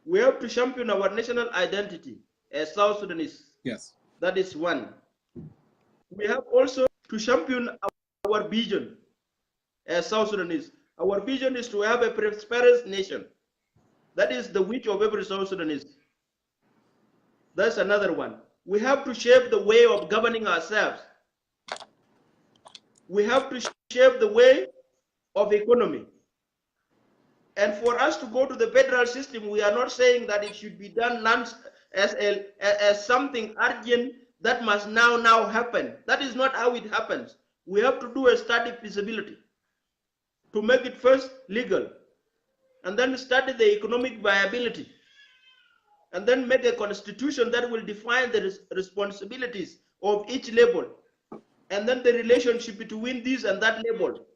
[SPEAKER 5] We have to champion our national identity as South Sudanese.
[SPEAKER 1] Yes.
[SPEAKER 5] That is one. We have also to champion our vision as South Sudanese. Our vision is to have a prosperous nation. That is the wish of every South Sudanese. That's another one. We have to shape the way of governing ourselves. We have to shape the way of economy. And for us to go to the federal system, we are not saying that it should be done as something urgent that must now happen. That is not how it happens. We have to do a study feasibility to make it first legal, and then study the economic viability, and then make a constitution that will define the responsibilities of each level, and then the relationship between this and that level,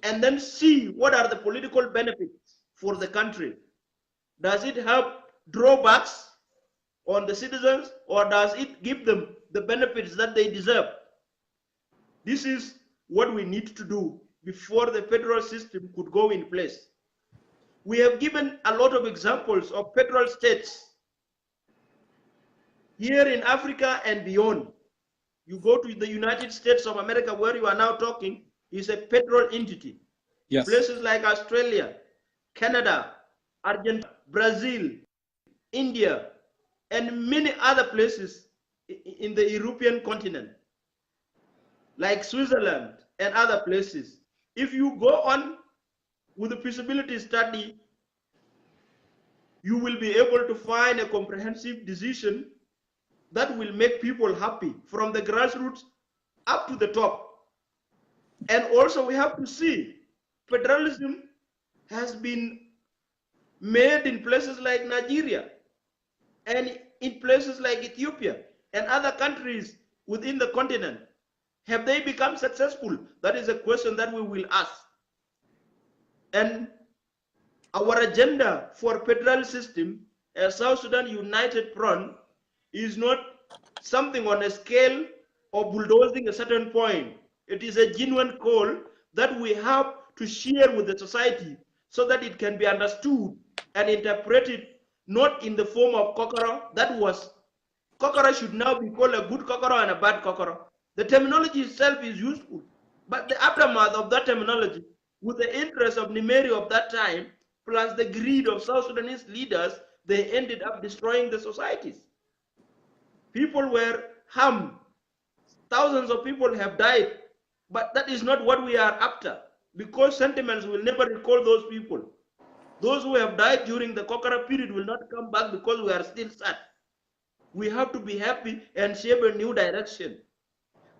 [SPEAKER 5] and then see what are the political benefits for the country. Does it have drawbacks on the citizens, or does it give them the benefits that they deserve? This is what we need to do before the federal system could go in place. We have given a lot of examples of federal states here in Africa and beyond. You go to the United States of America, where you are now talking, is a federal entity.
[SPEAKER 1] Yes.
[SPEAKER 5] Places like Australia, Canada, Argentina, Brazil, India, and many other places in the European continent, like Switzerland and other places. If you go on with the feasibility study, you will be able to find a comprehensive decision that will make people happy from the grassroots up to the top. And also we have to see federalism has been made in places like Nigeria and in places like Ethiopia and other countries within the continent. Have they become successful? That is a question that we will ask. And our agenda for federal system as South Sudan United Front is not something on a scale of bulldozing a certain point. It is a genuine call that we have to share with the society so that it can be understood and interpreted not in the form of kokoro. Kokoro should now be called a good kokoro and a bad kokoro. The terminology itself is useful, but the aftermath of that terminology, with the interest of Nimeri of that time, plus the greed of South Sudanese leaders, they ended up destroying the societies. People were harmed. Thousands of people have died, but that is not what we are after, because sentiments will never recall those people. Those who have died during the Kokora period will not come back because we are still sad. We have to be happy and shape a new direction.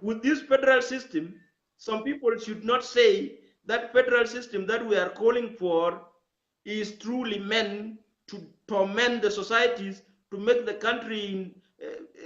[SPEAKER 5] With this federal system, some people should not say that federal system that we are calling for is truly meant to torment the societies, to make the country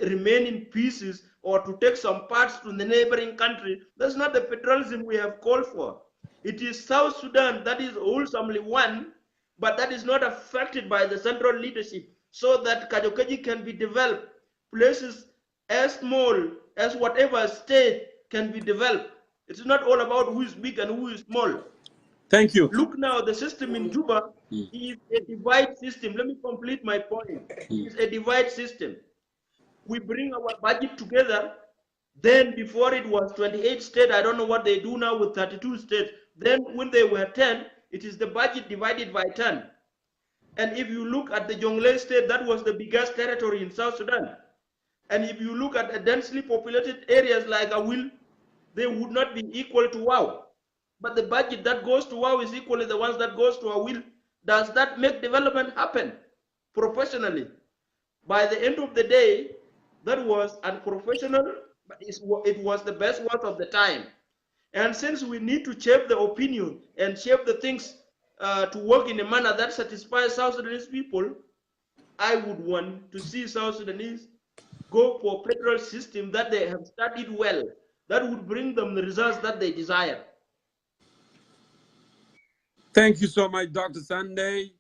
[SPEAKER 5] remain in pieces, or to take some parts to the neighboring country. That's not the federalism we have called for. It is South Sudan that is wholesomely one, but that is not affected by the central leadership, so that Kajokeji can be developed. Places as small as whatever state can be developed. It's not all about who is big and who is small.
[SPEAKER 1] Thank you.
[SPEAKER 5] Look now, the system in Juba is a divide system. Let me complete my point. It's a divide system. We bring our budget together. Then before it was 28 states, I don't know what they do now with 32 states. Then when they were 10, it is the budget divided by 10. And if you look at the Jonglei state, that was the biggest territory in South Sudan. And if you look at the densely populated areas like Awil, they would not be equal to Wow. But the budget that goes to Wow is equally the ones that goes to Awil. Does that make development happen professionally? By the end of the day, that was unprofessional, but it was the best work of the time. And since we need to shape the opinion and shape the things to work in a manner that satisfies South Sudanese people, I would want to see South Sudanese go for federal system that they have studied well, that would bring them the results that they desire.
[SPEAKER 1] Thank you so much, Dr. Sunday,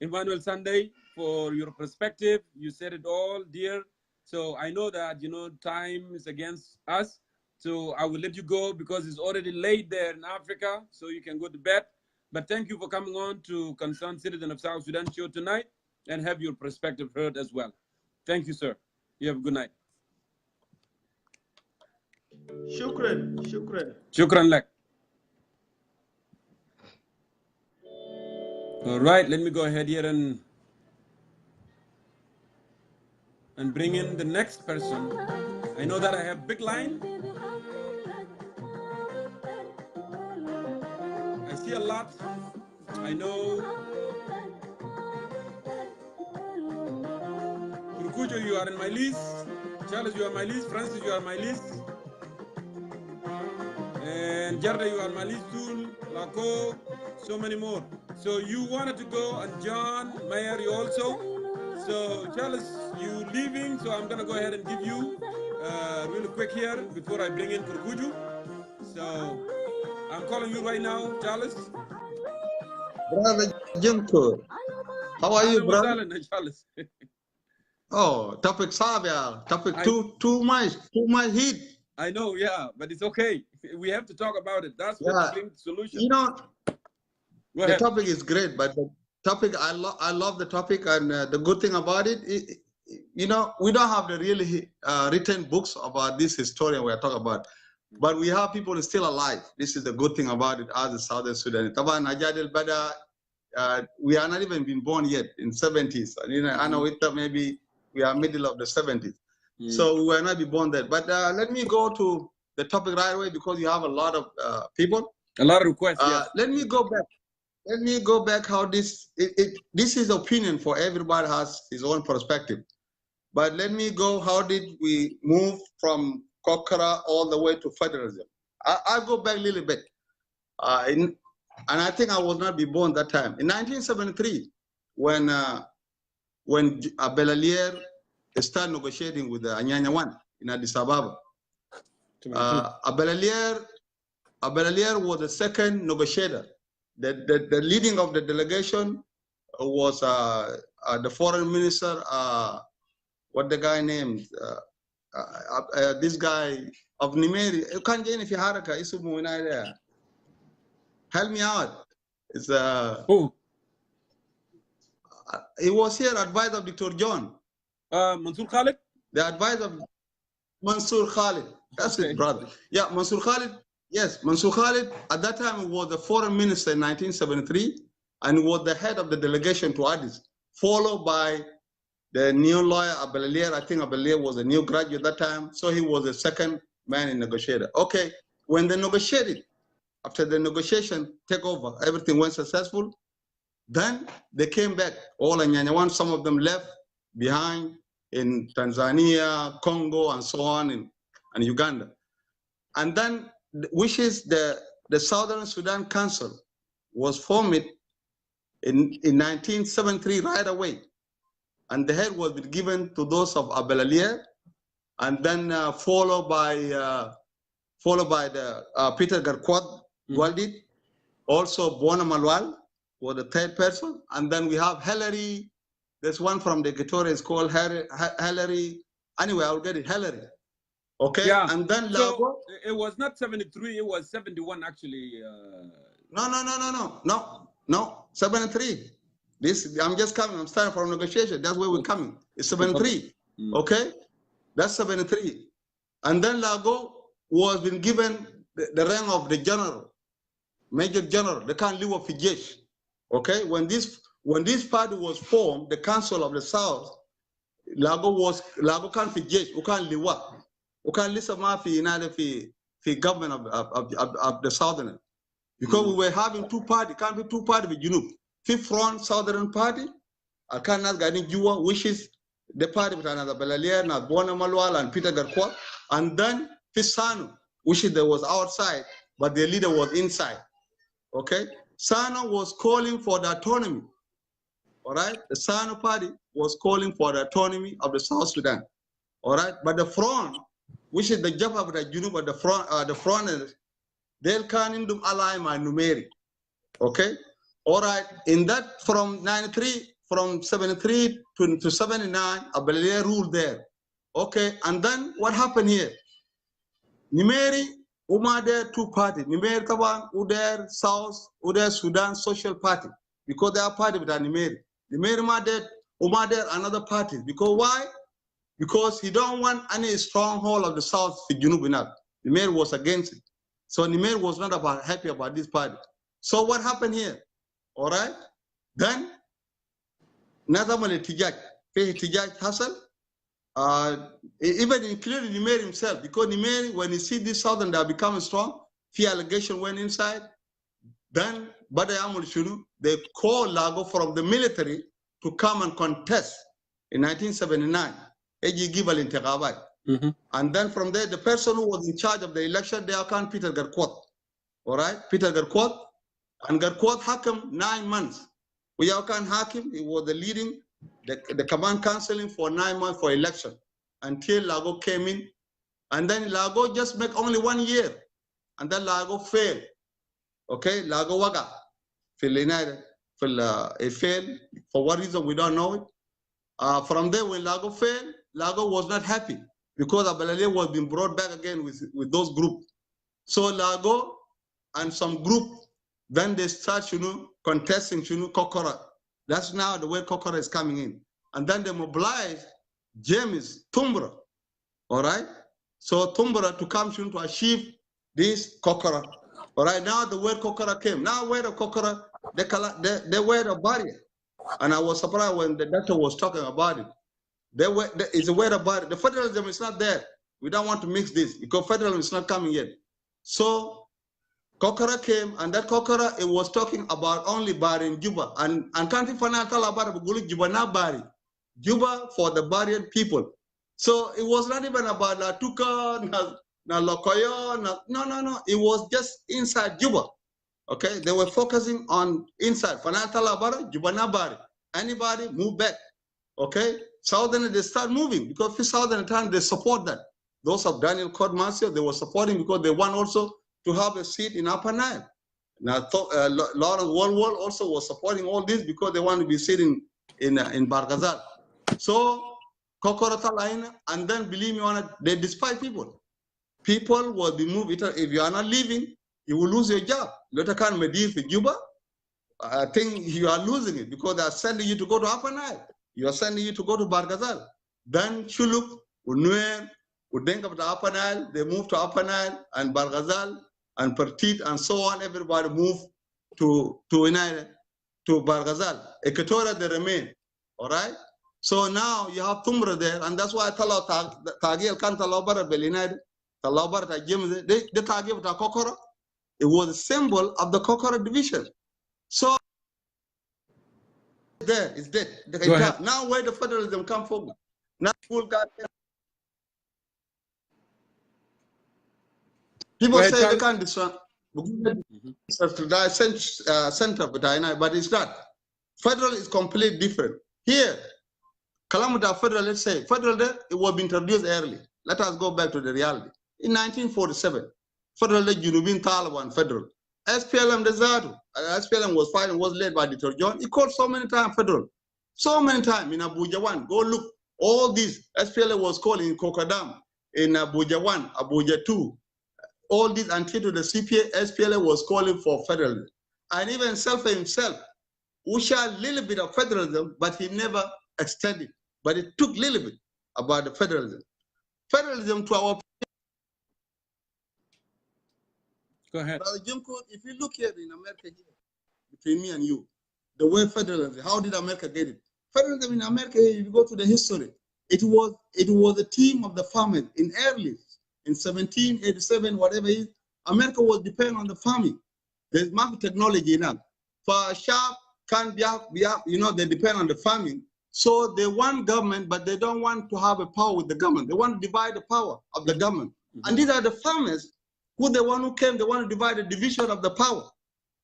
[SPEAKER 1] Emmanuel Sunday, for your perspective. You said it all, dear. So I know that, time is against us. So I will let you go because it's already late there in Africa, so you can go to bed. But thank you for coming on to Concerned Citizen of South Sudan show tonight and have your perspective heard as well. Thank you, sir. You have a good night.
[SPEAKER 5] Shukran, shukran.
[SPEAKER 1] Shukran lak. All right, let me go ahead here and bring in the next person. I know that I have big line. I see a lot. I know. Kurukujo, you are in my list. Charles, you are my list. Francis, you are my list. And Jarda, you are my list too. Lako, so many more. So you wanted to go, and John, Mayer, you also. So Charles, you leaving, so I'm gonna go ahead and give you really quick here before I bring in Kurkuju. So I'm calling you right now, Charles.
[SPEAKER 6] Brother Jongkor, how are you, brother?
[SPEAKER 1] Charles.
[SPEAKER 6] Oh, topic Sabia, topic too much heat.
[SPEAKER 1] I know, yeah, but it's okay. We have to talk about it. That's what brings solution.
[SPEAKER 6] You know, the topic is great, but the topic I love the topic, and the good thing about it, we don't have the really written books about this historian we are talking about, but we have people still alive. This is the good thing about it as a Southern Sudan. Taban Ajad el Bada, we are not even been born yet in 70s. I know it maybe we are middle of the 70s. So we will not be born there. But let me go to the topic right away because you have a lot of people.
[SPEAKER 1] A lot of requests, yes.
[SPEAKER 6] Let me go back. Let me go back how this is opinion for everybody has his own perspective. But let me go, how did we move from Kokara all the way to federalism? I'll go back a little bit. And I think I was not be born that time. In 1973, when Belalier started negotiating with the Anyanya One in Addis Ababa, Belalier was the second negotiator. The leading of the delegation was the foreign minister, what the guy named, this guy of Nimeri. You can't get if you haraka, help me out. It's
[SPEAKER 1] who?
[SPEAKER 6] He was here, advisor of Dr. John.
[SPEAKER 1] Mansour Khalid?
[SPEAKER 6] The advisor of Mansour Khalid. That's his brother. Yeah, Mansour Khalid. Yes, Mansour Khalid, at that time, he was the foreign minister in 1973 and was the head of the delegation to Addis, followed by the new lawyer, Abelalier. I think Abelalier was a new graduate at that time, so he was the second man in negotiator. Okay, when they negotiated, after the negotiation take over, everything went successful, then they came back, all Anyanyawan, some of them left behind in Tanzania, Congo, and so on, and Uganda. And then which is the Southern Sudan Council was formed in 1973 right away. And the head was given to those of Abelalier, and then followed by the Peter Garquat Gwaldid, also Bona Malwal was the third person. And then we have Hillary, there's one from the Equatorial, it's called Hillary. Anyway, I'll get it, Hillary. Okay,
[SPEAKER 1] yeah.
[SPEAKER 6] And then
[SPEAKER 1] so it was not 73, it was 71 actually.
[SPEAKER 6] No, 73. This, I'm just coming, I'm starting from negotiation. That's where we're coming. It's 73. Okay, that's 73. And then Lago was been given the rank of the general, major general. They can't live off Fijesh. Okay, when this party was formed, the Council of the South, Lago can't Fijesh, who can't live what? We can listen to government of the Southern, because we were having two parties. Can't be two parties with Junub. Fifth Front Southern Party, I cannot get in Jua, which is the party with another Belalier, Bona Malwal, and Peter Garquat, and then Fifth Sanu, which is, there was outside, but the leader was inside. Okay, Sanu was calling for the autonomy. All right, the Sanu party was calling for the autonomy of the South Sudan. all right? But the front, which is the Jabba of the Junub, but the front is, they'll can in them ally my numeri, okay? All right, in that from 93, from 73 to 79, Abelale ruled there, okay? And then what happened here? Numeri, Uma there two parties. Numeri Kaban, Uder South, Uder Sudan Social Party, because they are party with Numeri. Numeri Uma there another party. Because why? Because he don't want any stronghold of the South to Junubinat. Numeri was against it. So Numeri was not happy about this party. So what happened here? All right? Then, Nazamali Tijaj, Tijaj Hassel, even including Nimeri himself, because Nimeri, when he see this southern that are becoming strong, fear allegation went inside, then Badai Amul Shunu, they called Lago from the military to come and contest in 1979. Eji Gibal in Tegabai. And then from there, the person who was in charge of the election, they account Peter Garquat. All right? Peter Garquat. And Garquat Hakim 9 months. We can Hakim, he was the leading the command counseling for 9 months for election until Lago came in. And then Lago just make only 1 year. And then Lago failed. Okay, Lago Waga. It failed. For what reason, we don't know it. From there, when Lago failed, Lago was not happy because Abalale was being brought back again with those groups. So Lago and some group, then they start, contesting, Kokora. That's now the way Kokora is coming in. And then they mobilize James Tumbra, all right? So Tumbra to come to achieve this Kokora. All right, now the word Kokora came. Now where the Kokora, they were a barrier. And I was surprised when the doctor was talking about it. It's a word about it. The federalism is not there. We don't want to mix this because federalism is not coming yet. So Kokora came, and that Kokora, it was talking about only Bari in Juba. And country financial about Juba, not Bari. Juba for the Barian people. So it was not even about La Tuka, na Lokoyo, no. It was just inside Juba. Okay, they were focusing on inside. Financial about Juba, not Bari. Anybody move back. Okay, Southern, they start moving because for Southern time they support that. Those of Daniel Court-Marcial, they were supporting because they want also to have a seat in Upper Nile. Now, Lawrence Woolwell also was supporting all this because they want to be sitting in Barghazal. So, Kokora, and then believe me on it, they despise people. People will be moved. If you are not leaving, you will lose your job. Later can Medivh for Juba. I think you are losing it because they are sending you to go to Upper Nile. You are sending you to go to Barghazal. Then Chuluk, Unwer, Udenka to Upper Nile, they move to Upper Nile and Barghazal and Pertit and so on. Everybody move to Barghazal. Equatorial, they remain. All right? So now you have Tumra there, and that's why I tell Tagil can't tell about Belinide, Talabar, the Tagil to Kokora. It was a symbol of the Kokora division. So there, it's dead. Now where the federalism come from? Now people say they can't destroy center, but it's not. Federal is completely different. Here, Kalamata Federal, let's say, Federal, it was introduced early. Let us go back to the reality. In 1947, Federal Junubin Taliban Federal. SPLM Desert, SPLM was fighting, was led by Dr. John. He called so many times Federal. So many times in Abuja 1. Go look. All these, SPLM was called in Kokadam, in Abuja 1, Abuja 2. All this until to the CPA, SPLM was calling for federalism. And even Selfa himself, who shared a little bit of federalism, but he never extended. But it took a little bit about the federalism. Federalism to our...
[SPEAKER 1] Go ahead.
[SPEAKER 6] Jongkor, if you look here in America here, between me and you, the way federalism, how did America get it? Federalism in America, if you go to the history, it was a team of the farmers in early, in 1787, whatever it is, America was dependent on the farming. There's market technology enough. For a shop, can't be up, they depend on the farming. So they want government, but they don't want to have a power with the government. They want to divide the power of the government. And these are the farmers who the one who came, they want to divide the division of the power.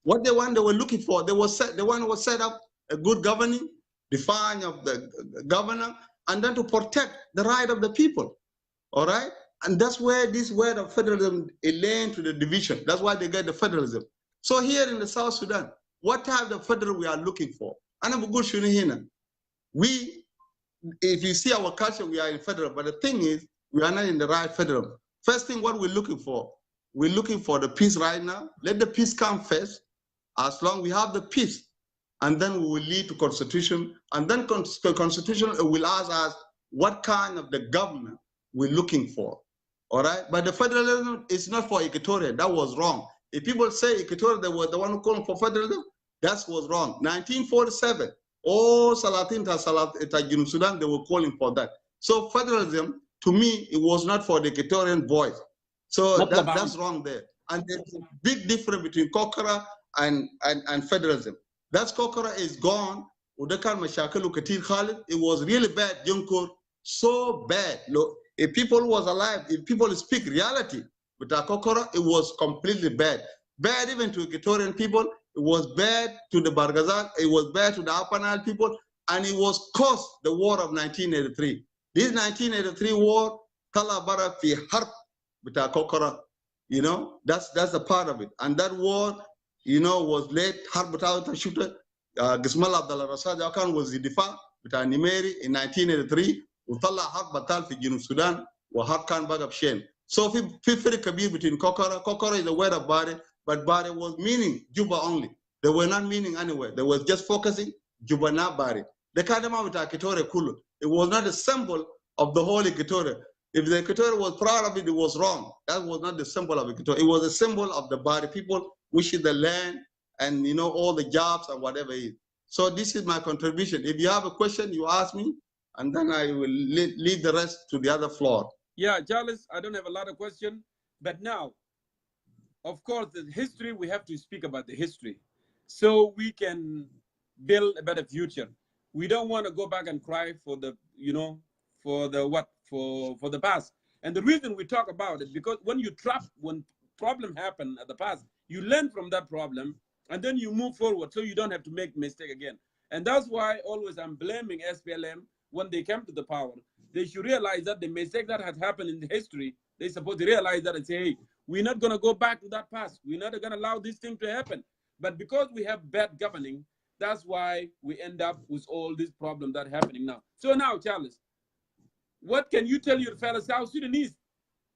[SPEAKER 6] What they want, they were looking for, the one was set up a good governing, define of the governor, and then to protect the right of the people. All right? And that's where this word of federalism is linked to the division. That's why they get the federalism. So here in the South Sudan, what type of federal we are looking for? We, if you see our culture, we are in federal, but the thing is, we are not in the right federal. First thing, what we're looking for the peace right now. Let the peace come first. As long we have the peace, and then we will lead to constitution, and then the constitution will ask us what kind of the government we're looking for. All right, but the federalism is not for Equatoria. That was wrong. If people say Equatoria, they were the one who called for federalism, that was wrong. 1947, all Salatin ta Sudan, they were calling for that. So federalism, to me, it was not for the Equatorian voice. So that's wrong there. And there's a big difference between Kokora and federalism. That Kokora is gone. It was really bad, Jongkor, so bad. Look, if people was alive, if people speak reality, with Kokora, it was completely bad. Bad even to Equatorian people, it was bad to the Bargazal, it was bad to the Upper Nile people, and it was caused the war of 1983. This 1983 war, Talabara fi harb with Kokora, you know, that's a part of it. And that war, you know, was led harb without shooter. Gismal Abdullah Rasad Akan was the Difa with Nimeri in 1983. وطلع حرب بطال في جنوب السودان وحرب كان بقى بشين. So في فرق كبير between Kokora is a word of Bari, but Bari was meaning Juba only. They were not meaning anywhere. They were just focusing Juba, not Bari. The Kadama with Equatoria Kulu. It was not a symbol of the whole Equatoria. If the Equatoria was proud of it, it was wrong. That was not the symbol of Equatoria. It was a symbol of the Bari people wishing the land and, you know, all the jobs and whatever it is. So this is my contribution. If you have a question, you ask me, and then I will leave the rest to the other floor.
[SPEAKER 1] Yeah, Charles, I don't have a lot of questions, but now, of course, the history, we have to speak about the history so we can build a better future. We don't want to go back and cry for the, you know, for the past. And the reason we talk about it, because when problem happen at the past, you learn from that problem, and then you move forward so you don't have to make mistake again. And that's why always I'm blaming SPLM. When they came to the power, they should realize that the mistake that had happened in the history, they're supposed to realize that and say, hey, we're not going to go back to that past. We're not going to allow this thing to happen. But because we have bad governing, that's why we end up with all these problems that are happening now. So now, Charles, what can you tell your fellow South Sudanese?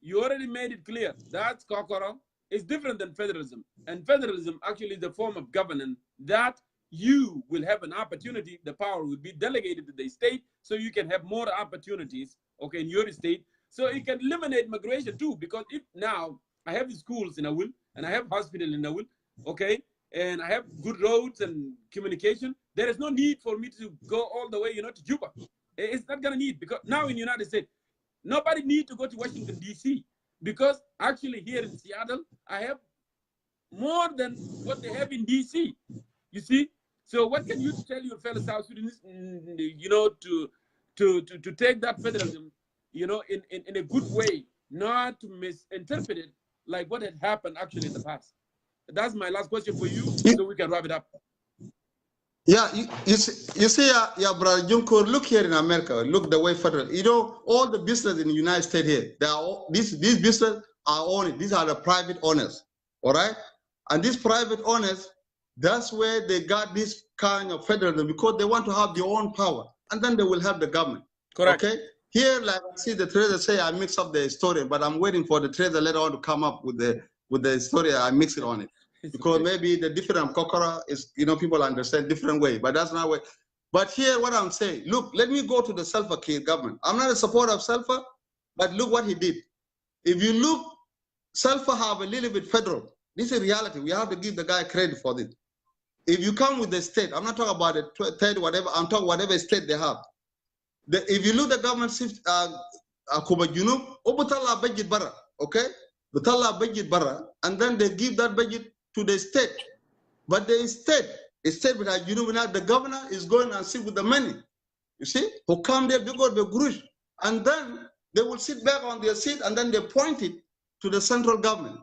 [SPEAKER 1] You already made it clear that Kokora is different than federalism. And federalism actually is the form of governance that you will have an opportunity, the power will be delegated to the state, so you can have more opportunities, okay, in your state. So it can eliminate migration too, because if now I have schools in Awil, and I have hospital in Awil, okay, and I have good roads and communication, there is no need for me to go all the way, you know, to Juba. It's not gonna need, because now in the United States, nobody need to go to Washington, D.C., because actually here in Seattle, I have more than what they have in D.C., you see? So what can you tell your fellow South Sudanese, you know, to take that federalism, you know, in a good way, not to misinterpret it like what had happened actually in the past? That's my last question for you, so we can wrap it up.
[SPEAKER 6] Yeah, you see, yeah, brother Jongkor, look here in America, look the way federal, you know, all the business in the United States here, they are all, these business are owned, these are the private owners, all right? And these private owners, that's where they got this kind of federalism, because they want to have their own power, and then they will help the government.
[SPEAKER 1] Correct. Okay.
[SPEAKER 6] Here, like I see the trader say, I mix up the story, but I'm waiting for the trader later on to come up with the story. I mix it on it, because maybe the different Kokora is, you know, people understand different way, but that's not way. But here, what I'm saying, look, let me go to the Salva Kiir government. I'm not a supporter of Salva, but look what he did. If you look, Salva have a little bit federal. This is reality. We have to give the guy credit for this. If you come with the state, I'm not talking about the third, whatever, I'm talking whatever state they have. If you look at the government, Kuba Junub, Obutala budget bara, okay? Butala budget bara, and then they give that budget to the state. But the state without Junub, the governor is going and sit with the money. You see? Who come there, they got the grush. And then they will sit back on their seat, and then they point it to the central government.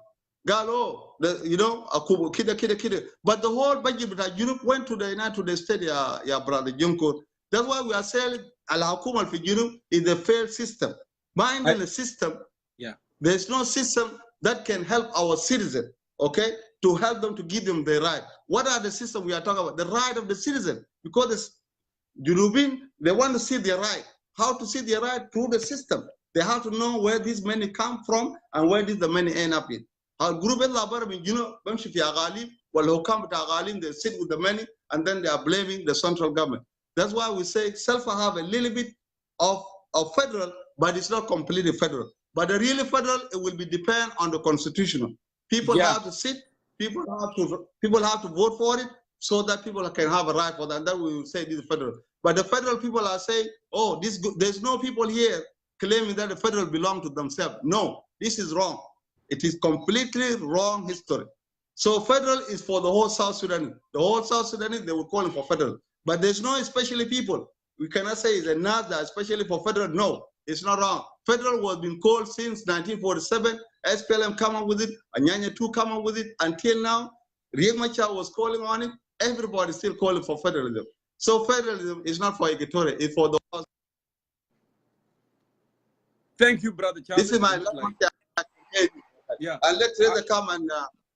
[SPEAKER 6] Galo, you know, kida. But the whole budget that Europe went to the state, yeah, brother Jongkor. That's why we are saying al-Hakuma al-Fijinu is a failed system. Mind in the system, there's no system that can help our citizens, okay, to help them to give them their right. What are the systems we are talking about? The right of the citizen, because it's Junubin, they want to see their right. How to see their right? Through the system. They have to know where these money come from and where did the money end up in. Our group they sit with the money and then they are blaming the central government. That's why we say Self have a little bit of federal, but it's not completely federal. But the really federal, it will be depend on the constitutional. People have to sit, people have to vote for it so that people can have a right for that. And then we will say this is federal. But the federal people are saying, oh, there's no people here claiming that the federal belong to themselves. No, this is wrong. It is completely wrong history. So federal is for the whole South Sudanese. The whole South Sudanese, they will call it for federal. But there's no especially people. We cannot say it's a NASDA, especially for federal. No, it's not wrong. Federal was been called since 1947. SPLM come up with it. Anyanya 2 come up with it. Until now, Riek Machar was calling on it. Everybody still calling for federalism. So federalism is not for Equatorial. It's for the whole.
[SPEAKER 1] Thank you, Brother Charles.
[SPEAKER 6] This is my language.
[SPEAKER 1] Yeah.
[SPEAKER 6] And let Reza come and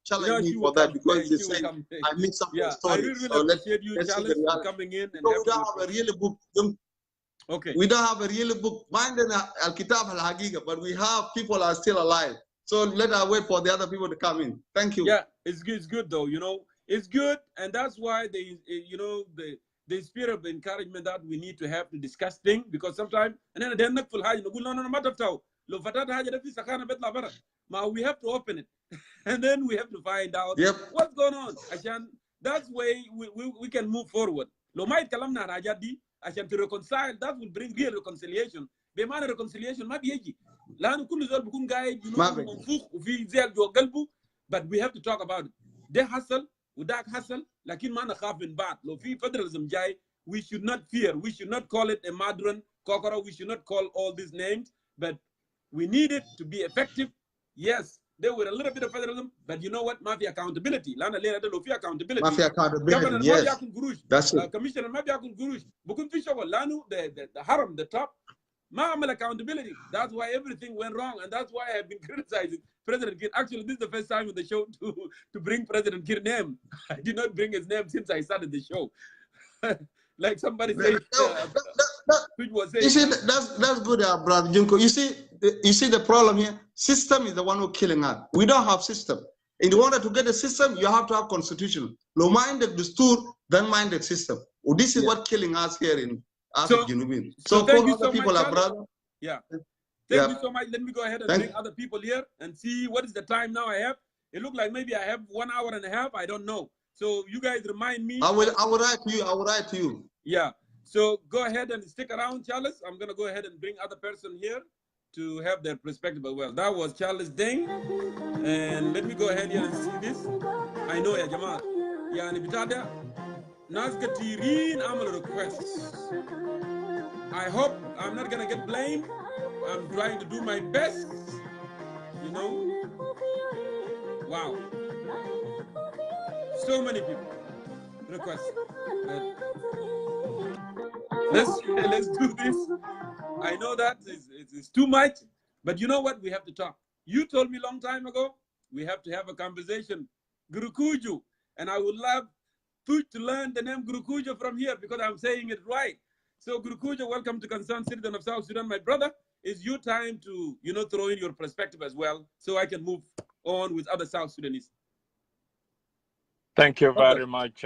[SPEAKER 6] challenge me for that because they say I mix up the story.
[SPEAKER 1] I really appreciate you, Charles, for coming in. And
[SPEAKER 6] we don't have a real book.
[SPEAKER 1] Okay.
[SPEAKER 6] We don't have a real book. Mind Al Kitab Al Hagiga, but we have people are still alive. So let us wait for the other people to come in. Thank you.
[SPEAKER 1] Yeah, it's good. It's good though. You know, it's good, and that's why they, you know, the spirit of encouragement that we need to have to discuss things, because sometimes and then we have to open it and then we have to find out what's going on. That's way we can move forward. To reconcile, that will bring real reconciliation. بمعنى reconciliation ما بيجي لأنه كل زول بيكون قاعد منفوخ وفي زعل جوا قلبه, but we have to talk about it. ده حصل وده حصل لكن ما نخاف من بعض. لو في federalism جاي, we should not fear. We should not call it a modern kokoro. We should not call all these names, but we need it to be effective. Yes, there were a little bit of federalism, but you know what? Mafia accountability. Lana later there will accountability.
[SPEAKER 6] Mafia accountability. Yes. That's it.
[SPEAKER 1] Commissioner Mafia gurush. Bukun fisha lanu the haram the top. Ma'amal accountability. That's why everything went wrong, and that's why I have been criticizing President Kir. Actually, this is the first time on the show to bring President Kir's name. I did not bring his name since I started the show. Like somebody said, was saying.
[SPEAKER 6] You see, that's good, brother Junko. You see the problem here. System is the one who's killing us. We don't have system. In order to get a system, you have to have constitution. Low minded the stool, then mind the system. Well, this is what killing us here in Africa. So
[SPEAKER 1] thank you so
[SPEAKER 6] people
[SPEAKER 1] much,
[SPEAKER 6] are brother.
[SPEAKER 1] Yeah. Thank you so much. Let me go ahead and bring other people here and see what is the time now I have. It looks like maybe I have 1 hour and a half. I don't know. So you guys remind me.
[SPEAKER 6] I will write to you. I will write to you.
[SPEAKER 1] Yeah. So go ahead and stick around, Charles. I'm gonna go ahead and bring other person here to have their perspective as well. That was Charles Deng. And let me go ahead here and see this. I know ya Jamal. Yani bitada. Nazga Tirin Amal requests. I hope I'm not gonna get blamed. I'm trying to do my best. You know. Wow. So many people request. Let's do this. I know that it's too much, but you know what? We have to talk. You told me a long time ago we have to have a conversation, Gurukuju, and I would love to learn the name Gurukuju from here because I'm saying it right. So Gurukuju, welcome to Concerned Citizen of South Sudan, my brother. It's your time to throw in your perspective as well, so I can move on with other South Sudanese.
[SPEAKER 7] Thank you very much,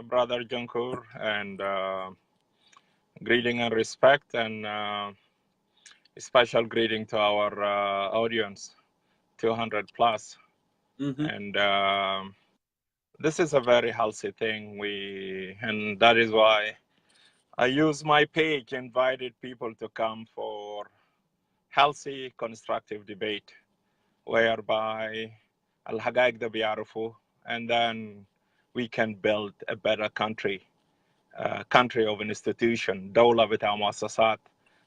[SPEAKER 7] Brother Jongkor, and greeting and respect, and a special greeting to our audience, 200 plus. And this is a very healthy thing. And that is why I use my page, invited people to come for healthy, constructive debate, whereby al-haqaiq da biyarifu, and then we can build a better country. Country of an institution, دولة بتاع مؤسسات،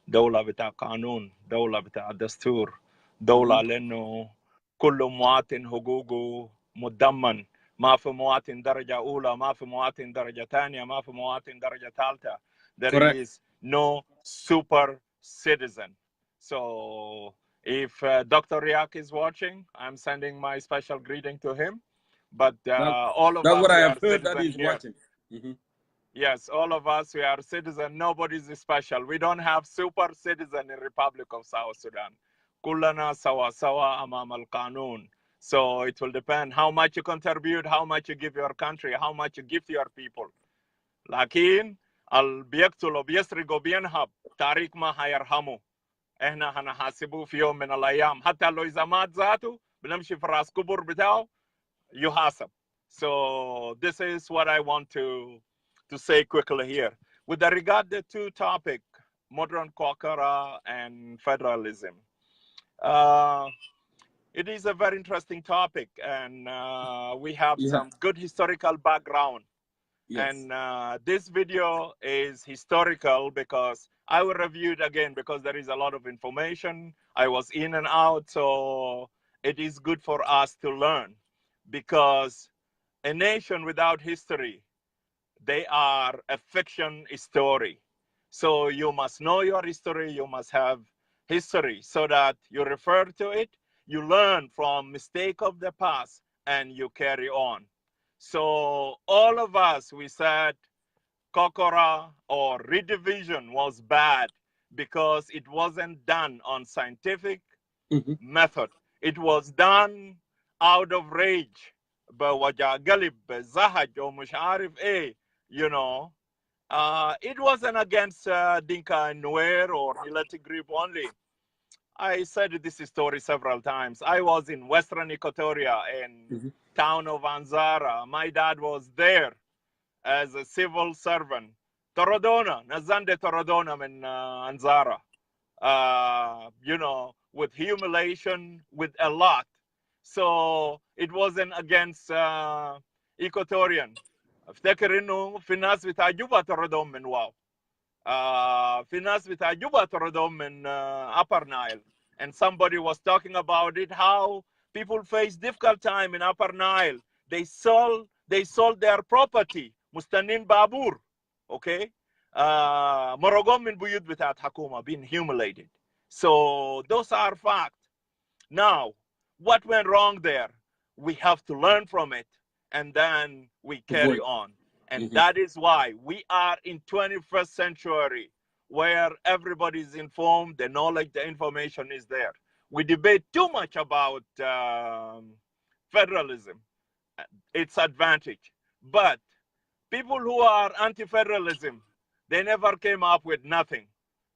[SPEAKER 7] دولة بتاع قانون، دولة بتاع دستور، دولة لأنه كل مواطن حقوقه مضمن، ما في مواطن درجة أولى، ما في مواطن درجة ثانية، ما في مواطن درجة ثالثة. There is no super citizen. So if Dr. Riak is watching, I'm sending my special greeting to him. But all of
[SPEAKER 1] That's
[SPEAKER 7] us,
[SPEAKER 1] what I
[SPEAKER 7] we
[SPEAKER 1] have
[SPEAKER 7] are
[SPEAKER 1] heard that
[SPEAKER 7] citizens
[SPEAKER 1] he's
[SPEAKER 7] here.
[SPEAKER 1] watching. Mhm.
[SPEAKER 7] Yes, all of us, we are citizens. Nobody's special. We don't have super citizen in Republic of South Sudan. Kullana sawa sawa amam al-qanun. So it will depend how much you contribute, how much you give your country, how much you give to your people. لكن بيقتل وبيسرق وبينهب تاريخ ما هيرحمه. احنا هنحاسبه في يوم من الايام حتى لو اذا مات ذاته بنمشي في راس كبر بتاعه يحاسب. So this is what I want to say quickly here. With regard to the two topics, modern Kokora and federalism. It is a very interesting topic, and we have some good historical background. Yes. And this video is historical because I will review it again because there is a lot of information. I was in and out, so it is good for us to learn, because a nation without history, they are a fiction story. So you must know your history, you must have history so that you refer to it, you learn from mistake of the past, and you carry on. So all of us, we said Kokora or redivision was bad because it wasn't done on scientific method. It was done out of rage. You know, it wasn't against Dinka and Nuer or military group only. I said this story several times. I was in Western Equatoria in town of Anzara. My dad was there as a civil servant. Torodona, Nazande Torodona in Anzara. You know, with humiliation, with a lot. So it wasn't against Equatorian. افتكر انه في ناس بتاع جوبا طردهم من واو. في ناس بتاع جوبا طردهم من Upper Nile. And somebody was talking about it, how people face difficult time in Upper Nile. They sold their property. مستنين بابور. Okay? مرقوم من بيوت بتاعت حكومة, being humiliated. So those are facts. Now, what went wrong there? We have to learn from it, and then we carry on. And that is why we are in 21st century, where everybody is informed, the knowledge, the information is there. We debate too much about federalism, its advantage. But people who are anti-federalism, they never came up with nothing.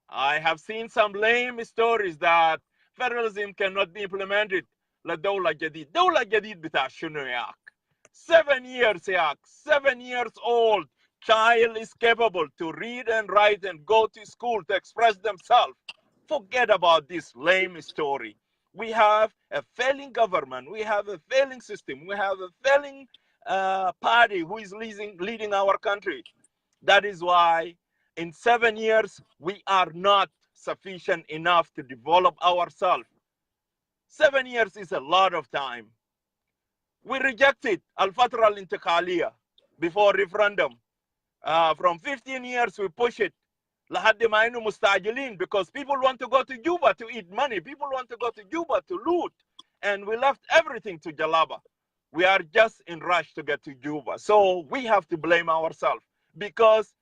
[SPEAKER 7] I have seen some lame stories that federalism cannot be implemented. لدولة جديد. دولة جديد بتاع شنو ياك؟ 7 years ياك. 7 years old child is capable to read and write and go to school to express themselves. Forget about this lame story. We have a failing government. We have a failing system. We have a failing party who is leading our country. That is why in 7 years, we are not sufficient enough to develop ourselves. 7 years is a lot of time. We rejected al-Fatra al-Intiqaliyah before referendum. From 15 years, we push it. لحد ما إنه مستعجلين, because people want to go to Juba to eat money. People want to go to Juba to loot. And we left everything to Jalaba. We are just in rush to get to Juba. So we have to blame ourselves, because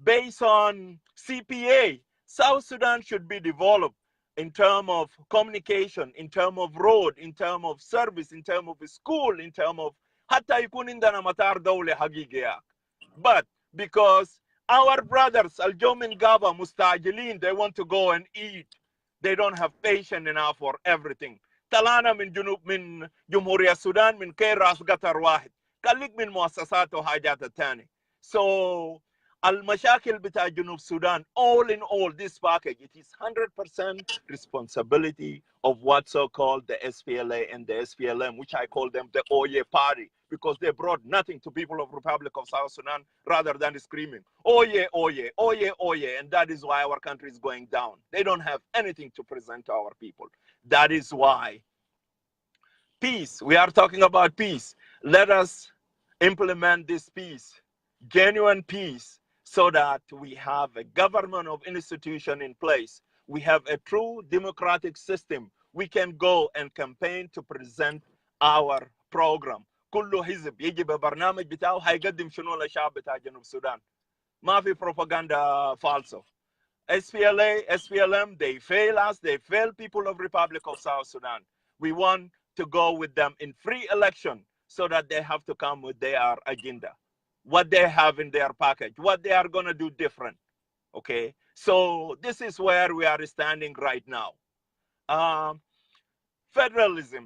[SPEAKER 7] based on CPA, South Sudan should be developed in terms of communication, in terms of road, in terms of service, in terms of school, in terms of حتى يكون عندنا مطار دولي حقيقي. But because our brothers الجو Gaba mustajilin, they want to go and eat. They don't have patience enough for everything. طلعنا من جنوب من جمهورية السودان من كير راس قطر واحد. خليك من مؤسسات وحاجات الثانية. So المشاكل بتاع جنوب Sudan, all in all, this package, it is 100% responsibility of what so-called the SPLA and the SPLM, which I call them the Oye party, because they brought nothing to people of Republic of South Sudan rather than screaming, Oye, Oye, Oye, Oye, and that is why our country is going down. They don't have anything to present to our people. That is why peace, we are talking about peace. Let us implement this peace, genuine peace, so that we have a government of institution in place. We have a true democratic system. We can go and campaign to present our program. كل حزب يجي ببرنامج بتاعه هيقدم شنو للشعب بتاع جنوب السودان. ما في propaganda falso. SPLA, SPLM, they fail us, they fail people of Republic of South Sudan. We want to go with them in free election so that they have to come with their agenda, what they have in their package, what they are going to do different. Okay, so this is where we are standing right now. Federalism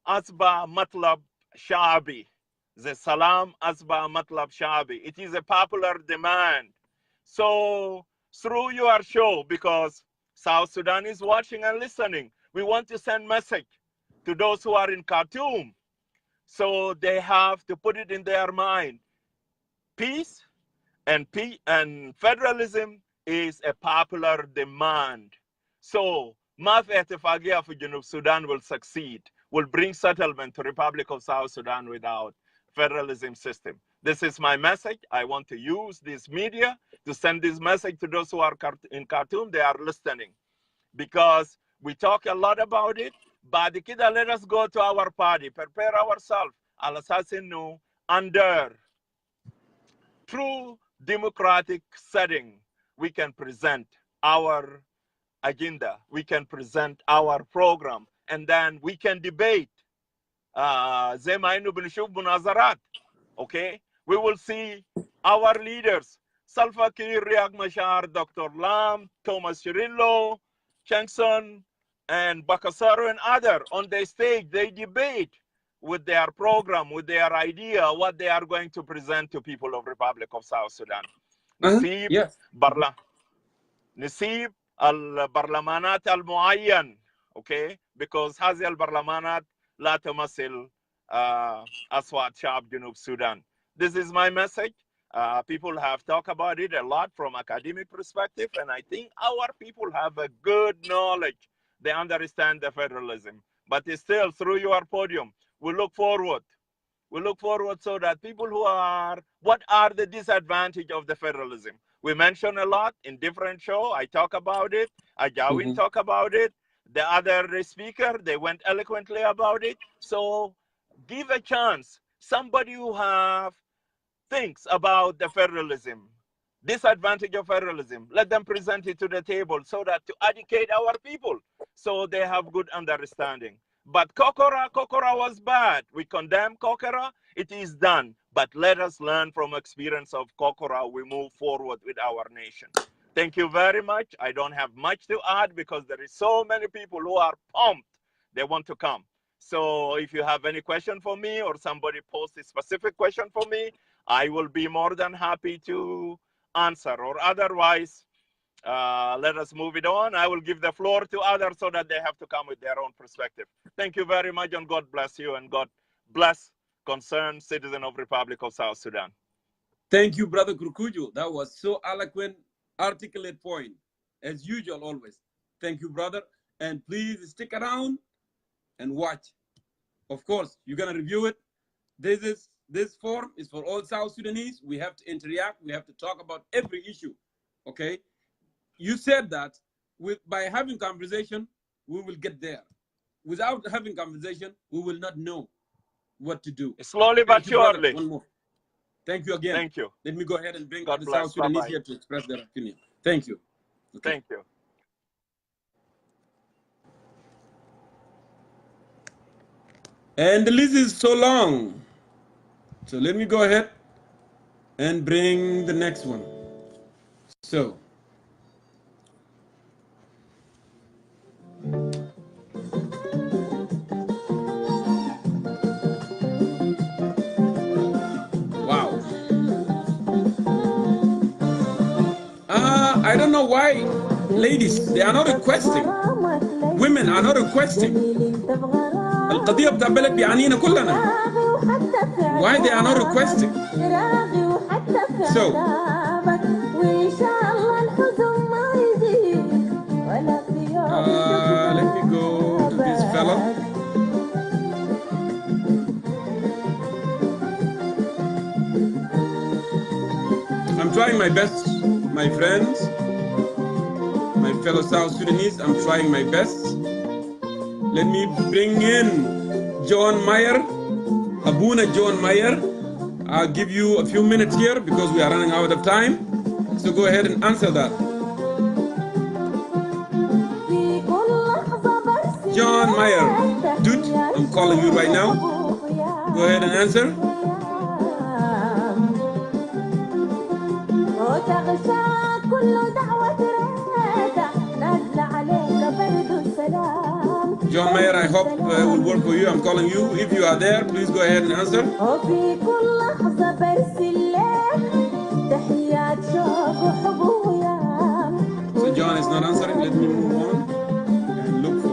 [SPEAKER 7] asba matlab shabi. The salam asba matlab shabi. It is a popular demand. So through your show, because South Sudan is watching and listening, we want to send message to those who are in Khartoum. So they have to put it in their mind. Peace and federalism is a popular demand. So Maf Etifagia for Junub Sudan will succeed, will bring settlement to Republic of South Sudan without federalism system. This is my message. I want to use this media to send this message to those who are in Khartoum. They are listening because we talk a lot about it. But let us go to our party, prepare ourselves. Al-Assassin under true democratic setting, we can present our agenda, we can present our program, and then we can debate. Okay, we will see our leaders, Salva Kiir, Riek Machar, Dr. Lam, Thomas Cirillo, Chankson, and Bakasaro and others on the stage. They debate with their program, with their idea, what they are going to present to people of Republic of South Sudan. نسيب البرلمانات المعين. Okay, because هذه البرلمانات لا تمثل أصوات شعب جنوب Sudan. This is my message. People have talked about it a lot from academic perspective, and I think our people have a good knowledge. They understand the federalism. But still, through your podium, we look forward. We look forward so that people who are, what are the disadvantages of the federalism? We mentioned a lot in different shows. I talk about it. Ajawin talk about it. The other speaker, they went eloquently about it. So give a chance. Somebody who have thinks about the federalism, disadvantage of federalism, let them present it to the table so that to educate our people so they have good understanding. But Kokora was bad. We condemn Kokora. It is done. But let us learn from experience of Kokora. We move forward with our nation. Thank you very much. I don't have much to add because there is so many people who are pumped. They want to come. So if you have any question for me or somebody posts a specific question for me, I will be more than happy to answer. Or otherwise, let us move it on. I will give the floor to others so that they have to come with their own perspective. Thank you very much, and God bless you, and God bless concerned citizen of Republic of South Sudan.
[SPEAKER 1] Thank you, Brother Kurkuju. That was so eloquent, articulate point, as usual, always. Thank you, brother. And please stick around and watch. Of course, you're gonna review it. This forum is for all South Sudanese. We have to interact. We have to talk about every issue. Okay. You said that by having conversation, we will get there. Without having conversation, we will not know what to do.
[SPEAKER 7] Slowly but surely.
[SPEAKER 1] One more. Thank you again.
[SPEAKER 7] Thank you.
[SPEAKER 1] Let me go ahead and bring
[SPEAKER 7] God
[SPEAKER 1] the
[SPEAKER 7] bless.
[SPEAKER 1] South Sudanese
[SPEAKER 7] Bye-bye.
[SPEAKER 1] here to express their opinion. Thank you. Okay.
[SPEAKER 7] Thank you.
[SPEAKER 1] And the list is so long. So let me go ahead and bring the next one. So. Wow. I don't know why ladies, they are not requesting. Women are not requesting. القضية بتاع البلد بيعنينا كلنا. Why they are not requesting? So. Let me go to this fella. I'm trying my best, my friends, my fellow South Sudanese. I'm trying my best. Let me bring in John Meyer, Abuna John Meyer. I'll give you a few minutes here because we are running out of time. So go ahead and answer that. John Meyer, dude, I'm calling you right now. Go ahead and answer. John Meyer, I hope it will work for you. I'm calling you. If you are there, please go ahead and answer. So John is not answering. Let me move on and look for.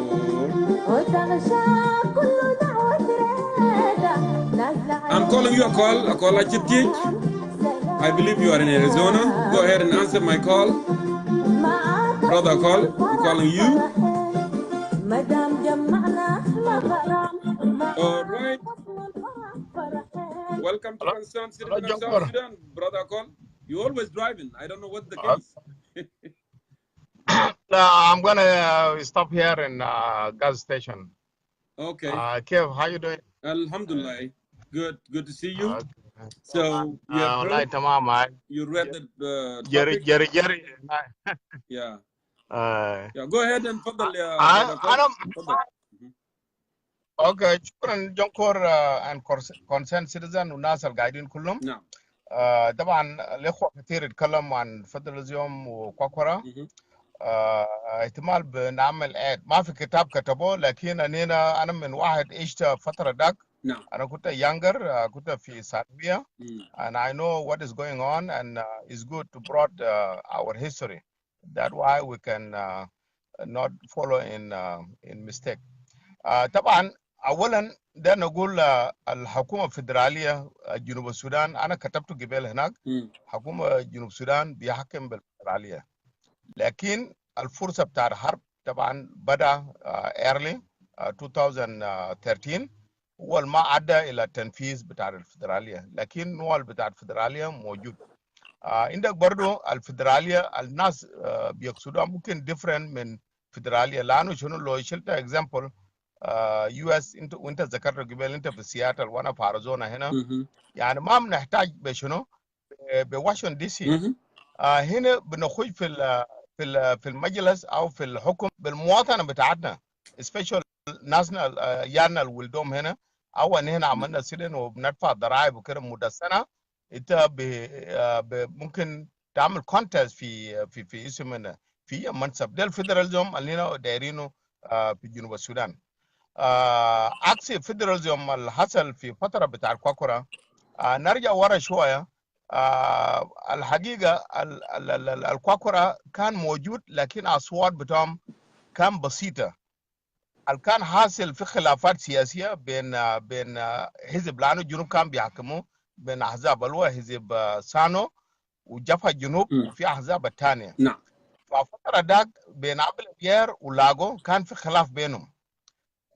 [SPEAKER 1] I'm calling you a call I should teach. I believe you are in Arizona. Go ahead and answer my call. Brother call, I'm calling you. All right. Welcome to Concerned Citizen of South Sudan, Brother call. You're always driving. I don't know what's the case.
[SPEAKER 8] I'm gonna stop here in gas station.
[SPEAKER 1] Okay.
[SPEAKER 8] Kev, how you doing?
[SPEAKER 1] Alhamdulillah. Good to see you.
[SPEAKER 8] Okay.
[SPEAKER 1] So you have heard, you read the topic?
[SPEAKER 8] Jerry.
[SPEAKER 1] Yeah.
[SPEAKER 8] Yeah,
[SPEAKER 1] go ahead and فضل يا
[SPEAKER 8] اوكي شكرا جونكور and concerned citizen والناس القاعدين كلهم.
[SPEAKER 1] نعم.
[SPEAKER 8] طبعا الاخوه كثير يتكلموا عن فضل اليوم وكوكورا. احتمال بنعمل اد ما في كتاب كتبوه، لكن انا من واحد عشت فتره داك.
[SPEAKER 1] نعم.
[SPEAKER 8] انا كنت younger، كنت في ثانويه and I know what is going on and it's good to broad our history. That's why we can not follow in mistake. طبعا اولا ده نقول الحكومه الفدراليه جنوب السودان، انا كتبته قبل هناك حكومه جنوب السودان بيحكم بالفدراليه، لكن الفرصه بتاع الحرب طبعا بدا early 2013 هو ما عدى الى التنفيذ بتاع الفدراليه، لكن نوال بتاع الفدراليه موجود. عندك برضو الفدراليه الناس بيقصدوها ممكن different من فدراليه، لانه شنو لو شلت example US وانت ذكرت قبل انت في سياتل وانا في اريزونا هنا، يعني ما بنحتاج بشنو بواشنطن دي سي. هنا بنخش في المجلس او في الحكم بالمواطنه بتاعتنا، سبيشال ناسنا يانا الولدوم هنا، او ان هنا عملنا سجن وبندفع ضرائب وكده مده سنه. انت ممكن تعمل كونتست في اسمنا في منصب ده الفيدراليزم اللي هنا دايرينه في جنوب السودان. عكس الفيدراليزم اللي حصل في فتره بتاع الكوكورا. نرجع ورا شويه. الحقيقه الكوكورا كان موجود، لكن اصوات بتاعهم كان بسيطه. كان حاصل في خلافات سياسيه بين حزب، لانه الجنوب كان بيحكموا بين احزاب اللي هو حزب سانو وجبهه الجنوب وفي احزاب الثانيه.
[SPEAKER 1] نعم.
[SPEAKER 8] ففتره داك بين عبد البير ولاغو كان في خلاف بينهم.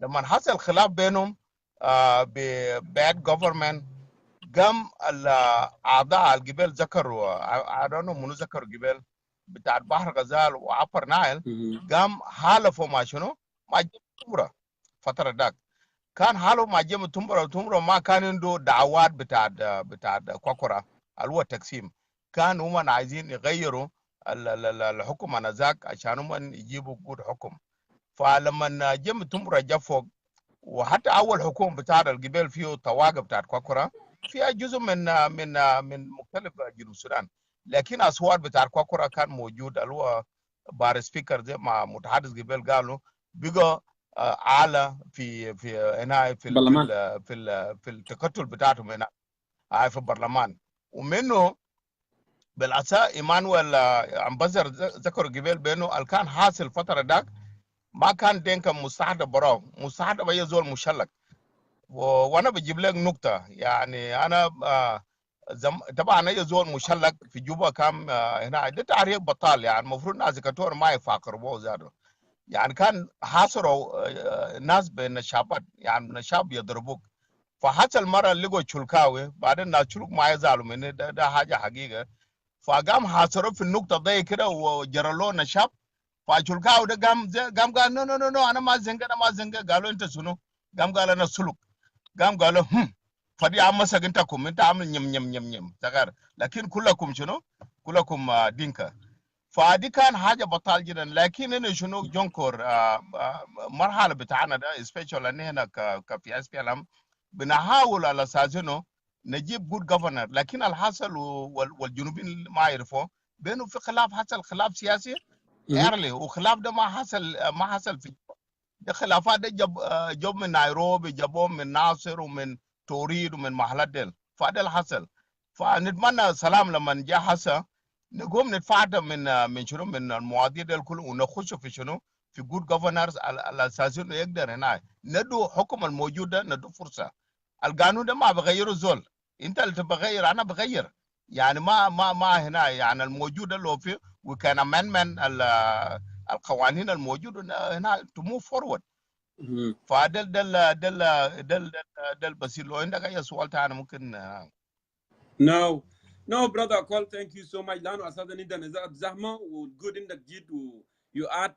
[SPEAKER 8] لما حصل خلاف بينهم بباد جوفرمنت، قام الاعضاء القبال ذكروا ادونو منو ذكروا قبال بتاع بحر غزال وعبر نايل، قام حالفوا مع شنو؟ مع جيم تمبرا. فتره داك كان حالوا مع جيم تمبرا ما كان عنده دعوات بتاع كوكورا اللي هو تقسيم. كان هم عايزين يغيروا الحكم انذاك عشان هم يجيبوا قود حكم. فلما جيم تمبرا جا فوق، وحتى اول حكومه بتاع القبال فيه طواقه بتاعت كوكورا فيها جزء من مختلف جنوب السودان، لكن اصوات بتاع كوكورا كان موجود اللي هو بار سبيكر زي ما متحدث قبل قالوا بقى اعلى في هنا في التكتل بتاعتهم هنا في البرلمان. ومنه بالاساس ايمانويل امبزر ذكر قبل بانه اللي كان حاصل فتره داك ما كان دينكا مستحدث براو، مستحدث يزول مشلك. وانا بجيب لك نقطه، يعني انا طبعا يزول مشلك في جوبا كان هنا ده تعريف بطال، يعني المفروض ناس كتور ما يفاقروا به زادوا. يعني كان حاصروا ناس بالنشابات، يعني نشاب يضربوك. فحتى المره اللي لقوا تشلكاوي بعدين ناس تشلك ما يزالوا من ده حاجه حقيقه. فقام حاصره في النقطه دي كده وجرى له نشاب. فاشولكاو ده قام قال نو نو نو نو انا ما زنقه انا ما زنقه. قالوا انت شنو؟ قام قال انا سلوك. قام قالوا فدي مسك انتكم انت عامل نم تغير، لكن كلكم شنو؟ كلكم دينكا. فدي كان حاجه بطال جدا. لكن انا شنو جونكور مرحله بتاعنا ده سبيشال ان هنا كفي اس بي ال ام بنحاول على اساس انه نجيب جود جفرنر، لكن الحصل والجنوبيين ما يعرفوا بينه في خلاف، حصل خلاف سياسي ايرلي، وخلاف ده ما حصل في ده. خلافات ده جاب من نيروبي، جابوهم من ناصر ومن توريد ومن محلات ديل، فده اللي حصل. فنتمنى سلام لما جاء حصل نقوم نتفاعل من شنو، من المواضيع دي كله، ونخش في شنو، في جود جفرنرز على اساس انه يقدر هنا ندو حكم الموجود ده، ندو فرصه. القانون ده ما بغيره زول، انت اللي تبغير، انا بغير يعني ما هنا يعني الموجود اللي هو فيه وكان امندمنت القوانين الموجوده هنا تو موف فورورد. فدل دل بس لو عندك اي سؤال ثاني ممكن.
[SPEAKER 1] No, brother Akol, thank you so much. Lano asada ninda nezat zahma و good in the jid you add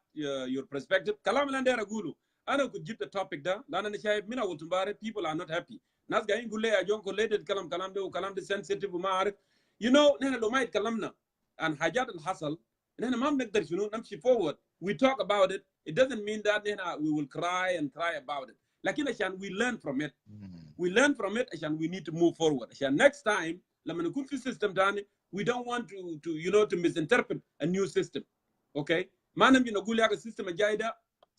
[SPEAKER 1] your perspective. Kalam lande ragulu. Ana could jib the topic da. Lana ne shayb mina wutumbare, people are not happy. Nas gain gulle ya jonko ledet kalam de kalam de sensitive ma arif. You know, nena lo mayit kalamna and hajat al hasal. Nena mam naqdar shunu namshi forward. We talk about it. It doesn't mean that nena we will cry about it. Lakin ashan we learn from it. We learn from it ashan we need to move forward. Ashan next time لما نكون في system تاني we don't want to you know to misinterpret a new system. Okay, ما نبي نقول يا السيستم الجاي ده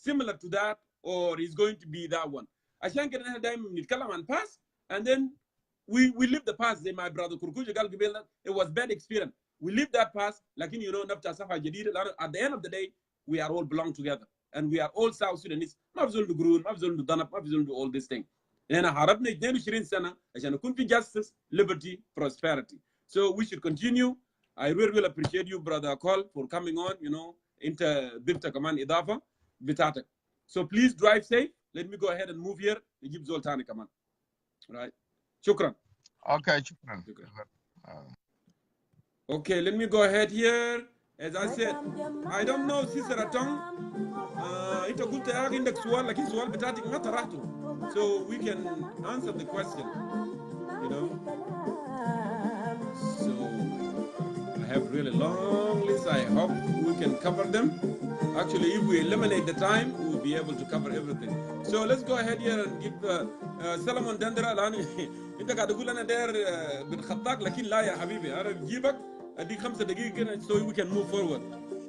[SPEAKER 1] similar to that or is going to be that one. عشان كده نحن دايما نتكلم عن past and then we live the past. زي my brother كركوجي قال قبل it was bad experience. We live that past لكن you know نفتح صفحة جديدة. At the end of the day we are all belong together and we are all South Sudanese. ما في زول قرون، ما في زول ضنب، ما في زول all this thing. هنا حاربنا 22 سنة عشان يكون في justice, liberty, prosperity. So we should continue. I really appreciate you, brother Akol, for coming on. You know, انت ضفت كمان إضافة بتاعتك. So please drive safe. Let me go ahead and move here. نجيب زول تاني كمان. Right. شكرا.
[SPEAKER 8] Okay, شكرا.
[SPEAKER 1] Okay, let me go ahead here. As I said, I don't know Sister Atong. انت قلت يا أخي عندك سؤال لكن سؤال بتاعتك ما طرحته. So we can answer the question, you know. So I have really long list. I hope we can cover them. Actually, if we eliminate the time, we will be able to cover everything. So let's go ahead here and give Solomon Dendera. انت قاعد تقول انا داير بنخطاك لكن لا يا حبيبي انا بجيبك اديك 5 دقائق كده so we can move forward.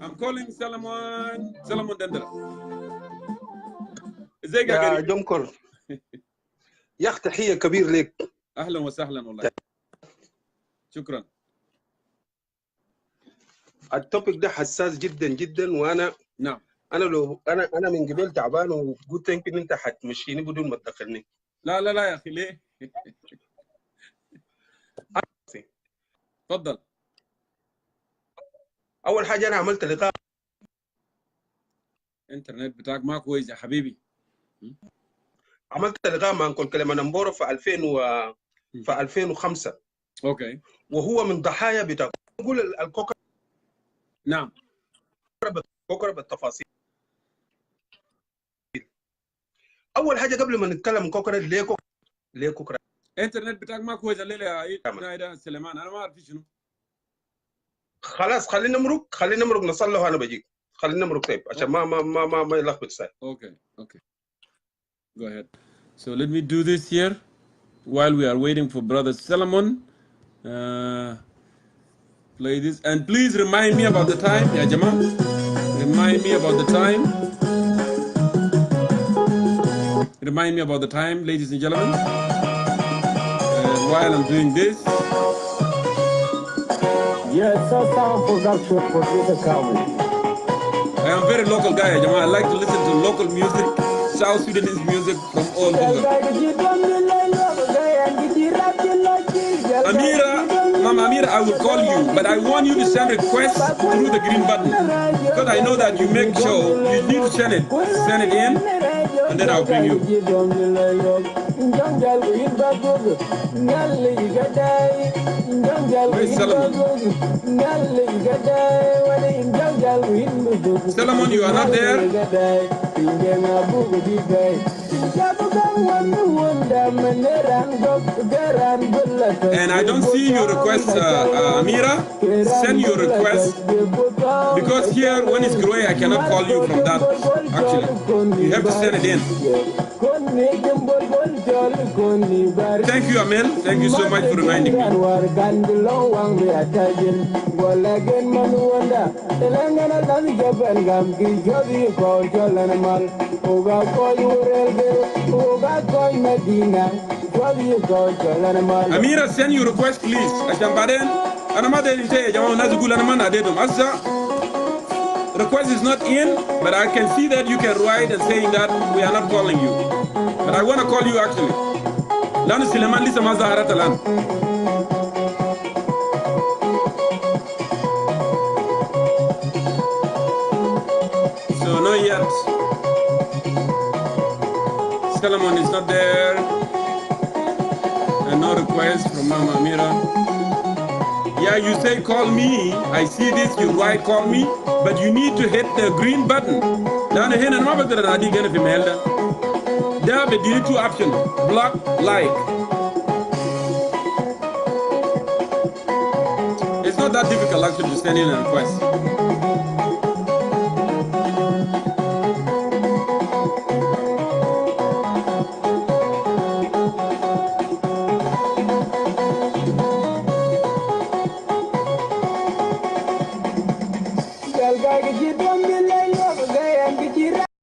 [SPEAKER 1] I'm calling Solomon Dendera. ازيك يا قريب؟
[SPEAKER 9] جونكور يا اخي تحيه كبير لك.
[SPEAKER 1] اهلا وسهلا والله. شكرا.
[SPEAKER 9] التوبيك ده حساس جدا جدا، وانا
[SPEAKER 1] نعم
[SPEAKER 9] انا من قبل تعبان وقلت يمكن انت حتمشيني بدون ما تدخلني.
[SPEAKER 1] لا يا اخي ليه؟ تفضل.
[SPEAKER 9] اول حاجه انا عملت لقاء.
[SPEAKER 1] الانترنت بتاعك ما كويس يا حبيبي.
[SPEAKER 9] عملت لقاء مع انكل كلمانمبورو في 2005.
[SPEAKER 1] اوكي.
[SPEAKER 9] وهو من ضحايا بتاع نقول الكوكر.
[SPEAKER 1] نعم.
[SPEAKER 9] كوكر بالتفاصيل. اول حاجه قبل ما نتكلم عن كوكر، ليه كوكر؟
[SPEAKER 1] الانترنت بتاعك ما كويس الليله يا عيد سليمان، انا ما اعرف شنو.
[SPEAKER 9] خلاص خلينا نمرق نصلح وانا بجيك. خلينا نمرق طيب عشان ما يلخبط ساي.
[SPEAKER 1] Okay. Go ahead. So let me do this here while we are waiting for Brother Solomon. Play this and please remind me about the time, ya Jama. Remind me about the time. Remind me about the time, ladies and gentlemen. And while I'm doing this.
[SPEAKER 10] Yes, sound production for the comment.
[SPEAKER 1] I am very local guy, Jama. I like to listen to local music, South Sudanese music from all over. Mama Amira, I will call you, but I want you to send requests through the green button because I know that you make show. You need to send it in, and then I'll bring you. Where's Solomon? Solomon, you are not there? And I don't see your request, Amira. Send your request. Because here, when it's grey, I cannot call you from that, actually. You have to send it in. Thank you, Amel. Thank you so much for reminding me. Amira, send your request, please. Request is not in, but I can see that you can write and saying that we are not calling you. But I want to call you actually. Lanu Sileman Lisa Mazahara Talan. So not yet. Solomon is not there. And no request from Mama Amira. Yeah, you say call me. I see this, you write call me, but you need to hit the green button. Now here and over there, I didn't get a female. There are the two options, block, like. It's not that difficult actually to send in a request.